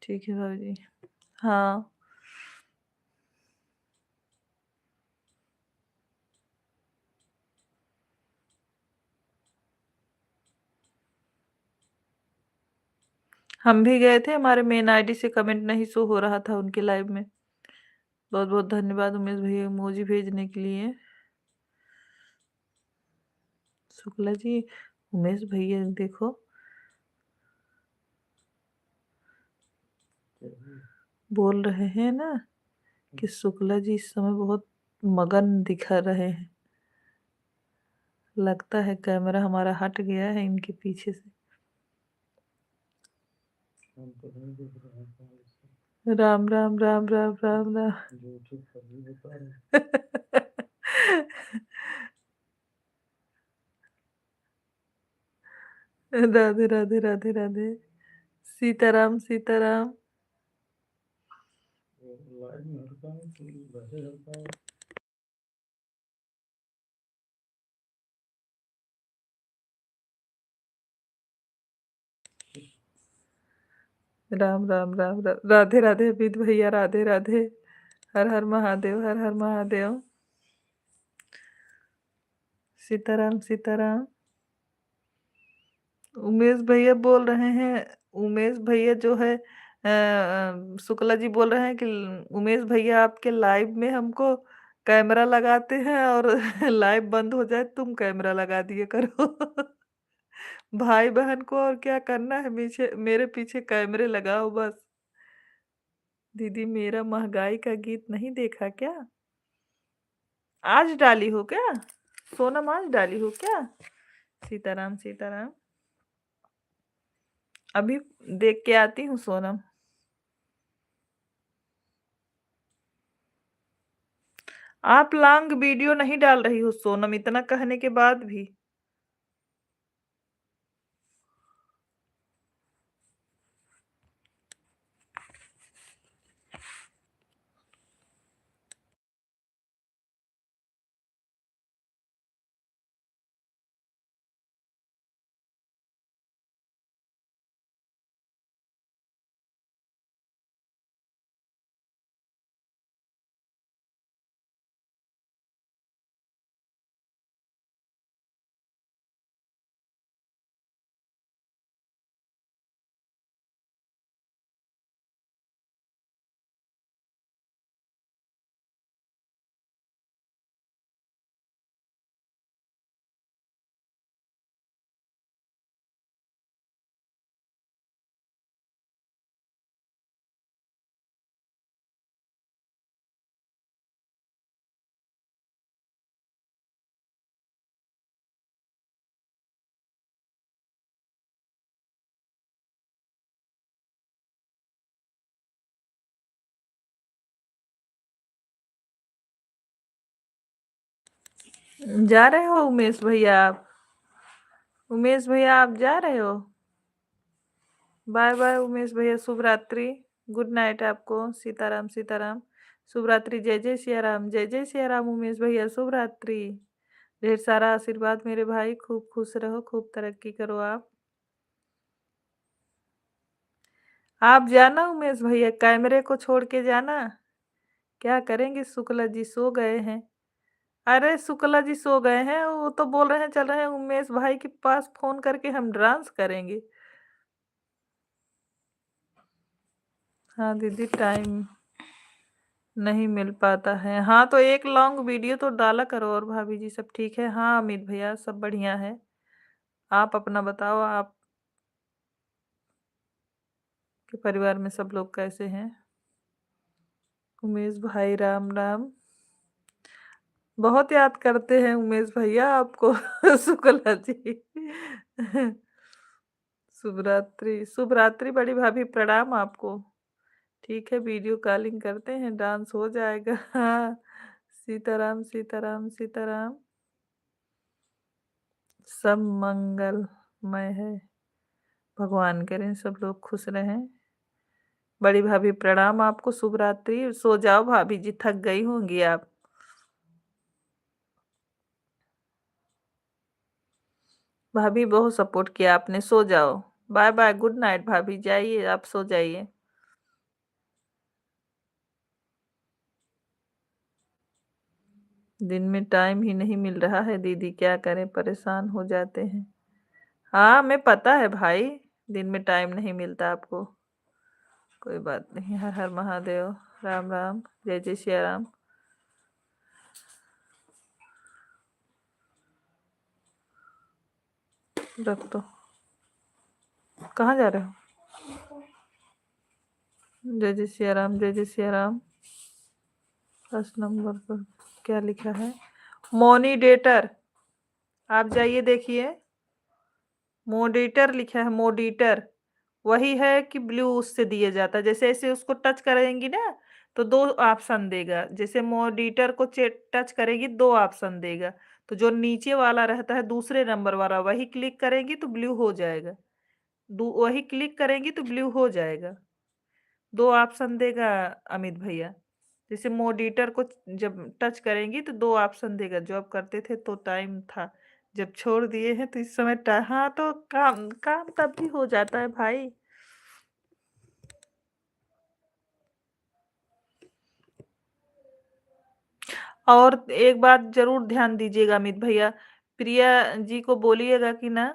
ठीक है भाभी जी। हाँ, हम भी गए थे, हमारे मेन आईडी से कमेंट नहीं शो हो रहा था उनके लाइव में। बहुत बहुत धन्यवाद उमेश भैया इमोजी भेजने के लिए। शुक्ला जी, उमेश भैया देखो बोल रहे हैं ना कि शुक्ला जी इस समय बहुत मगन दिखा रहे हैं। लगता है कैमरा हमारा हट गया है इनके पीछे से। राम राम राम राम राम राम। राधे राधे राधे राधे। सीताराम सीताराम। राम राम राम राम, राधे राधे अमित भैया, राधे राधे। हर हर महादेव, हर हर महादेव। सीताराम सीताराम। उमेश भैया बोल रहे हैं, उमेश भैया जो है शुक्ला जी बोल रहे हैं कि उमेश भैया आपके लाइव में हमको कैमरा लगाते हैं और लाइव बंद हो जाए तुम कैमरा लगा दिए करो। भाई बहन को और क्या करना है, पीछे मेरे पीछे कैमरे लगाओ बस। दीदी मेरा महंगाई का गीत नहीं देखा क्या? आज डाली हो क्या? सोनम आज डाली हो क्या? सीताराम सीताराम। अभी देख के आती हूँ सोनम। आप लॉन्ग वीडियो नहीं डाल रही हो सोनम, इतना कहने के बाद भी। जा रहे हो उमेश भैया आप? उमेश भैया आप जा रहे हो? बाय बाय उमेश भैया, शुभ रात्रि। गुड नाइट आपको। सीताराम सीताराम। शुभ रात्रि। जय जय सिया राम, जय जय सिया राम। उमेश भैया शुभ रात्रि। ढेर सारा आशीर्वाद मेरे भाई, खूब खुश रहो, खूब तरक्की करो आप जाना उमेश भैया, कैमरे को छोड़ के जाना। क्या करेंगे, शुक्ला जी सो गए हैं। अरे शुक्ला जी सो गए हैं, वो तो बोल रहे हैं चल रहे हैं उमेश भाई के पास, फोन करके हम डांस करेंगे। हाँ दीदी टाइम नहीं मिल पाता है। हाँ तो एक लॉन्ग वीडियो तो डाला करो। और भाभी जी सब ठीक है? हाँ अमित भैया सब बढ़िया है। आप अपना बताओ, आप के परिवार में सब लोग कैसे हैं? उमेश भाई राम राम। बहुत याद करते हैं उमेश भैया आपको। शुक्ला जी। शुभ रात्रि, शुभ रात्रि बड़ी भाभी, प्रणाम आपको। ठीक है वीडियो कॉलिंग करते हैं, डांस हो जाएगा। हाँ। सीताराम सीताराम सीताराम। सब मंगलमय है, भगवान करें सब लोग खुश रहें। बड़ी भाभी प्रणाम आपको, शुभ रात्रि। सो जाओ भाभी जी, थक गई होंगी आप। भाभी बहुत सपोर्ट किया आपने, सो जाओ। बाय बाय, गुड नाइट भाभी, जाइए आप सो जाइए। दिन में टाइम ही नहीं मिल रहा है दीदी, क्या करें, परेशान हो जाते हैं। हाँ हमें पता है भाई, दिन में टाइम नहीं मिलता आपको। कोई बात नहीं। हर हर महादेव। राम राम। जय जय सिया राम। रख दो। कहाँ जा रहे हो? जय जय सिया राम, जय जय सिया राम। फर्स्ट नंबर पर क्या लिखा है? मोनीडेटर। आप जाइए देखिए, मोडिटर लिखा है, मोडिटर। वही है कि ब्लू उससे दिया जाता है, जैसे ऐसे उसको टच करेंगी ना तो दो ऑप्शन देगा। जैसे मोडिटर को टच करेगी दो ऑप्शन देगा। तो जो नीचे वाला रहता है दूसरे नंबर वाला, वही क्लिक करेंगी तो ब्लू हो जाएगा। वही क्लिक करेंगी तो ब्लू हो जाएगा। 2 ऑप्शन देगा अमित भैया। जैसे मॉडिटर को जब टच करेंगी तो 2 ऑप्शन देगा। जॉब करते थे तो टाइम था, जब छोड़ दिए हैं तो इस समय हाँ, तो काम काम तब भी हो जाता है भाई। और एक बात ज़रूर ध्यान दीजिएगा अमित भैया, प्रिया जी को बोलिएगा कि ना,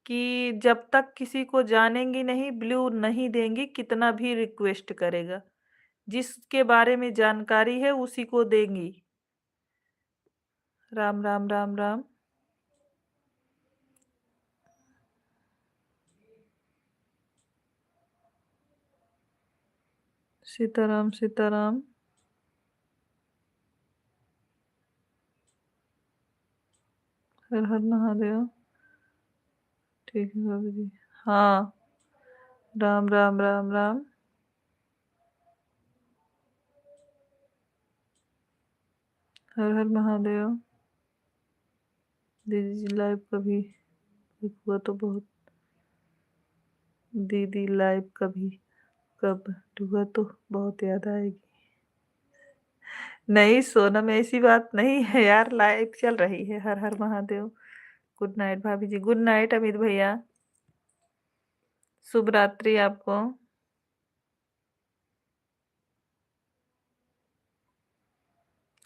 कि जब तक किसी को जानेंगी नहीं, ब्लू नहीं देंगी, कितना भी रिक्वेस्ट करेगा। जिसके बारे में जानकारी है उसी को देंगी। राम, राम, राम, राम। सीताराम, सीताराम। हर हर महादेव। ठीक है भाभी जी। हाँ, राम, राम, राम, राम। हर हर महादेव। दीदी जी लाइव कभी हुआ तो बहुत, दीदी लाइव कभी कब हुआ तो बहुत याद आएगी। नहीं सोनम, ऐसी बात नहीं है यार, लाइव चल रही है। हर हर महादेव। गुड नाइट भाभी जी। गुड नाइट अमित भैया। शुभ रात्रि आपको।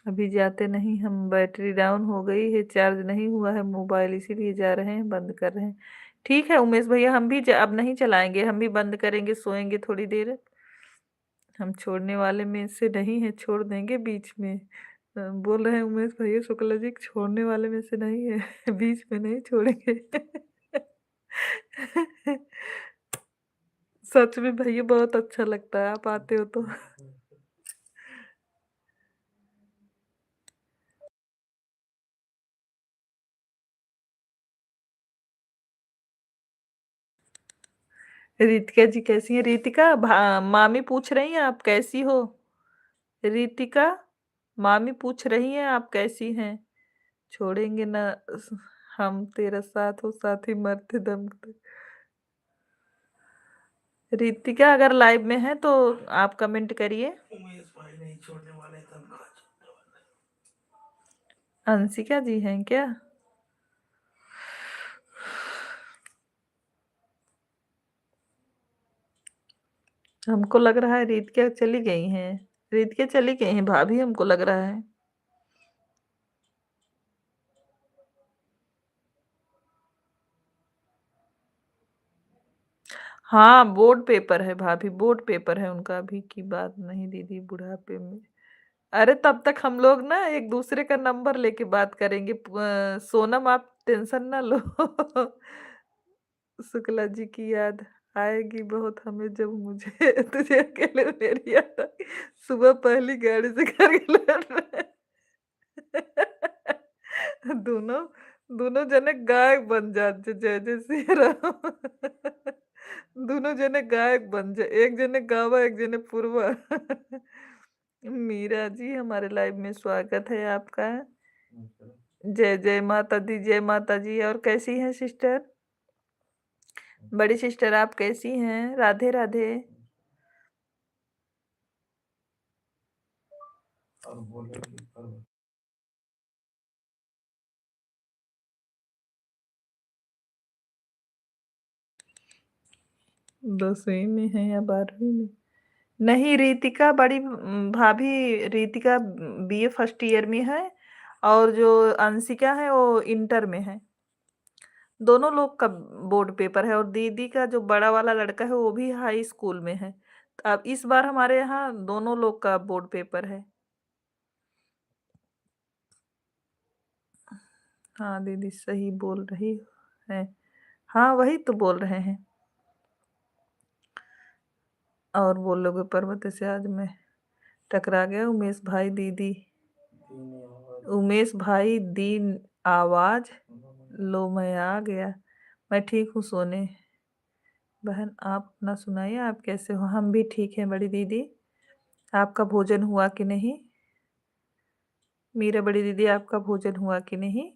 अभी जाते नहीं हम, बैटरी डाउन हो गई है, चार्ज नहीं हुआ है मोबाइल, इसीलिए जा रहे हैं, बंद कर रहे हैं। ठीक है उमेश भैया, हम भी अब नहीं चलाएंगे, हम भी बंद करेंगे, सोएंगे थोड़ी देर। हम छोड़ने वाले में से नहीं है, छोड़ देंगे बीच में। बोल रहे हैं उमेश भैया शुक्ला जी छोड़ने वाले में से नहीं है, बीच में नहीं छोड़ेंगे। सच में भैया बहुत अच्छा लगता है आप आते हो तो। रितिका जी कैसी हैं? रितिका मामी पूछ रही हैं आप कैसी हो? रितिका मामी पूछ रही हैं आप कैसी हैं? छोड़ेंगे ना हम तेरा साथ हो साथी मरते दम तक। रितिका अगर लाइव में है तो आप कमेंट करिए। उमेश भाई नहीं छोड़ने वाले, तनख्वाह छोड़ने वाले। अंशिका जी हैं क्या? हमको लग रहा है रितिका चली गई हैं। रितिका चली गई हैं भाभी, हमको लग रहा है। हाँ, बोर्ड पेपर है भाभी, बोर्ड पेपर है उनका, अभी की बात नहीं दीदी, बुढ़ापे में। अरे तब तक हम लोग ना एक दूसरे का नंबर लेके बात करेंगे। सोनम आप टेंशन ना लो। शुक्ला जी की याद आएगी बहुत हमें, जब मुझे तुझे अकेले मेरी याद आई, सुबह पहली गाड़ी से घर के लौट रहे। दोनों दोनों जने गायक बन जाते, जय जय श्री राम। दोनों जने गायक बन जाए, एक जने गावा एक जने पूर्वा। मीरा जी हमारे लाइव में स्वागत है आपका। जय जय माता दी, जय माता जी। और कैसी हैं सिस्टर? बड़ी सिस्टर आप कैसी हैं? राधे राधे। 10वीं में है या 12वीं में? नहीं, रितिका बड़ी भाभी, रितिका बीए फर्स्ट ईयर में है, और जो अंशिका है वो इंटर में है। दोनों लोग का बोर्ड पेपर है, और दीदी का जो बड़ा वाला लड़का है वो भी हाई स्कूल में है। तो अब इस बार हमारे यहाँ दोनों लोग का बोर्ड पेपर है। हाँ दीदी सही बोल रही है। हाँ वही तो बोल रहे हैं। और बोलोगे पर्वत से आज मैं टकरा गया उमेश भाई दीदी। उमेश भाई दीन आवाज लो, मैं आ गया। मैं ठीक हूँ सोने। बहन आप अपना सुनाइए, आप कैसे हो? हम भी ठीक हैं बड़ी दीदी। आपका भोजन हुआ कि नहीं? मीरा बड़ी दीदी आपका भोजन हुआ कि नहीं?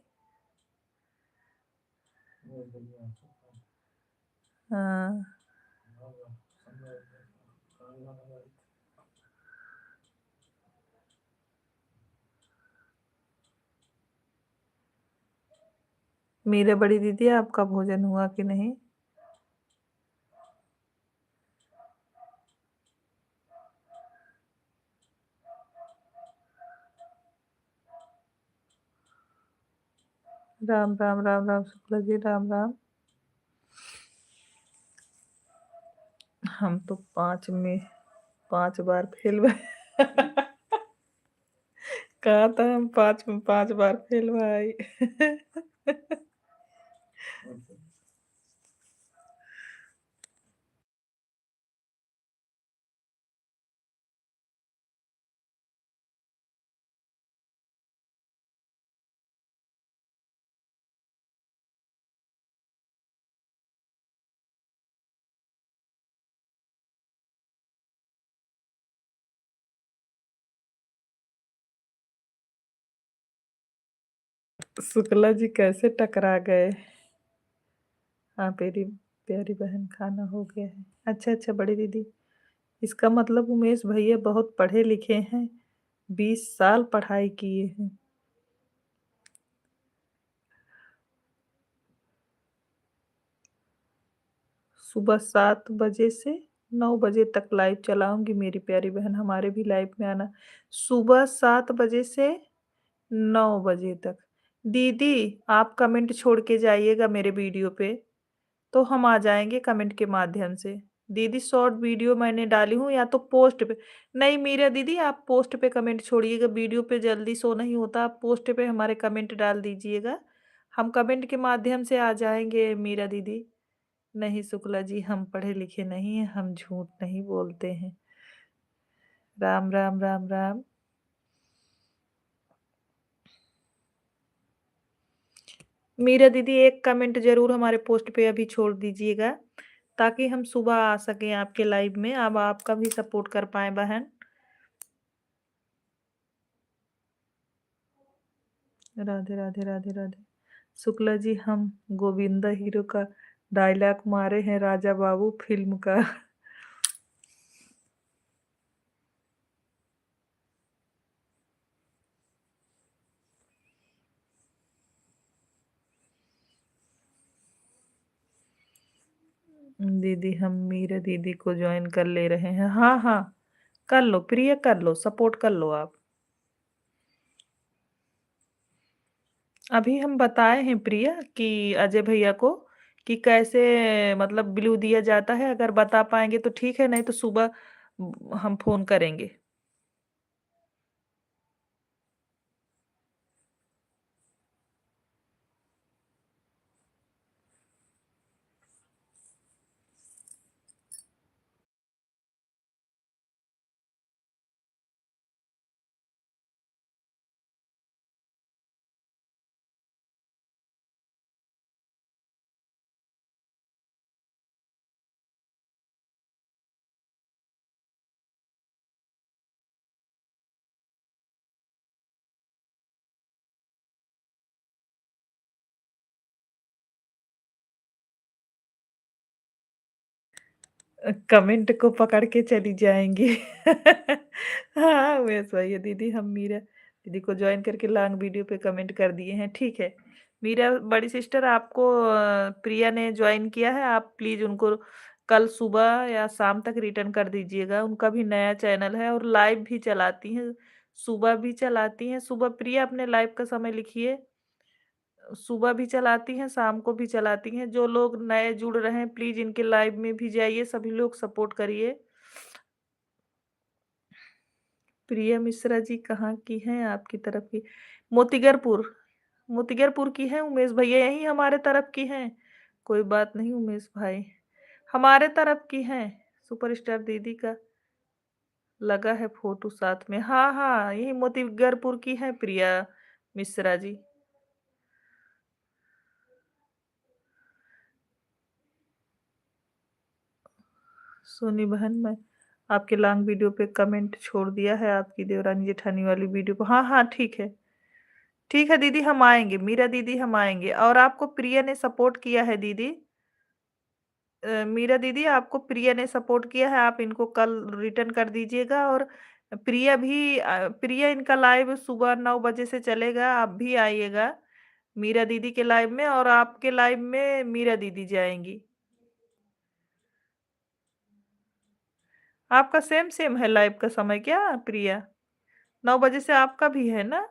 हाँ। मेरे बड़ी दीदी आपका भोजन हुआ कि नहीं? राम राम राम राम शुक्ला जी, राम राम। हम तो 5 में 5 बार फेल हुए। कहा था हम 5 में 5 बार फेल भाई। शुक्ला जी कैसे टकरा गए? हाँ मेरी प्यारी बहन, खाना हो गया है। अच्छा अच्छा बड़ी दीदी, इसका मतलब उमेश भैया बहुत पढ़े लिखे हैं, 20 साल पढ़ाई किए हैं। सुबह 7 बजे से 9 बजे तक लाइव चलाऊंगी मेरी प्यारी बहन, हमारे भी लाइव में आना। सुबह 7 बजे से 9 बजे तक। दीदी आप कमेंट छोड़ के जाइएगा मेरे वीडियो पे, तो हम आ जाएंगे कमेंट के माध्यम से। दीदी शॉर्ट वीडियो मैंने डाली हूँ या तो पोस्ट पे। नहीं मीरा दीदी, आप पोस्ट पे कमेंट छोड़िएगा, वीडियो पे जल्दी शो नहीं होता, आप पोस्ट पे हमारे कमेंट डाल दीजिएगा, हम कमेंट के माध्यम से आ जाएंगे मीरा दीदी। नहीं शुक्ला जी, हम पढ़े लिखे नहीं हैं, हम झूठ नहीं बोलते हैं। राम राम राम राम। मीरा दीदी एक कमेंट जरूर हमारे पोस्ट पे अभी छोड़ दीजिएगा, ताकि हम सुबह आ सकें आपके लाइव में, अब आपका भी सपोर्ट कर पाए बहन। राधे राधे राधे राधे। शुक्ला जी हम गोविंदा हीरो का डायलॉग मारे हैं, राजा बाबू फिल्म का। दीदी हम मीरा दीदी को ज्वाइन कर ले रहे हैं। हाँ हाँ कर लो प्रिया, कर लो, सपोर्ट कर लो आप। अभी हम बताए हैं प्रिया कि अजय भैया को कि कैसे मतलब ब्लू दिया जाता है, अगर बता पाएंगे तो ठीक है, नहीं तो सुबह हम फोन करेंगे। कमेंट को पकड़ के चली जाएंगी। हाँ वैसा ही है दीदी, हम मीरा दीदी को ज्वाइन करके लॉन्ग वीडियो पे कमेंट कर दिए हैं, ठीक है। मीरा बड़ी सिस्टर, आपको प्रिया ने ज्वाइन किया है, आप प्लीज उनको कल सुबह या शाम तक रिटर्न कर दीजिएगा, उनका भी नया चैनल है और लाइव भी चलाती हैं, सुबह भी चलाती हैं। सुबह प्रिया अपने लाइव का समय लिखिए, सुबह भी चलाती हैं, शाम को भी चलाती हैं। जो लोग नए जुड़ रहे हैं प्लीज इनके लाइव में भी जाइए, सभी लोग सपोर्ट करिए। प्रिया मिश्रा जी कहाँ की हैं, आपकी तरफ की? मोतीगरपुर, मोतीगरपुर की है उमेश भैया, यही हमारे तरफ की हैं। कोई बात नहीं उमेश भाई, हमारे तरफ की हैं। सुपरस्टार दीदी का लगा है फोटो साथ में, हाँ हाँ यही मोतीगरपुर की है प्रिया मिश्रा जी। सोनी बहन, मैं आपके लॉन्ग वीडियो पे कमेंट छोड़ दिया है, आपकी देवरानी जेठानी वाली वीडियो को। हाँ हाँ ठीक है, ठीक है दीदी, हम आएंगे, मीरा दीदी हम आएंगे। और आपको प्रिया ने सपोर्ट किया है दीदी। मीरा दीदी, आपको प्रिया ने सपोर्ट किया है, आप इनको कल रिटर्न कर दीजिएगा। और प्रिया भी प्रिया, इनका लाइव सुबह 9 बजे से चलेगा, आप भी आइएगा मीरा दीदी के लाइव में, और आपके लाइव में मीरा दीदी जाएँगी। आपका सेम सेम है लाइव का समय क्या प्रिया? 9 बजे से आपका भी है ना?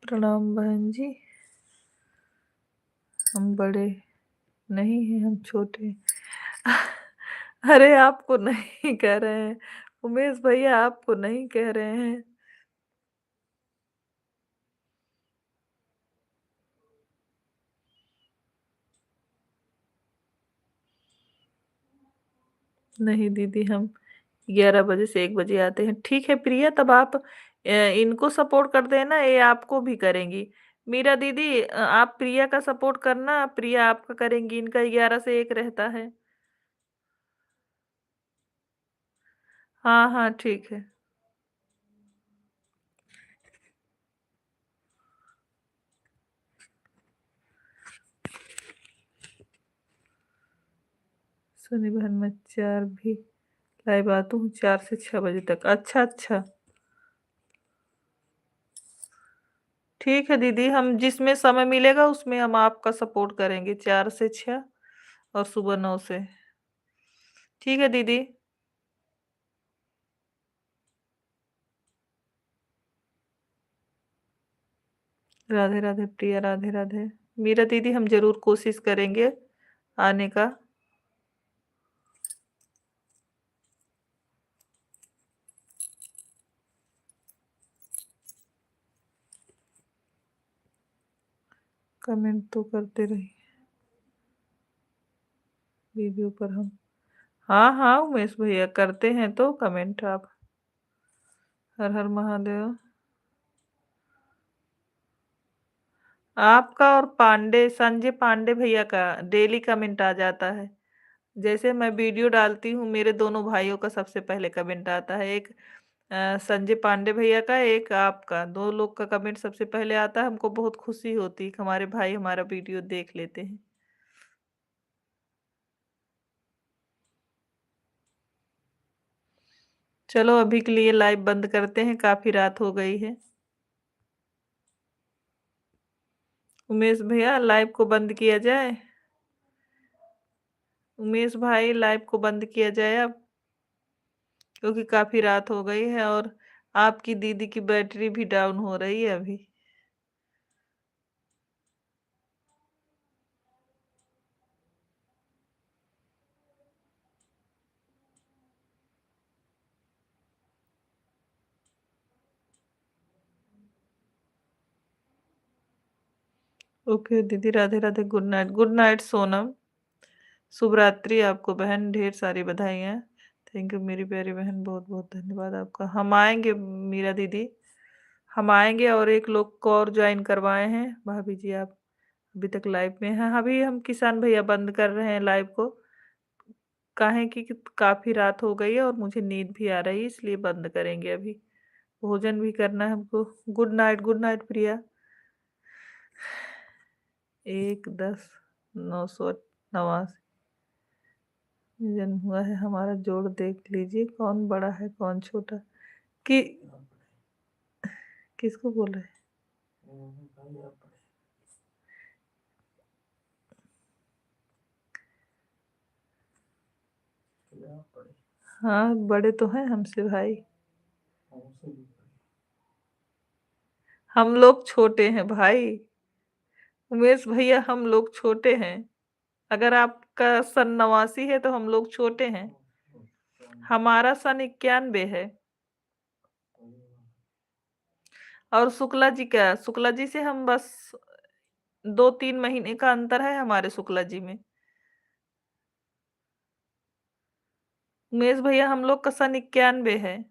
प्रणाम बहन जी। हम बड़े नहीं हैं, हम छोटे हैं। अरे आपको नहीं कह रहे हैं, उमेश भैया आपको नहीं कह रहे हैं। नहीं दीदी, हम 11 बजे से 1 बजे आते हैं। ठीक है प्रिया, तब आप इनको सपोर्ट कर देना, ये आपको भी करेंगी। मीरा दीदी, आप प्रिया का सपोर्ट करना, प्रिया आपका करेंगी, इनका 11 से 1 रहता है। हाँ, हाँ, ठीक है। सोनी बहन, मैं 4 भी लाइव आती हूँ, 4 से 6 बजे तक। अच्छा, अच्छा। ठीक है दीदी, हम जिसमें समय मिलेगा उसमें हम आपका सपोर्ट करेंगे, 4 से 6 और सुबह 9 से। ठीक है दीदी। राधे राधे प्रिया, राधे राधे। मीरा दीदी, हम ज़रूर कोशिश करेंगे आने का। कमेंट तो करते रहिए वीडियो पर हम। हाँ, हाँ, उमेश भैया करते हैं तो कमेंट आप। हर हर महादेव। आपका और पांडे, संजय पांडे भैया का डेली कमेंट आ जाता है। जैसे मैं वीडियो डालती हूँ, मेरे दोनों भाइयों का सबसे पहले कमेंट आता है। एक संजय पांडे भैया का, एक आपका, 2 लोग का कमेंट सबसे पहले आता है। हमको बहुत खुशी होती है कि हमारे भाई हमारा वीडियो देख लेते हैं। चलो अभी के लिए लाइव बंद करते हैं, काफ़ी रात हो गई है। उमेश भैया, लाइव को बंद किया जाए? उमेश भाई, लाइव को बंद किया जाए अब, क्योंकि काफ़ी रात हो गई है और आपकी दीदी की बैटरी भी डाउन हो रही है अभी। ओके दीदी, Radhe Radhe, good night, good night Sonam. शुभ रात्रि आपको बहन, ढेर सारी बधाइयाँ। थैंक यू मेरी प्यारी बहन, बहुत बहुत धन्यवाद आपका। हम आएंगे मीरा दीदी, हम आएंगे, और एक लोग को और ज्वाइन करवाए हैं। भाभी जी, आप अभी तक लाइव में हैं? अभी हम किसान भैया बंद कर रहे हैं लाइव को, काहे कि काफी रात हो गई है और मुझे नींद भी आ रही है, इसलिए बंद करेंगे अभी। भोजन भी करना है हमको। गुड नाइट प्रिया। 1-10-989 जन्म हुआ है हमारा, जोड़ देख लीजिए कौन बड़ा है कौन छोटा। कि किसको बोल रहे हैं? हाँ, बड़े तो हैं हमसे भाई। हम लोग छोटे हैं भाई। उमेश भैया, हम लोग छोटे हैं। अगर आपका सन 89 है तो हम लोग छोटे हैं। हमारा सन 91 है। और शुक्ला जी से हम बस 2-3 महीने का अंतर है हमारे शुक्ला जी में। उमेश भैया, हम लोग का सन 91 है।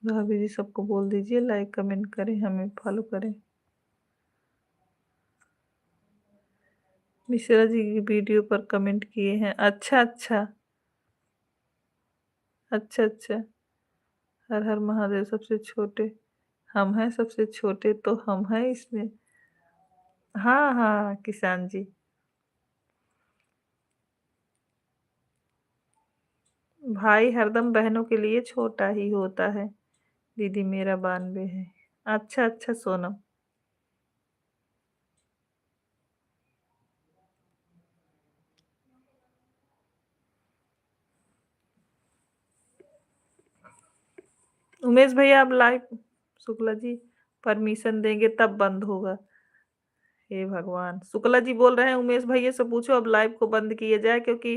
भाभी जी, सबको बोल दीजिए लाइक कमेंट करें, हमें फॉलो करें। मिश्रा जी की वीडियो पर कमेंट किए हैं। अच्छा, अच्छा। अच्छा, अच्छा। हर हर महादेव सबसे छोटे हम हैं, सबसे छोटे तो हम हैं इसमें। हाँ, हाँ, किसान जी। भाई हरदम बहनों के लिए छोटा ही होता है। दीदी मेरा 92 है। अच्छा, अच्छा सोनम। उमेश भैया आप लाइव शुक्ला जी परमिशन देंगे तब बंद होगा। हे भगवान! शुक्ला जी बोल रहे हैं उमेश भैया से पूछो अब लाइव को बंद किया जाए क्योंकि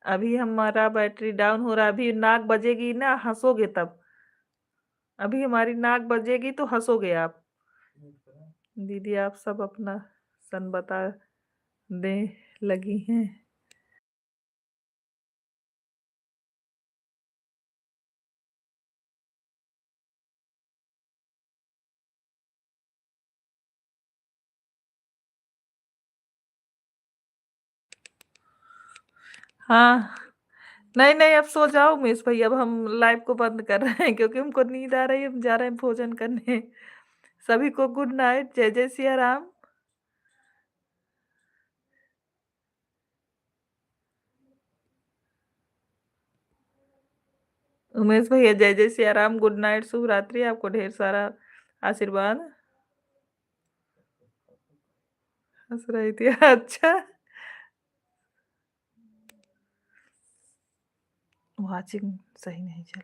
अभी हमारा बैटरी डाउन हो रहा है। अभी नाक बजेगी ना हँसोगे तब। अभी हमारी नाक बजेगी तो हँसोगे आप। दीदी आप सब अपना सन बता दें लगी हैं। हाँ। नहीं, नहीं अब सो जाओ उमेश भैया अब हम लाइव को बंद कर रहे हैं क्योंकि हमको नींद आ रही है, हम जा रहे हैं भोजन करने। सभी को गुड नाइट, जय जय सिया राम। उमेश भैया जय जय सिया राम, गुड नाइट, शुभ रात्रि, आपको ढेर सारा आशीर्वाद। हँस रही थी अच्छा। वाचिंग सही नहीं चल